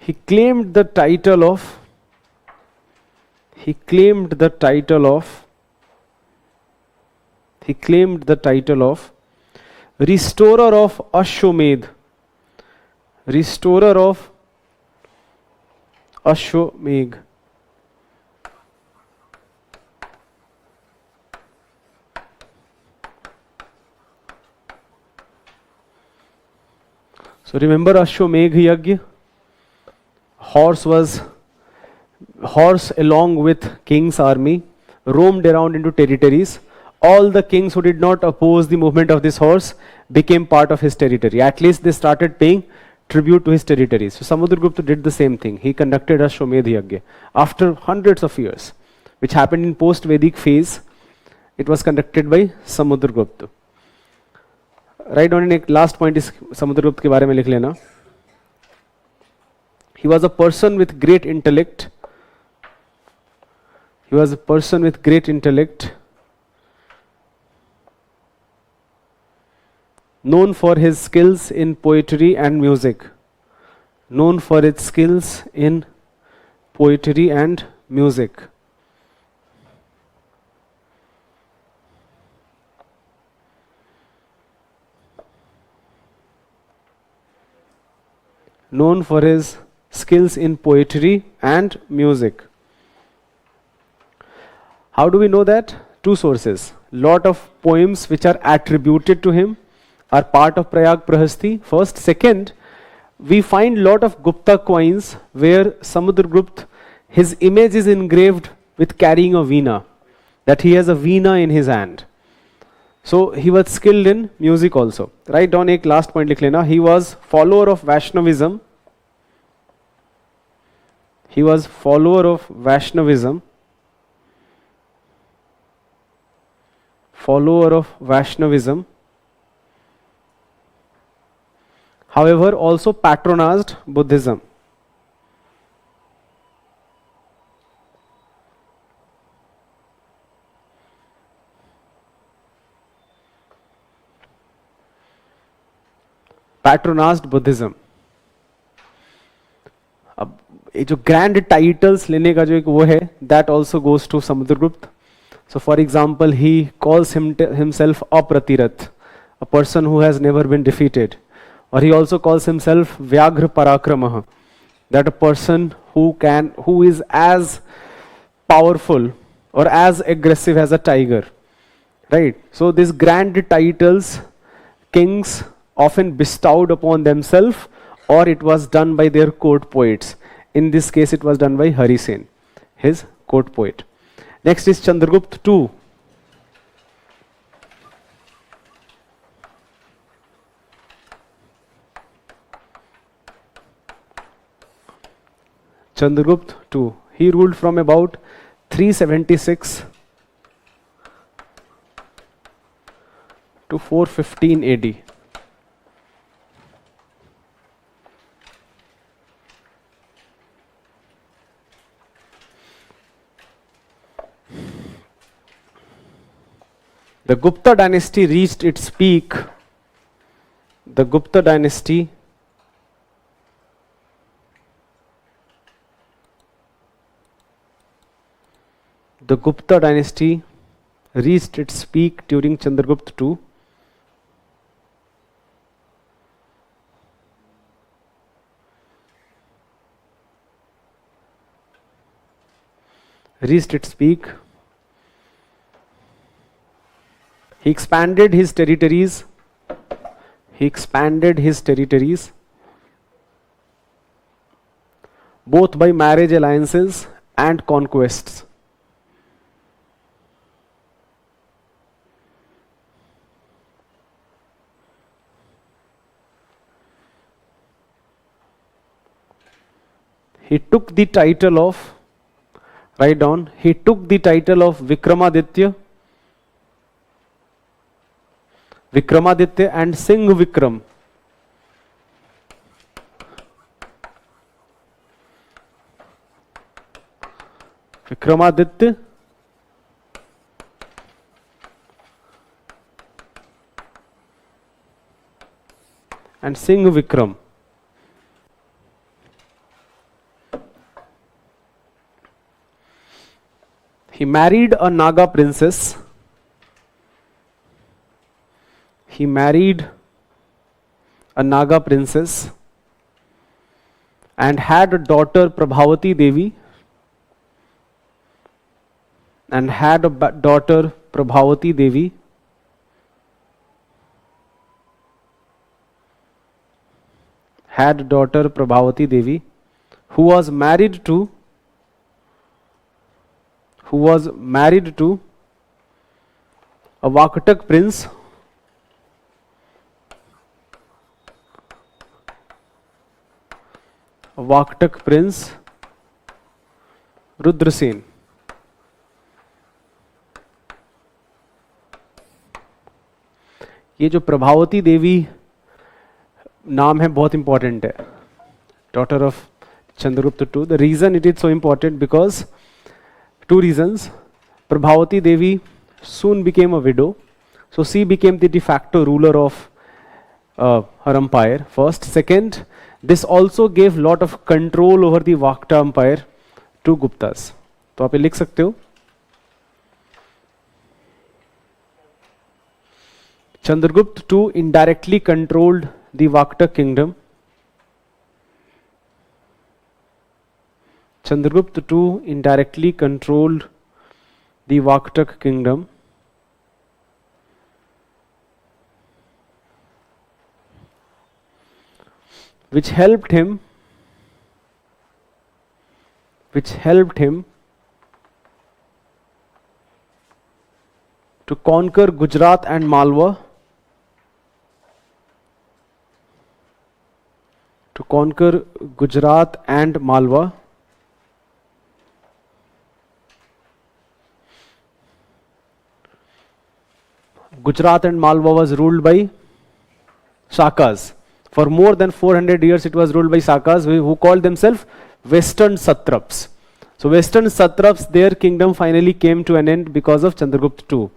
He claimed the title of restorer of Ashwamedh. Restorer of Ashwamedh. So remember Ashwamedh Yagya? Horse along with king's army roamed around into territories. All the kings who did not oppose the movement of this horse became part of his territory. At least they started paying tribute to his territories. So Samudragupta did the same thing. He conducted Ashwamedh Yagya. After hundreds of years, which happened in post-Vedic phase, it was conducted by Samudragupta. Right on in last point is Samudragupta के बारे में लिख लेना. He was a person with great intellect. Known for his skills in poetry and music. Known for its skills in poetry and music. Known for his skills in poetry and music. How do we know that? 2 sources. Lot of poems which are attributed to him are part of Prayag Prahasti. First. Second, we find lot of Gupta coins where Samudragupta, his image is engraved with carrying a veena, that he has a veena in his hand. So he was skilled in music also. Write down एक last point लिख लेना. He was follower of Vaishnavism. He was follower of Vaishnavism. Follower of Vaishnavism. However, also patronized Buddhism. Patronized Buddhism. अब ये जो grand titles लेने का जो एक वो है, that also goes to Samudragupta. So for example, he calls himself Apratirath, a person who has never been defeated. Or he also calls himself Vyaghra Parakramah, that a person who is as powerful or as aggressive as a tiger. Right? So these grand titles, kings often bestowed upon themselves, or it was done by their court poets. In this case, it was done by Hari Sen, his court poet. Next is Chandragupta II. Chandragupta II. He ruled from about 376 to 415 AD. The Gupta dynasty reached its peak. The Gupta dynasty reached its peak during Chandragupta II. Reached its peak. He expanded his territories. Both by marriage alliances and conquests. He took the title of, write down, he took the title of Vikramaditya and Singh Vikram. Vikramaditya and Singh Vikram. He married a Naga princess. And had a daughter Prabhavati Devi. Who was married to a Vakatak prince. Rudrasen. ये जो प्रभावती देवी नाम है बहुत important है. Daughter of Chandragupta II. The reason it is so important, because two reasons. Prabhavati Devi soon became a widow, so she became the de facto ruler of her empire. First, second, this also gave lot of control over the Vakta empire to Guptas. तो आप ये लिख सकते हो. Chandragupta II indirectly controlled the Vakta kingdom. Chandragupta II indirectly controlled the Vaktak kingdom. Which helped him to conquer Gujarat and Malwa. Gujarat and Malwa was ruled by Shakas. For more than 400 years it was ruled by Shakas, who called themselves Western Satraps. So Western Satraps, their kingdom finally came to an end because of Chandragupta II.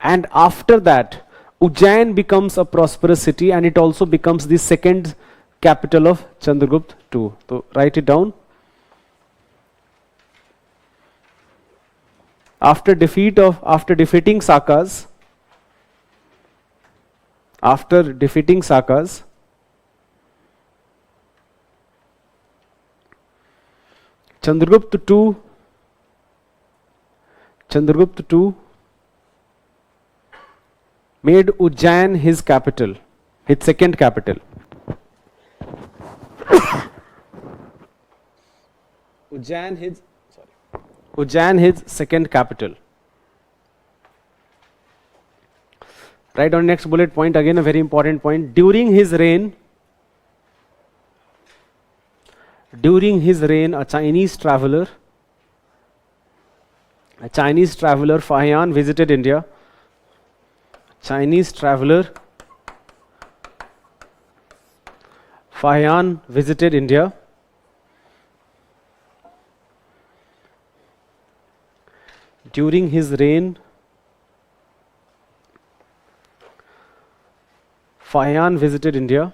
And after that, Ujjain becomes a prosperous city, and it also becomes the second capital of Chandragupta II. So write it down. After defeating Shakas, Chandragupta II made Ujjain his capital, his second capital. Ujjain his second capital. Write down next bullet point, again a very important point. During his reign, a Chinese traveler Fahian visited India. During his reign, Fahian visited India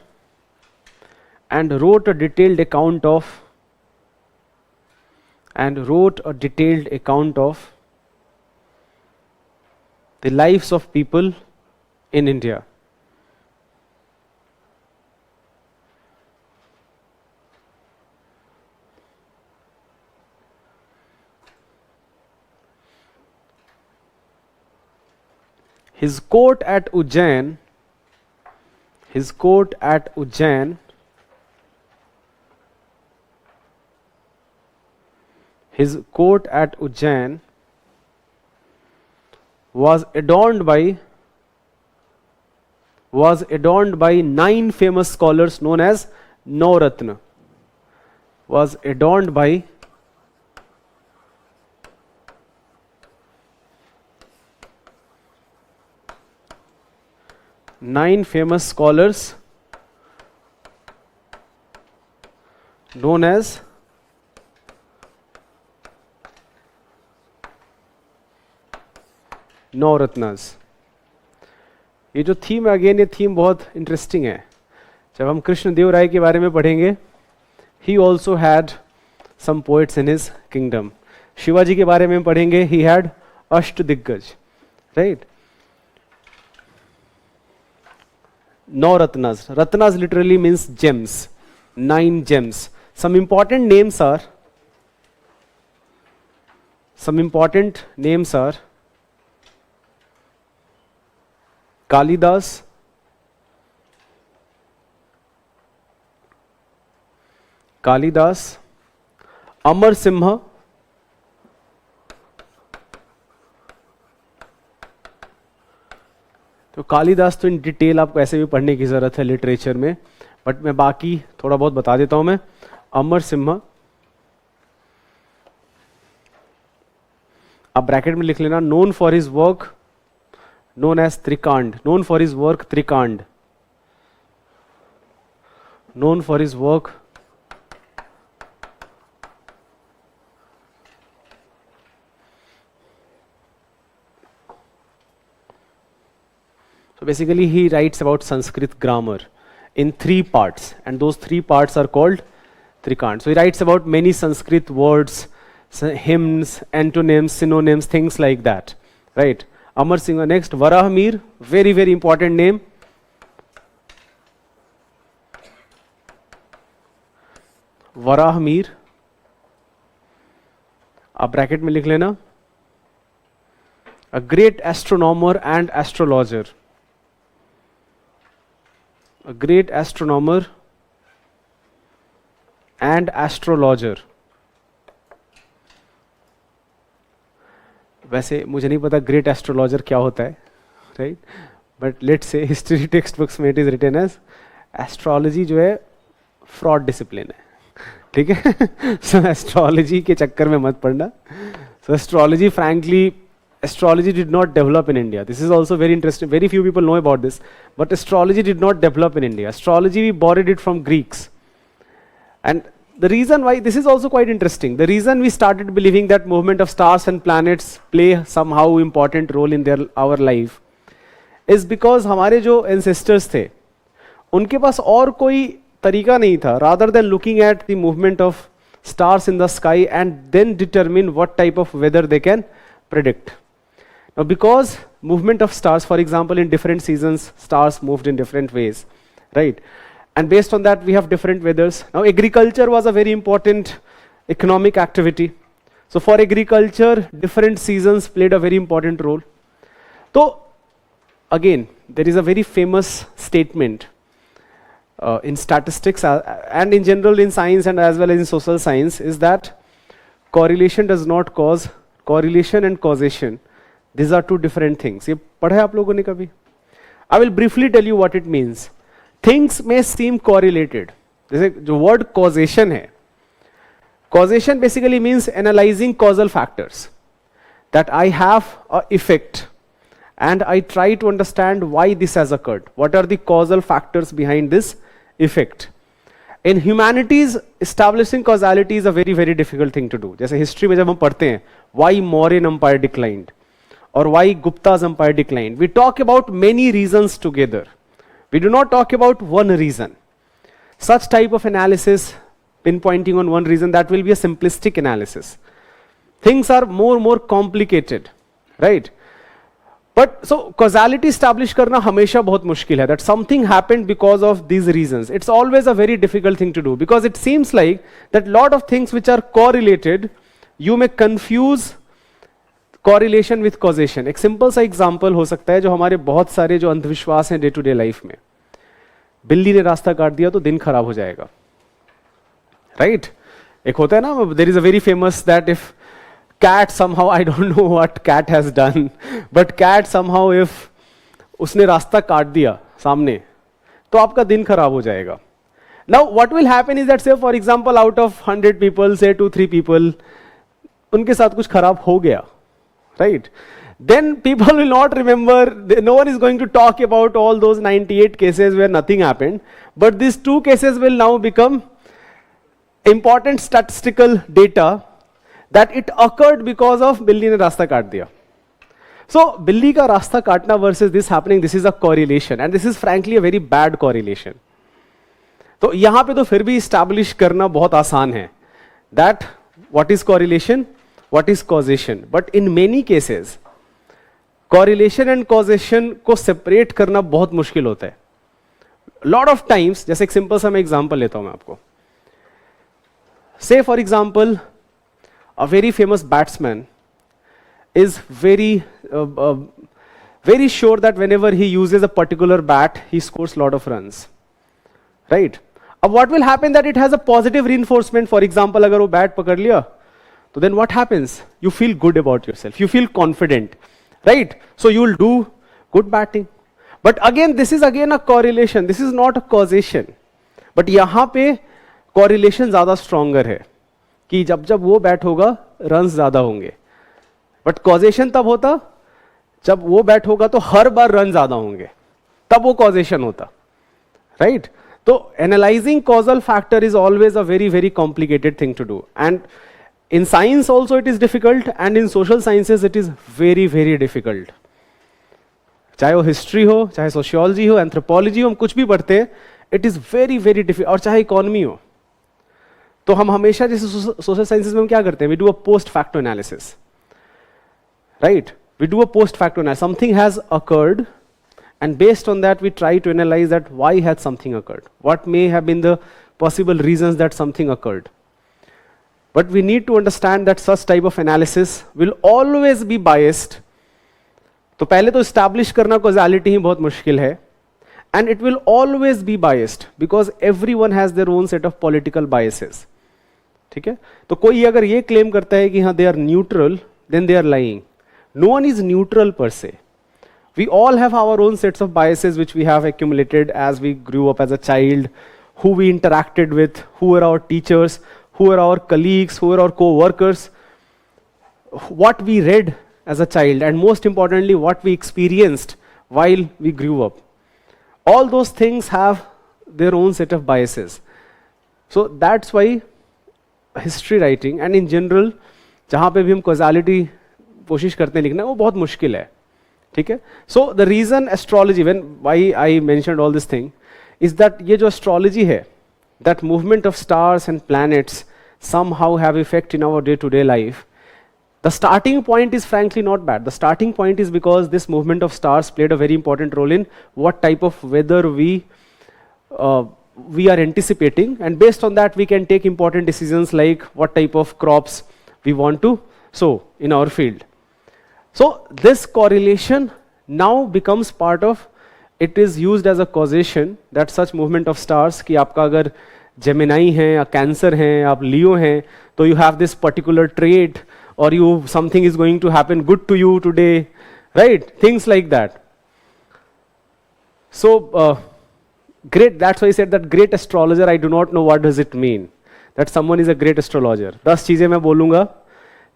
and wrote a detailed account of the lives of people in India. His court at Ujjain was adorned by 9 famous scholars known as Navratna. Was adorned by 9 famous scholars known as नवरत्नास. ये जो theme है, again ये theme बहुत interesting है. जब हम कृष्णदेव राय के बारे में पढ़ेंगे, he also had some poets in his kingdom. Shivaji के बारे में पढ़ेंगे, he had Ashta Diggaj, right. Navaratnas, ratnas literally means gems, 9 gems. Some important names are Kalidas, Amar Simha, तो कालिदास तो इन डिटेल आपको ऐसे भी पढ़ने की जरूरत है लिटरेचर में, बट मैं बाकी थोड़ा बहुत बता देता हूं मैं. अमर सिम्हा, आप ब्रैकेट में लिख लेना. Known for his work known as Trikand, known for his work Trikand, known for his work so basically he writes about Sanskrit grammar in 3 parts, and those 3 parts are called Trikand. So he writes about many Sanskrit words, hymns, antonyms, synonyms, things like that, right? Amar Singh. Next, Varahmir, very very important name. Varahmir, आप bracket में लिख लेना. A great astronomer and astrologer. A great astronomer and astrologer. वैसे मुझे नहीं पता great astrologer क्या होता है, right, but let's say history text books में it is written as astrology जो है फ्रॉड डिसिप्लिन है, ठीक है. सो एस्ट्रोलॉजी के चक्कर में मत पड़ना. So astrology, frankly, astrology did not develop in India. This is also very interesting. Very few people know about this, but astrology did not develop in India. Astrology, we borrowed it from Greeks. And the reason why, this is also quite interesting, the reason we started believing that movement of stars and planets play somehow important role in our life is because हमारे जो ancestors थे, उनके पास और कोई तरीका नहीं था, rather than looking at the movement of stars in the sky and then determine what type of weather they can predict. Now, because movement of stars, for example, in different seasons, stars moved in different ways, right? And based on that, we have different weathers. Now, agriculture was a very important economic activity. So, for agriculture, different seasons played a very important role. So, again, there is a very famous statement in statistics and in general in science and as well as in social science, is that correlation does not cause, correlation and causation, these are two different things. ये पढ़ा है आप लोगों ने कभी? I will briefly tell you what it means. Things may seem correlated. जैसे जो word causation है, causation basically means analyzing causal factors. That I have a effect and I try to understand why this has occurred. What are the causal factors behind this effect? In humanities, establishing causality is a very very difficult thing to do. जैसे history में जब हम पढ़ते हैं, why Mauryan Empire declined, or why Gupta's empire declined. We talk about many reasons together. We do not talk about one reason. Such type of analysis, pinpointing on one reason, that will be a simplistic analysis. Things are more complicated, right? But so causality establish करना हमेशा बहुत मुश्किल है. That something happened because of these reasons. It's always a very difficult thing to do because it seems like that lot of things which are correlated, you may confuse correlation with causation. एक simple सा example हो सकता है जो हमारे बहुत सारे जो अंधविश्वास हैं day to day life में. बिल्ली ने रास्ता काट दिया तो दिन खराब हो जाएगा, right? एक होता है ना, there is a very famous that if cat somehow, I don't know what cat has done, but cat somehow if उसने रास्ता काट दिया सामने तो आपका दिन खराब हो जाएगा. Now what will happen is that say for example out of 100 people, say 2-3 people, उनके साथ कुछ खराब हो गया, right? Then people will not remember, no one is going to talk about all those 98 cases where nothing happened, but these 2 cases will now become important statistical data that it occurred because of बिल्ली ने रास्ता काट दिया. So बिल्ली का रास्ता काटना versus this happening, this is a correlation and this is frankly a very bad correlation. तो यहाँ पे तो फिर भी establish करना बहुत आसान है that what is correlation, what is causation, but in many cases correlation and causation को separate करना बहुत मुश्किल होता है. Lot of times, जैसे एक simple सा मैं example लेता हूँ मैं आपको. Say for example, a very famous batsman is very sure that whenever he uses a particular bat, he scores lot of runs, right? अब what will happen that it has a positive reinforcement. For example, अगर वो bat पकड़ लिया, तो then what happens? You feel good about yourself. You feel confident, right? So you will do good batting. But again, this is again a correlation. This is not a causation. But यहाँ पे correlation ज़्यादा stronger है कि जब जब वो bat होगा runs ज़्यादा होंगे. बट कॉजेशन तब होता जब वो बैट होगा तो हर बार रन ज़्यादा होंगे, तब वो कॉजेशन होता, राइट? तो analysing causal factor is always a very complicated thing to do and in science also it is difficult and in social sciences it is very difficult. चाहे वो हिस्ट्री हो, चाहे सोशियोलॉजी हो, एंथ्रोपोलॉजी हो, हम कुछ भी पढ़ते हैं, इट इज वेरी डिफिकल्ट. और चाहे इकोनॉमी हो, तो हम हमेशा जैसे सोशल साइंसेस में हम क्या करते हैं, we do a post facto analysis, right? We do a post facto analysis. Something has occurred and based on that we try to analyze that why had something occurred, what may have been the possible reasons that something occurred. But we need to understand that such type of analysis will always be biased. तो पहले तो establish करना causality ही बहुत मुश्किल है, and it will always be biased because everyone has their own set of political biases. ठीक है? तो कोई अगर ये claim करता है कि हाँ they are neutral, then they are lying. No one is neutral per se. We all have our own sets of biases which we have accumulated as we grew up as a child, who we interacted with, who were our teachers, who were our colleagues, who were our co-workers, what we read as a child, and most importantly, what we experienced while we grew up. All those things have their own set of biases. So that's why history writing and in general, जहाँ पे भी हम causality कोशिश करते हैं लिखना, वो बहुत मुश्किल है. ठीक है? So the reason astrology, when why I mentioned all this thing, is that ये जो एस्ट्रोलॉजी है, that movement of stars and planets somehow have effect in our day-to-day life. The starting point is frankly not bad. The starting point is because this movement of stars played a very important role in what type of weather we are anticipating, and based on that we can take important decisions like what type of crops we want to sow in our field. So this correlation now becomes part of, it is used as a causation that such movement of stars कि आपका अगर Gemini है या cancer है, आप लियो हैं, तो you have this particular trait or you something is going to happen good to you today, right? Things like that. So great, that's why I said that great astrologer, I do not know what does it mean that someone is a great astrologer. 10 चीजें मैं बोलूँगा,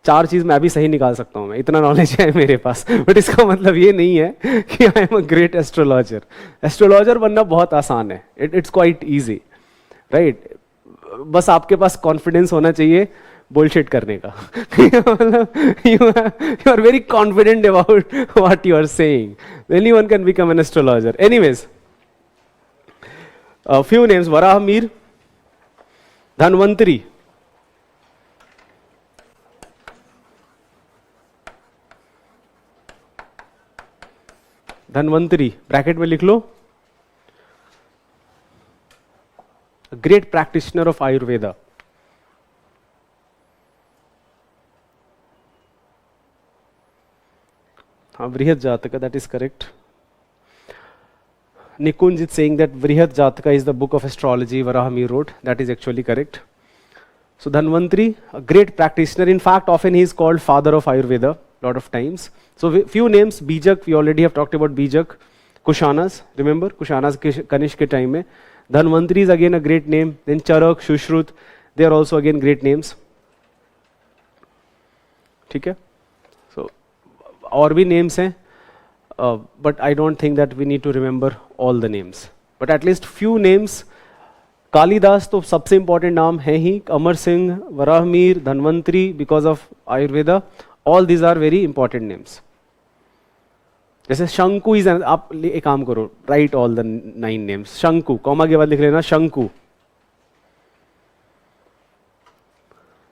4 चीज मैं अभी सही निकाल सकता हूँ, मैं इतना नॉलेज है मेरे पास, बट इसका मतलब ये नहीं है कि I am a great astrologer. Astrologer बनना बहुत आसान है, इट्स क्वाइट इजी, राइट? बस आपके पास कॉन्फिडेंस होना चाहिए बुलशिट करने का. You are very confident about what you are saying, anyone can become an astrologer. Anyways, Few names: Varahamir, Dhanvantari, Dhanvantari bracket में लिख लो, ग्रेट प्रैक्टिशनर ऑफ आयुर्वेदा. हाँ, बृहद जातका, that is correct. Nikunj is saying that Vrihad Jataka is the book of astrology Varahamir wrote. That is actually correct. So Dhanvantari, a great practitioner. In fact, often he is called father of Ayurveda lot of times. So few names: Bijak, we already have talked about Bijak. Kushanas, remember Kushanas Kanishk ke time mein. Dhanvantari is again a great name. Then Charak, Shushrut, they are also again great names. ठीक है? So और भी names हैं. But I don't think that we need to remember all the names. But at least few names. Kalidas तो सबसे important नाम है ही. Amar Singh, Varahamir, Dhanvantari, because of Ayurveda. All these are very important names. जैसे शंकु इज, आप एक काम करो, write all the 9 names. Shanku, comma के बाद लिख लेना शंकु.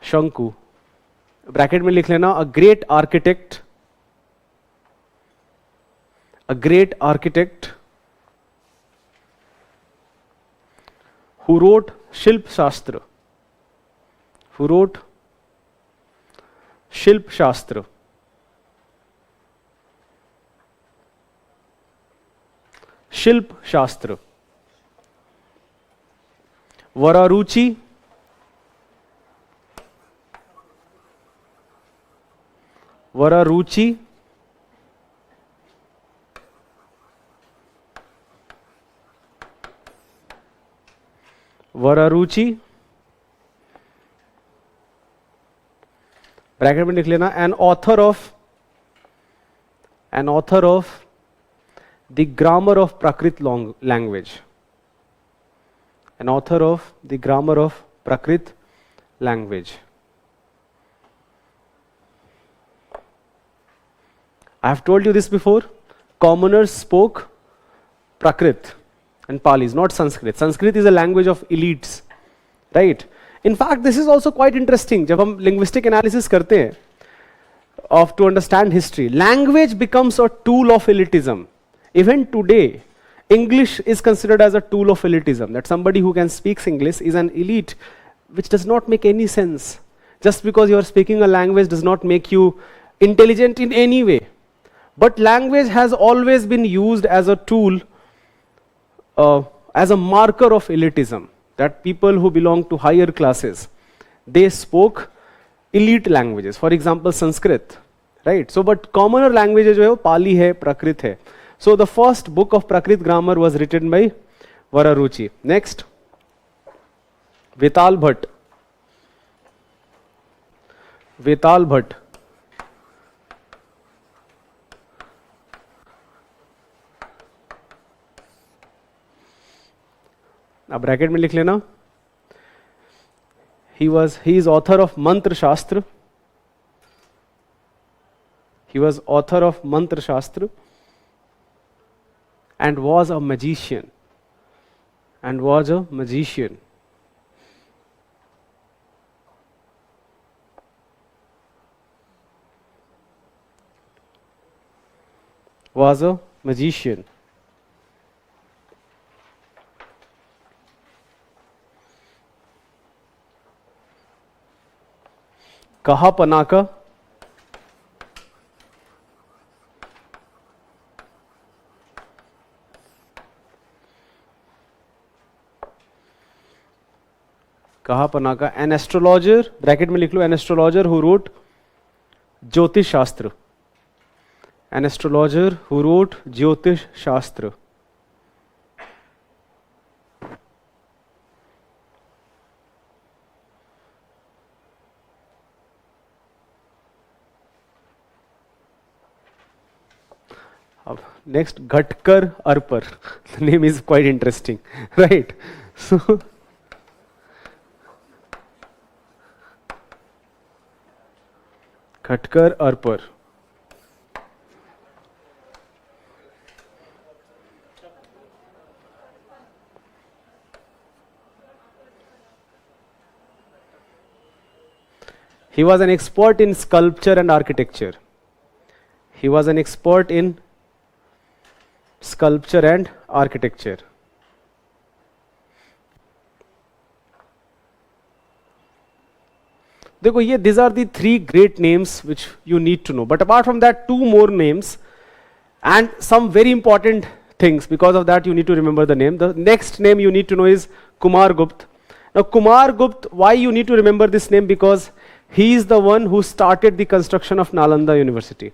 शंकु ब्रैकेट में लिख लेना, a great architect. A great architect who wrote Shilp Shastra. Who wrote Shilp Shastra. Shilp Shastra. Vararuchi. Vararuchi. Vararuchi bracket में लिख लेना, an author of the grammar of Prakrit language. An author of the grammar of Prakrit language. I have told you this before. Commoners spoke Prakrit and Pali is not Sanskrit. Sanskrit is a language of elites, right? In fact, this is also quite interesting. जब हम linguistic analysis करते हैं of to understand history, language becomes a tool of elitism. Even today, English is considered as a tool of elitism. That somebody who can speak English is an elite, which does not make any sense. Just because you are speaking a language does not make you intelligent in any way. But language has always been used as a tool. As a marker of elitism, that people who belong to higher classes, they spoke elite languages. For example, Sanskrit, right? So, but commoner languages जो है वो Pali है, Prakrit है. So, the first book of Prakrit grammar was written by Vararuchi. Next, Vetal Bhatt. Vetal Bhatt. अब bracket में लिख लेना, he is author of मंत्र शास्त्र. He was author of मंत्र शास्त्र and was a magician. Was a magician. कहा पनाका. कहा पनाका, एन एस्ट्रोलॉजर, ब्रैकेट में लिख लो, एन एस्ट्रोलॉजर हु रोट ज्योतिष शास्त्र. एन एस्ट्रोलॉजर हु रोट ज्योतिष शास्त्र. Next, Ghatkar Arpar. The name is quite interesting, right? So, Ghatkar Arpar. He was an expert in sculpture and architecture. He was an expert in sculpture and architecture. देखो ये these are the three great names which you need to know. But apart from that, two more names and some very important things. Because of that, you need to remember the name. The next name you need to know is Kumar Gupta. Now Kumar Gupta, why you need to remember this name? Because he is the one who started the construction of Nalanda University.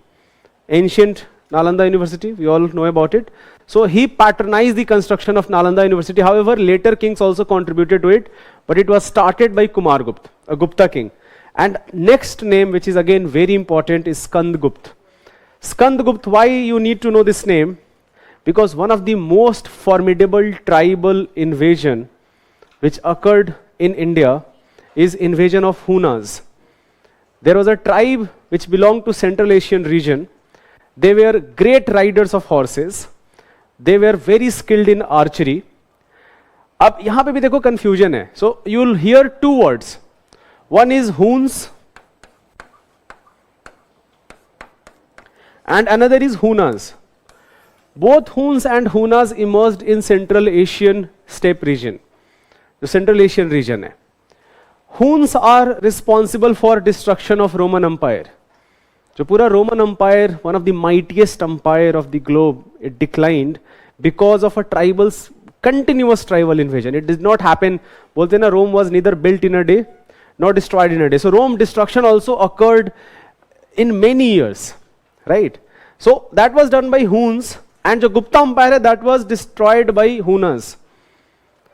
Ancient Nalanda University, we all know about it. So he patronized the construction of Nalanda University. However, later kings also contributed to it, but it was started by Kumar Gupta, a Gupta king. And next name, which is again very important, is Skand Gupta. Skand Gupta, why you need to know this name? Because one of the most formidable tribal invasion which occurred in India is invasion of Hunas. There was a tribe which belonged to Central Asian region. They were great riders of horses. They were very skilled in archery. अब यहाँ पे भी देखो confusion है. So you'll hear two words. One is Huns and another is Hunas. Both Huns and Hunas emerged in Central Asian steppe region. The Central Asian region है. Huns are responsible for destruction of Roman Empire. जो पूरा Roman Empire, one of the mightiest empire of the globe, it declined because of a continuous tribal invasion. It did not happen. बोलते ना, Rome was neither built in a day nor destroyed in a day. So Rome destruction also occurred in many years, right? So that was done by Huns, and the Gupta Empire that was destroyed by Hunas.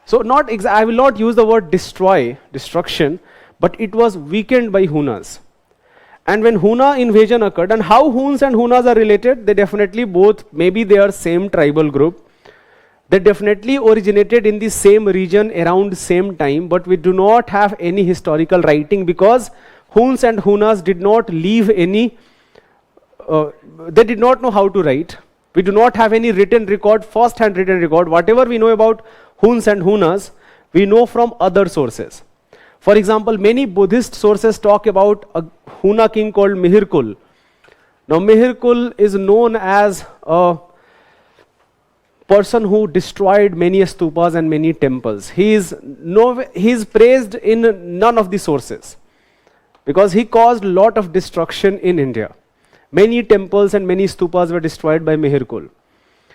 So I will not use the word destruction, but it was weakened by Hunas. And when Huna invasion occurred, and how Huns and Hunas are related, they definitely both, maybe they are same tribal group. They definitely originated in the same region around same time, but we do not have any historical writing because Huns and Hunas did not leave any, they did not know how to write. We do not have any written record, first-hand written record. Whatever we know about Huns and Hunas, we know from other sources. For example, many Buddhist sources talk about a Huna king called Mihirkul. Now Mihirkul is known as a person who destroyed many stupas and many temples. He is praised in none of the sources because he caused a lot of destruction in India. Many temples and many stupas were destroyed by Mihirkul.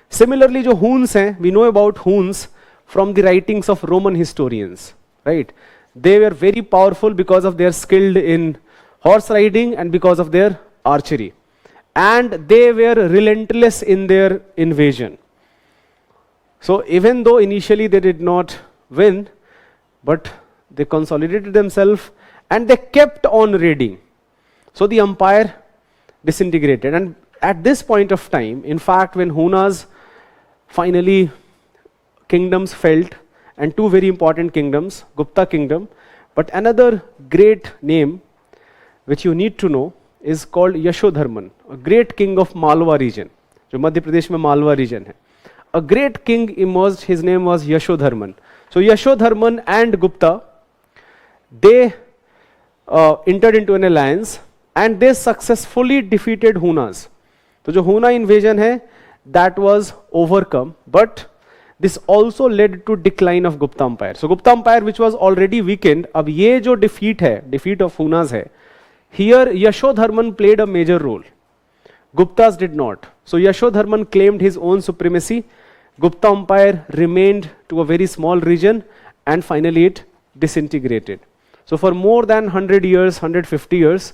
Similarly, जो Huns हैं, we know about Huns from the writings of Roman historians, right? They were very powerful because of their skill in horse riding and because of their archery. And they were relentless in their invasion. So even though initially they did not win, but they consolidated themselves and they kept on raiding. So the empire disintegrated. And at this point of time, in fact, when Hunas finally kingdoms fell, and two very important kingdoms, Gupta kingdom, but another great name which you need to know is called Yashodharman, a great king of Malwa region, जो मध्य प्रदेश में Malwa region है. A great king emerged, his name was Yashodharman. So Yashodharman and Gupta, they entered into an alliance and they successfully defeated Hunas. So जो Huna invasion है, that was overcome, but this also led to decline of Gupta Empire. So Gupta Empire, which was already weakened, अब ये जो defeat है, defeat of Hunas है, here Yashodharman played a major role. Guptas did not. So Yashodharman claimed his own supremacy. Gupta Empire remained to a very small region and finally it disintegrated. So for more than 100 years, 150 years,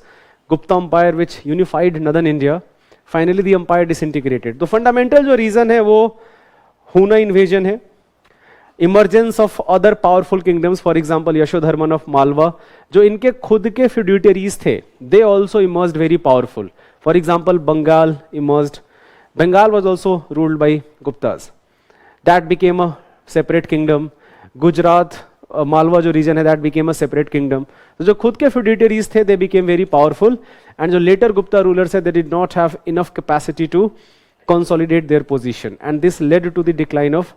Gupta Empire, which unified northern India, finally the empire disintegrated. The fundamental जो reason है वो Huna invasion है, emergence of other powerful kingdoms, for example Yashodharman of Malwa, जो इनके खुद के feudatories थे, they also emerged very powerful. For example, Bengal emerged. Bengal was also ruled by Guptas. That became a separate kingdom. Gujarat, Malwa जो region है, that became a separate kingdom. So जो खुद के feudatories थे, they became very powerful. And जो later Gupta rulers said they did not have enough capacity to consolidate their position. And this led to the decline of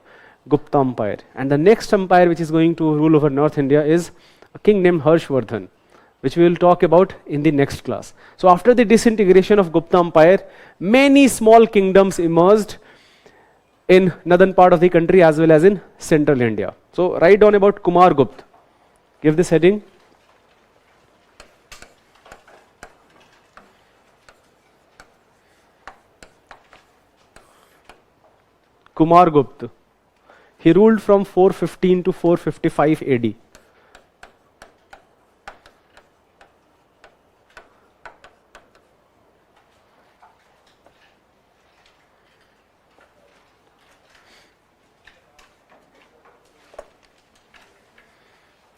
Gupta Empire. And the next empire which is going to rule over North India is a king named Harshvardhan. which we will talk about in the next class. So after the disintegration of Gupta Empire, many small kingdoms emerged in northern part of the country as well as in central India. So write down about Kumar Gupta. Give this heading. Kumar Gupta. He ruled from 415 to 455 AD.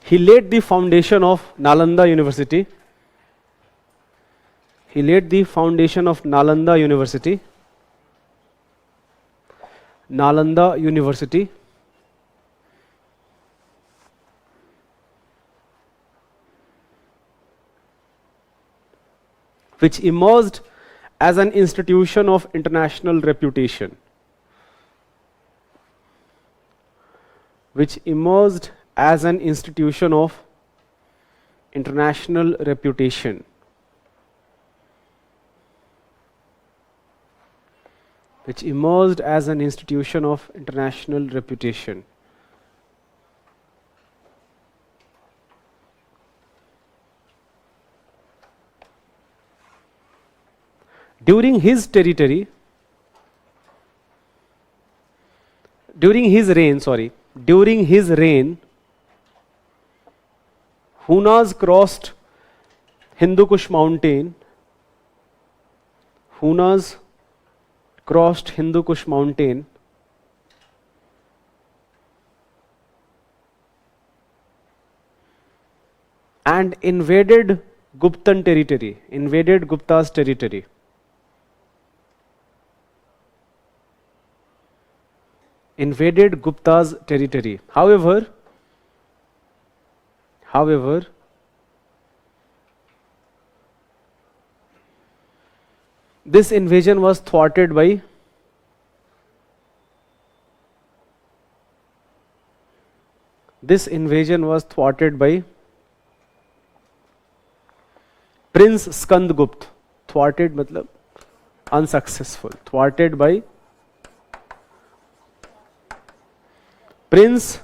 He laid the foundation of Nalanda University. He laid the foundation of Nalanda University. Nalanda University. Which emerged as an institution of international reputation. Which emerged as an institution of international reputation. Which emerged as an institution of international reputation. During his reign, Hunas crossed Hindu Kush mountain. Hunas crossed Hindu Kush mountain and invaded Guptan territory, invaded Gupta's territory. Invaded Gupta's territory. However, this invasion was thwarted by Prince Skandgupt. Thwarted matlab unsuccessful. Thwarted by Prince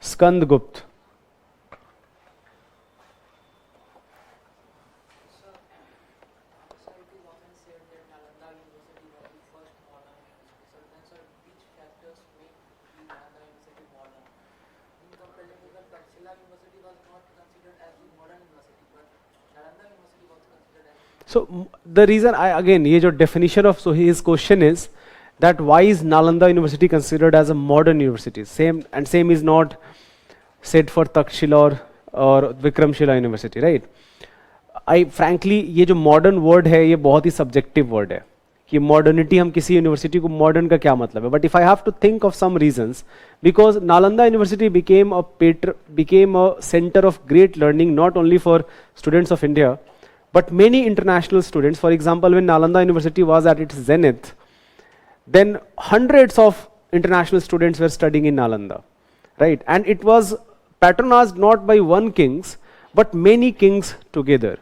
Skandgupt. So the reason ये जो definition of, so his question is that why is Nalanda University considered as a modern university? Same is not said for Takshila or Vikramshila University, right? I frankly ये जो modern word है ये बहुत ही subjective word है कि modernity हम किसी university को modern का क्या मतलब है? But if I have to think of some reasons, because Nalanda University became a center of great learning not only for students of India, but many international students. For example, when Nalanda University was at its zenith, then hundreds of international students were studying in Nalanda, right? And it was patronized not by one king, but many kings together.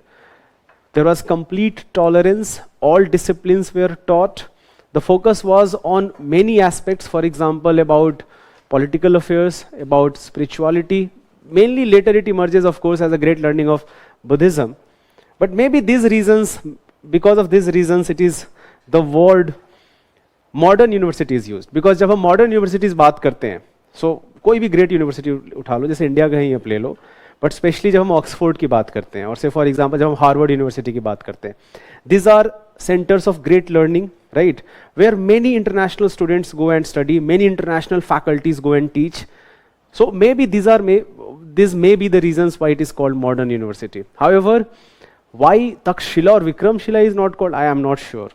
There was complete tolerance, all disciplines were taught. The focus was on many aspects, for example, about political affairs, about spirituality. Mainly later it emerges, of course, as a great learning of Buddhism. But maybe these reasons, because of these reasons, it is the word modern university is used. Because जब हम modern universities बात करते हैं, so कोई भी great university उठा लो, जैसे India का ही आप ले लो, but especially जब हम ऑक्सफोर्ड की बात करते हैं, और से for example जब हम हार्वर्ड यूनिवर्सिटी की बात करते हैं, these are centers of great learning, right? Where many international students go and study, many international faculties go and teach. So maybe these may be the reasons why it is called modern university. However, why Takshila or Vikramshila is not called, I am not sure.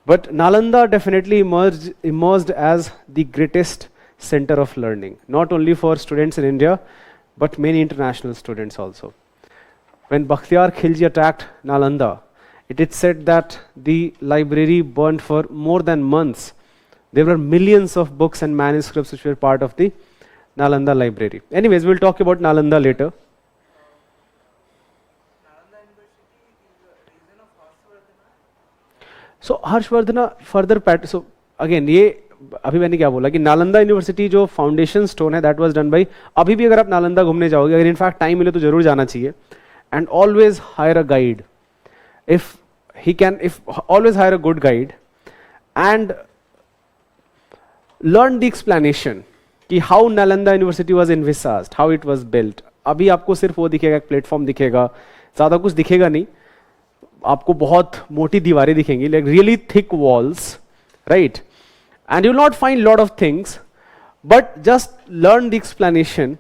But Nalanda definitely emerged as the greatest center of learning, not only for students in India, but many international students also. When Bakhtiyar Khilji attacked Nalanda, It is said that the library burned for more than months. There were millions of books and manuscripts which were part of the Nalanda library. Anyways, we'll talk about Nalanda later. So Harshvardhana further so again ये अभी मैंने क्या बोला कि Nalanda university जो foundation stone है that was done by, अभी भी अगर आप नालंदा घूमने जाओगे, अगर इनफैक्ट टाइम मिले तो जरूर जाना चाहिए, and always higher a guide if he can, if always hire a good guide and learn the explanation कि how Nalanda University was envisaged, how it was built. अभी आपको सिर्फ वो दिखेगा, एक प्लेटफॉर्म दिखेगा, ज़्यादा कुछ दिखेगा नहीं, आपको बहुत मोटी दीवारें दिखेंगी, like really thick walls, right? And you will not find lot of things, but just learn the explanation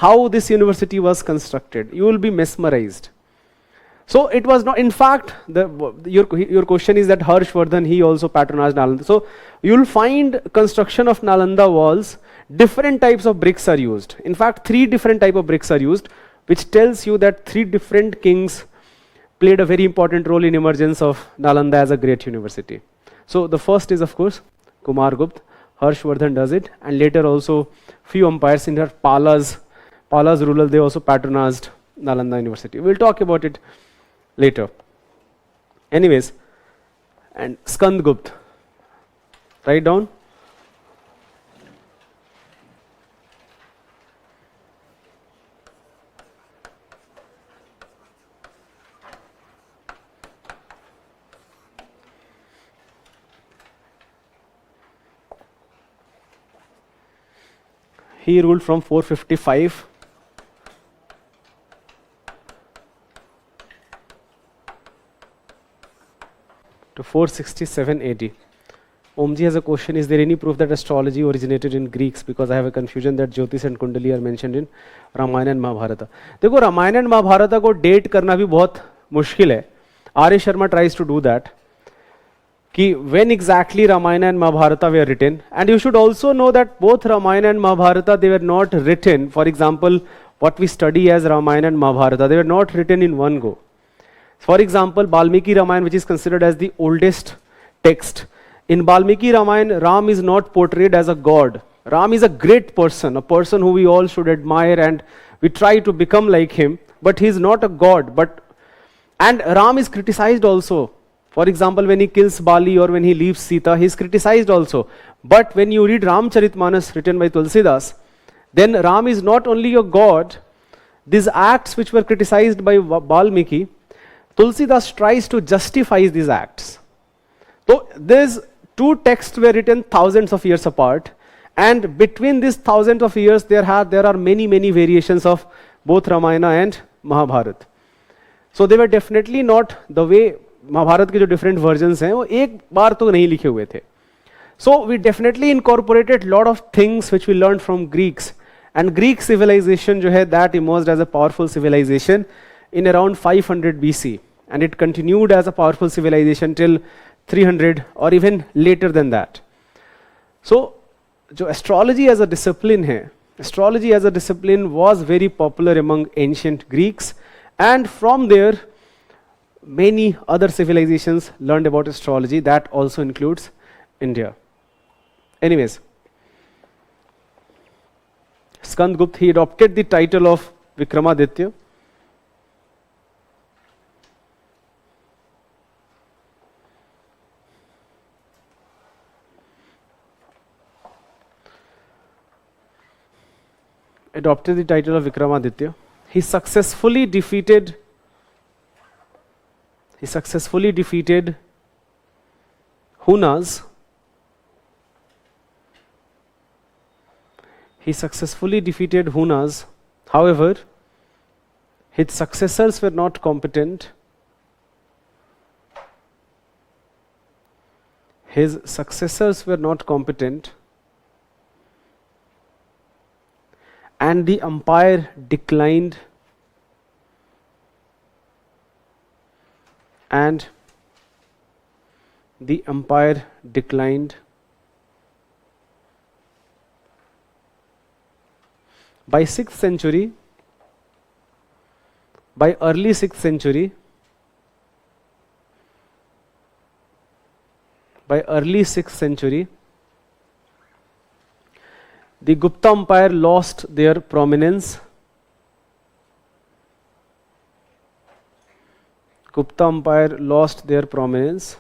how this university was constructed. You will be mesmerized. So it was not, in fact, your question is that Harshvardhan, he also patronized Nalanda. So you will find construction of Nalanda walls, different types of bricks are used. In fact, 3 different type of bricks are used, which tells you that 3 different kings played a very important role in emergence of Nalanda as a great university. So the first is of course Kumargupta. Harshvardhan does it, and later also few empires in her Palas ruler, they also patronized Nalanda University. We'll talk about it later. Anyways, and Skandgupta, write down. He ruled from 455 to 467 AD. Omji has a question, is there any proof that astrology originated in Greeks? Because I have a confusion that Jyotish and Kundali are mentioned in Ramayana and Mahabharata. देखो Ramayan and Mahabharata को date करना भी बहुत मुश्किल है. R.A. Sharma tries to do that. कि when exactly Ramayana and Mahabharata were written, and you should also know that both Ramayana and Mahabharata, they were not written, for example, what we study as Ramayana and Mahabharata, they were not written in one go. For example, Valmiki Ramayana, which is considered as the oldest text, in Valmiki Ramayana, Ram is not portrayed as a god. Ram is a great person, a person who we all should admire and we try to become like him, but he is not a god. And Ram is criticized also. For example, when he kills Bali or when he leaves Sita, he is criticized also. But when you read Ramcharitmanas written by Tulsidas, then Ram is not only a god. These acts which were criticized by Valmiki, Tulsidas tries to justify these acts. So these 2 texts were written thousands of years apart, and between these thousands of years there are many variations of both Ramayana and Mahabharata. So they were definitely not the way Mahabharat के जो different versions हैं वो एक बार तो नहीं लिखे हुए थे. So we definitely incorporated lot of things which we learn from Greeks, and Greek civilisation जो है that emerged as a powerful civilisation in around 500 BC, and it continued as a powerful civilisation till 300 और even later than that. So जो astrology as a discipline है, astrology as a discipline was very popular among ancient Greeks, and from there many other civilizations learned about astrology. That also includes India. Anyways, Skandgupta, he adopted the title of Vikramaditya. Adopted the title of Vikramaditya. He successfully defeated Hunas. However, his successors were not competent. And the empire declined. By early 6th century, by early 6th century, the Gupta Empire lost their prominence. Gupta Empire lost their prominence.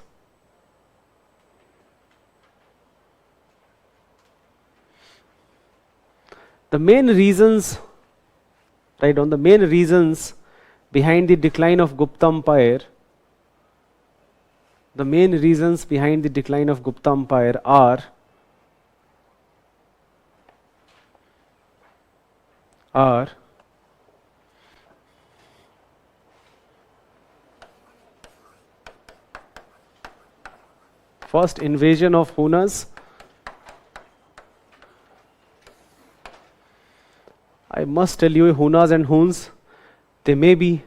The main reasons, write down the main reasons behind the decline of Gupta Empire. The main reasons behind the decline of Gupta Empire are first, invasion of Hunas. I must tell you, Hunas and Huns, they may be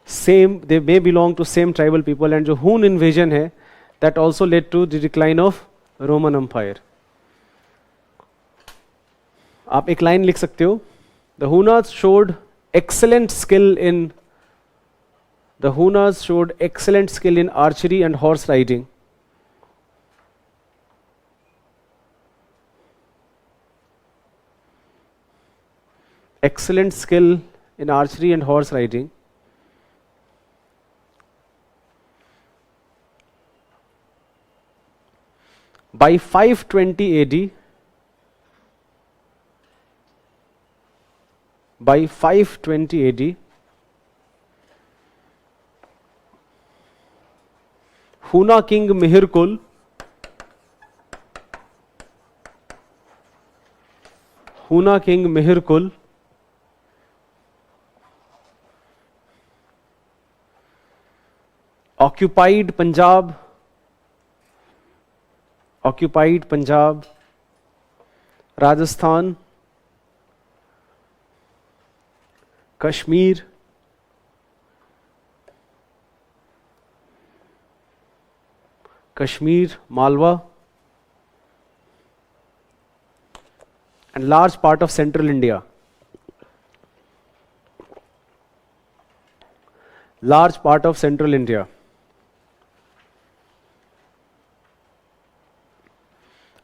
same, they may belong to same tribal people, and जो Hun invasion है, that also led to the decline of Roman Empire. आप एक line लिख सकते हो. The Hunas showed excellent skill in archery and horse riding. Excellent skill in archery and horse riding. By 520 AD, Huna king Mihirkul occupied Punjab, Rajasthan, Kashmir, Malwa, and large part of central India.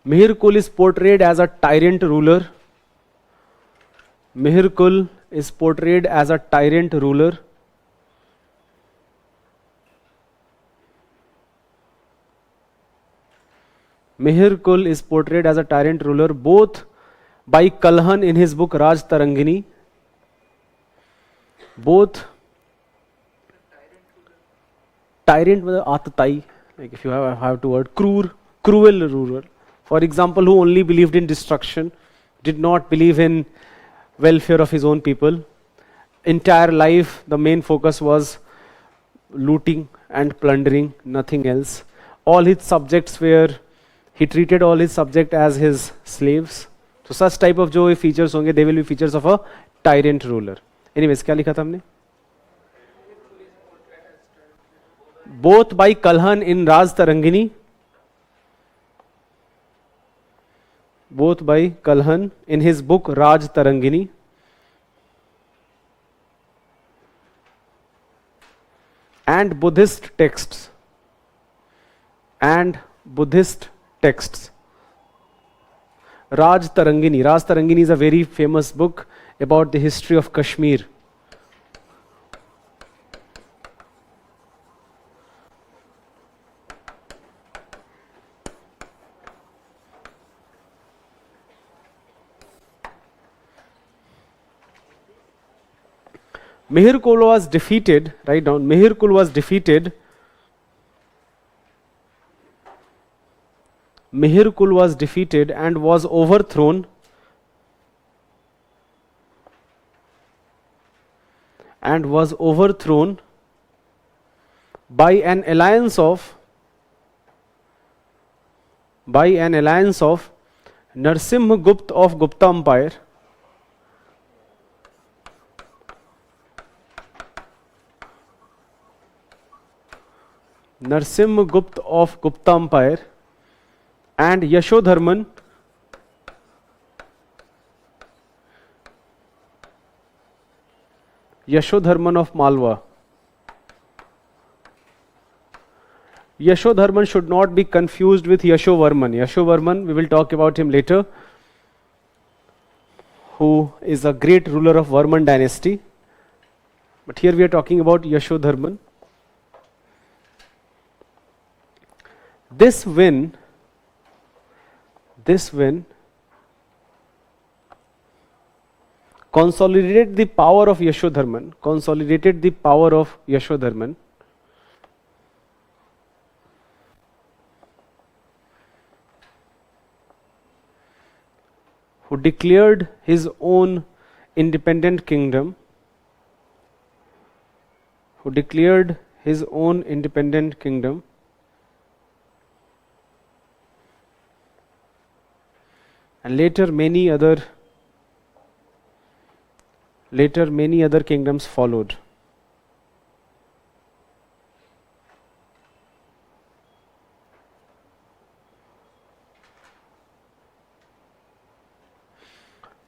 Mihirkul is portrayed as a tyrant ruler. Mihirkul is portrayed as a tyrant ruler. Both by Kalhan in his book Raj Tarangini. Tyrant मतलब आतताई, like if you have to word, cruel ruler. For example, who only believed in destruction, did not believe in welfare of his own people. Entire life, the main focus was looting and plundering, nothing else. He treated all his subjects as his slaves. So such type of जो features होंगे, they will be features of a tyrant ruler. Anyways, क्या लिखा था हमने? Both by Kalhan in Raj Tarangini. Both by Kalhan in his book Raj Tarangini. And Buddhist texts. Raj Tarangini is a very famous book about the history of Kashmir. Mihirkul was defeated, write down, Mihirkul was defeated and was overthrown by an alliance of Narsimhagupta of Gupta Empire and Yashodharman of Malwa. Yashodharman should not be confused with Yashovarman. Yashovarman, we will talk about him later, who is a great ruler of Varman dynasty. But here we are talking about Yashodharman. This win consolidated the power of Yashodharman, who declared his own independent kingdom, and later many other kingdoms followed.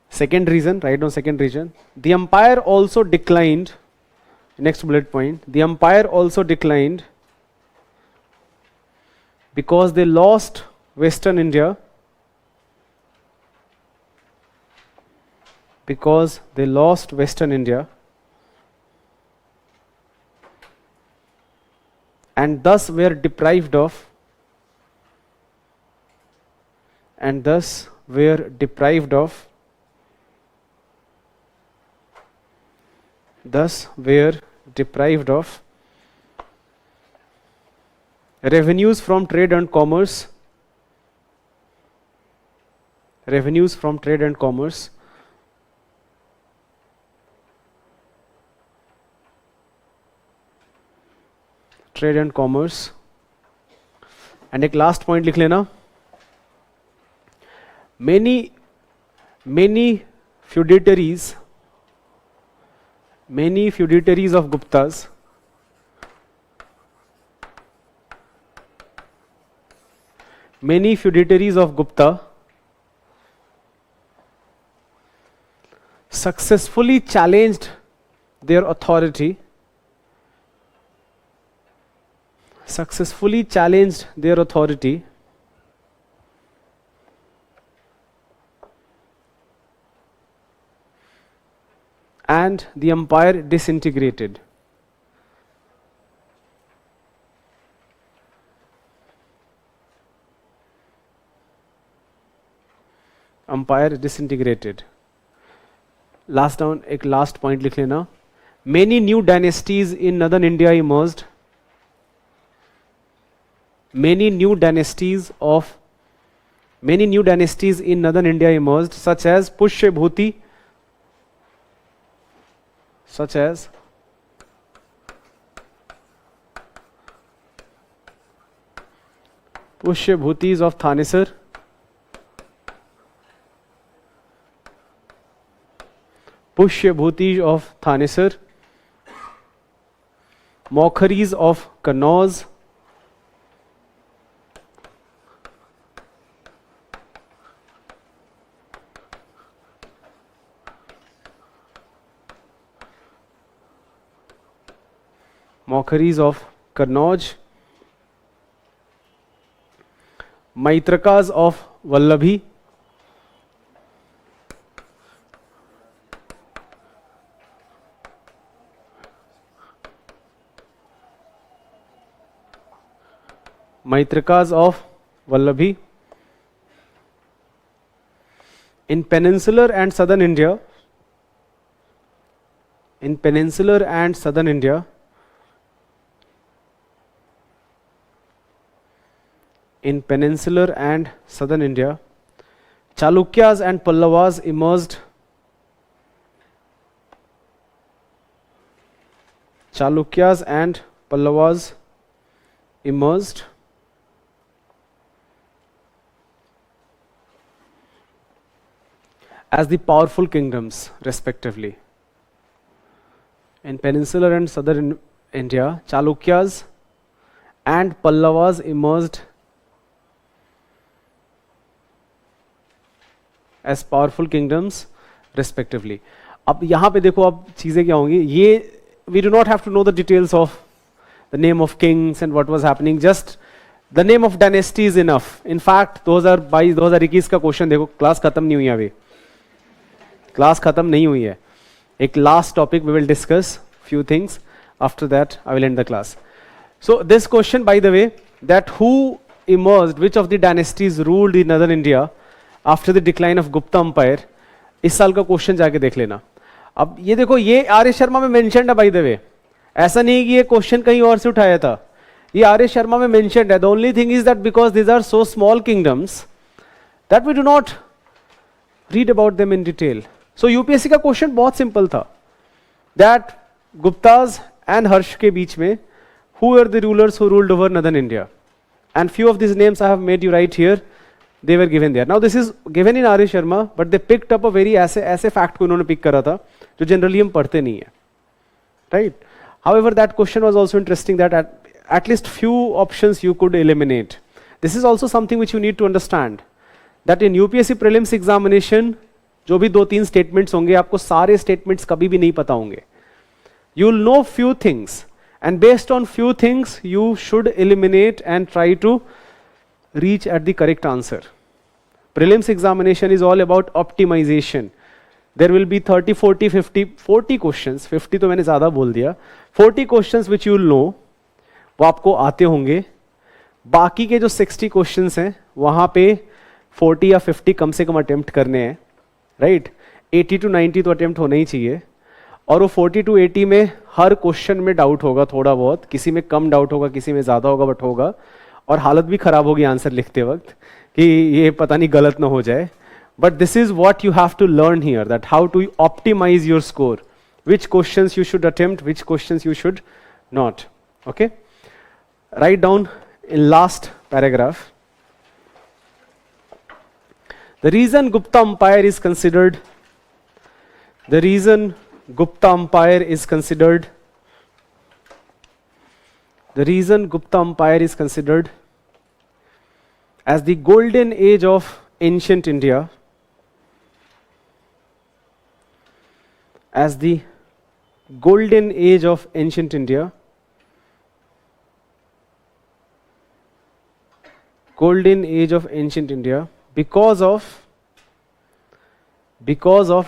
Second reason, write down second reason. The empire also declined. Next bullet point. The empire also declined because they lost Western India. And thus were deprived of revenues from trade and commerce, and एक last point लिख लेना. Many feudatories of Guptas successfully challenged their authority and the empire disintegrated. Last down, एक last point लिख लेना. Many new dynasties in northern India emerged. Many new dynasties in northern India emerged, such as Pushyabhuti, Pushyabhutis of Thanesar, Mokharis of Kannauj, Maitrakas of Vallabhi, in peninsular and southern India, Chalukyas and Pallavas emerged. As the powerful kingdoms, respectively. In peninsular and southern India, Chalukyas and Pallavas emerged as powerful kingdoms, respectively. अब यहाँ पे देखो अब चीजें क्या होंगी. ये we do not have to know the details of the name of kings and what was happening. Just the name of dynasty is enough. In fact, 2022-2021 का क्वेश्चन देखो, क्लास खत्म नहीं हुई है अभी, क्लास खत्म नहीं हुई है. एक last topic we will discuss few things. After that, I will end the class. So this question, by the way, that who emerged, which of the dynasties ruled in northern India after the decline of Gupta Empire, इस साल का question जाके देख लेना. अब ये देखो, ये आर्य शर्मा में मेंशन्ड है बाय द वे, ऐसा नहीं कि ये क्वेश्चन कहीं और से उठाया था, ये आर्य शर्मा में मेंशन्ड है. The only thing is that because these are so small kingdoms that we do not read about them in detail. So UPSC का क्वेश्चन बहुत सिंपल था, दैट गुप्ताज एंड हर्ष के बीच में who were the rulers who ruled over northern India, and few of these names I have made you right here, they were given there. Now this is given in Arya Sharma, but they picked up a very ऐसे fact को उन्होंने pick करा था जो generally हम पढ़ते नहीं है, right? However, that question was also interesting, that at least few options you could eliminate. This is also something which you need to understand, that in UPSC prelims examination जो भी 2-3 statements होंगे, आपको सारे statements कभी भी नहीं पता होंगे. You will know few things, and based on few things you should eliminate and try to reach at the correct answer. Prelims examination is all about optimization. There will be 30, 40, 40 questions. 50 तो मैंने ज़्यादा बोल दिया. 40 questions which you will know, वो आपको आते होंगे. बाकी के जो 60 questions हैं, वहाँ पे 40 या 50 कम से कम attempt करने हैं, right? 80 to 90 तो attempt होना ही चाहिए. और वो 40 to 80 में हर क्वेश्चन में डाउट होगा थोड़ा बहुत, किसी में कम डाउट होगा, किसी में ज़्यादा होगा, बट होगा. और हालत भी ख़राब होगी आंसर लिखते वक्त कि ये पता नहीं गलत ना हो जाए. But this is what you have to learn here, that how to optimise your score, which questions you should attempt, which questions you should not. Okay, write down in last paragraph. The reason Gupta empire is considered, the reason Gupta Empire is considered, the reason Gupta Empire is considered as the golden age of ancient India, as the golden age of ancient India, golden age of ancient India, because of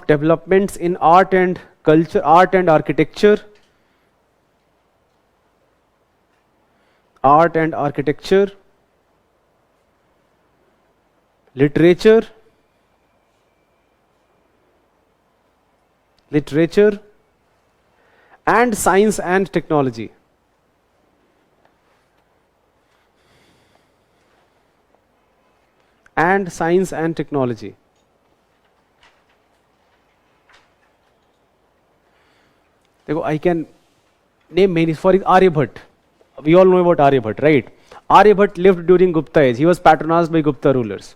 developments in art and culture, art and architecture, art and architecture, literature, and science and technology. And science and technology. I can name many. For Aryabhat, we all know about Aryabhat, right? Aryabhat lived during Gupta age. He was patronized by Gupta rulers.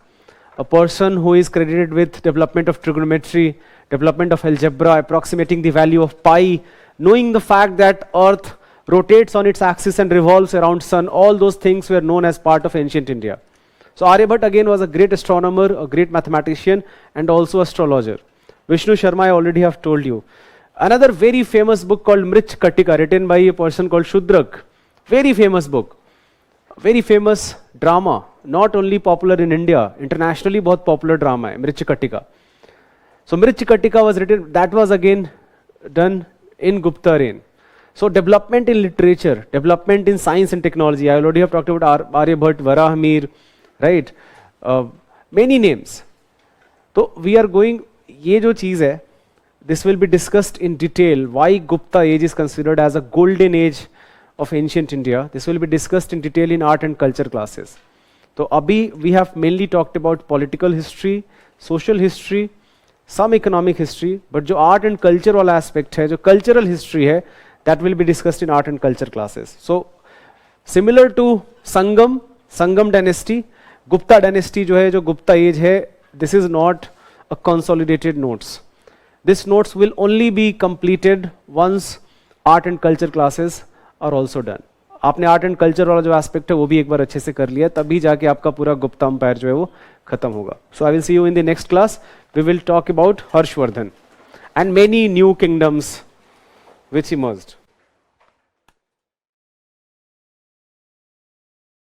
A person who is credited with development of trigonometry, development of algebra, approximating the value of pi, knowing the fact that Earth rotates on its axis and revolves around sun. All those things were known as part of ancient India. So Aryabhat again was a great astronomer, a great mathematician, and also astrologer. Vishnu Sharma I already have told you. Another very famous book called Mrich Katika, written by a person called Shudrak. Very famous book. Very famous drama. Not only popular in India, internationally बहुत popular drama है, Mrich Katika. So Mrich Katika was written, that was again done in Gupta reign. So development in literature, development in science and technology. I already have talked about Aryabhat, Varahamir, right? Many names. So we are going, ये जो चीज़ है, this will be discussed in detail, why Gupta age is considered as a golden age of ancient India. This will be discussed in detail in art and culture classes. So abhi we have mainly talked about political history, social history, some economic history, but jo art and culture wala aspect hai, jo cultural history hai, that will be discussed in art and culture classes. So similar to Sangam dynasty, Gupta dynasty jo hai, jo Gupta age hai, this is not a consolidated notes. This notes will only be completed once art and culture classes are also done. आपने art and culture वाला जो aspect है वो भी एक बार अच्छे से कर लिया, तभी जाके आपका पूरा गुप्ता एम्पायर जो है वो खत्म होगा. So I will see you in the next class. We will talk about Harshavardhan and many new kingdoms which emerged.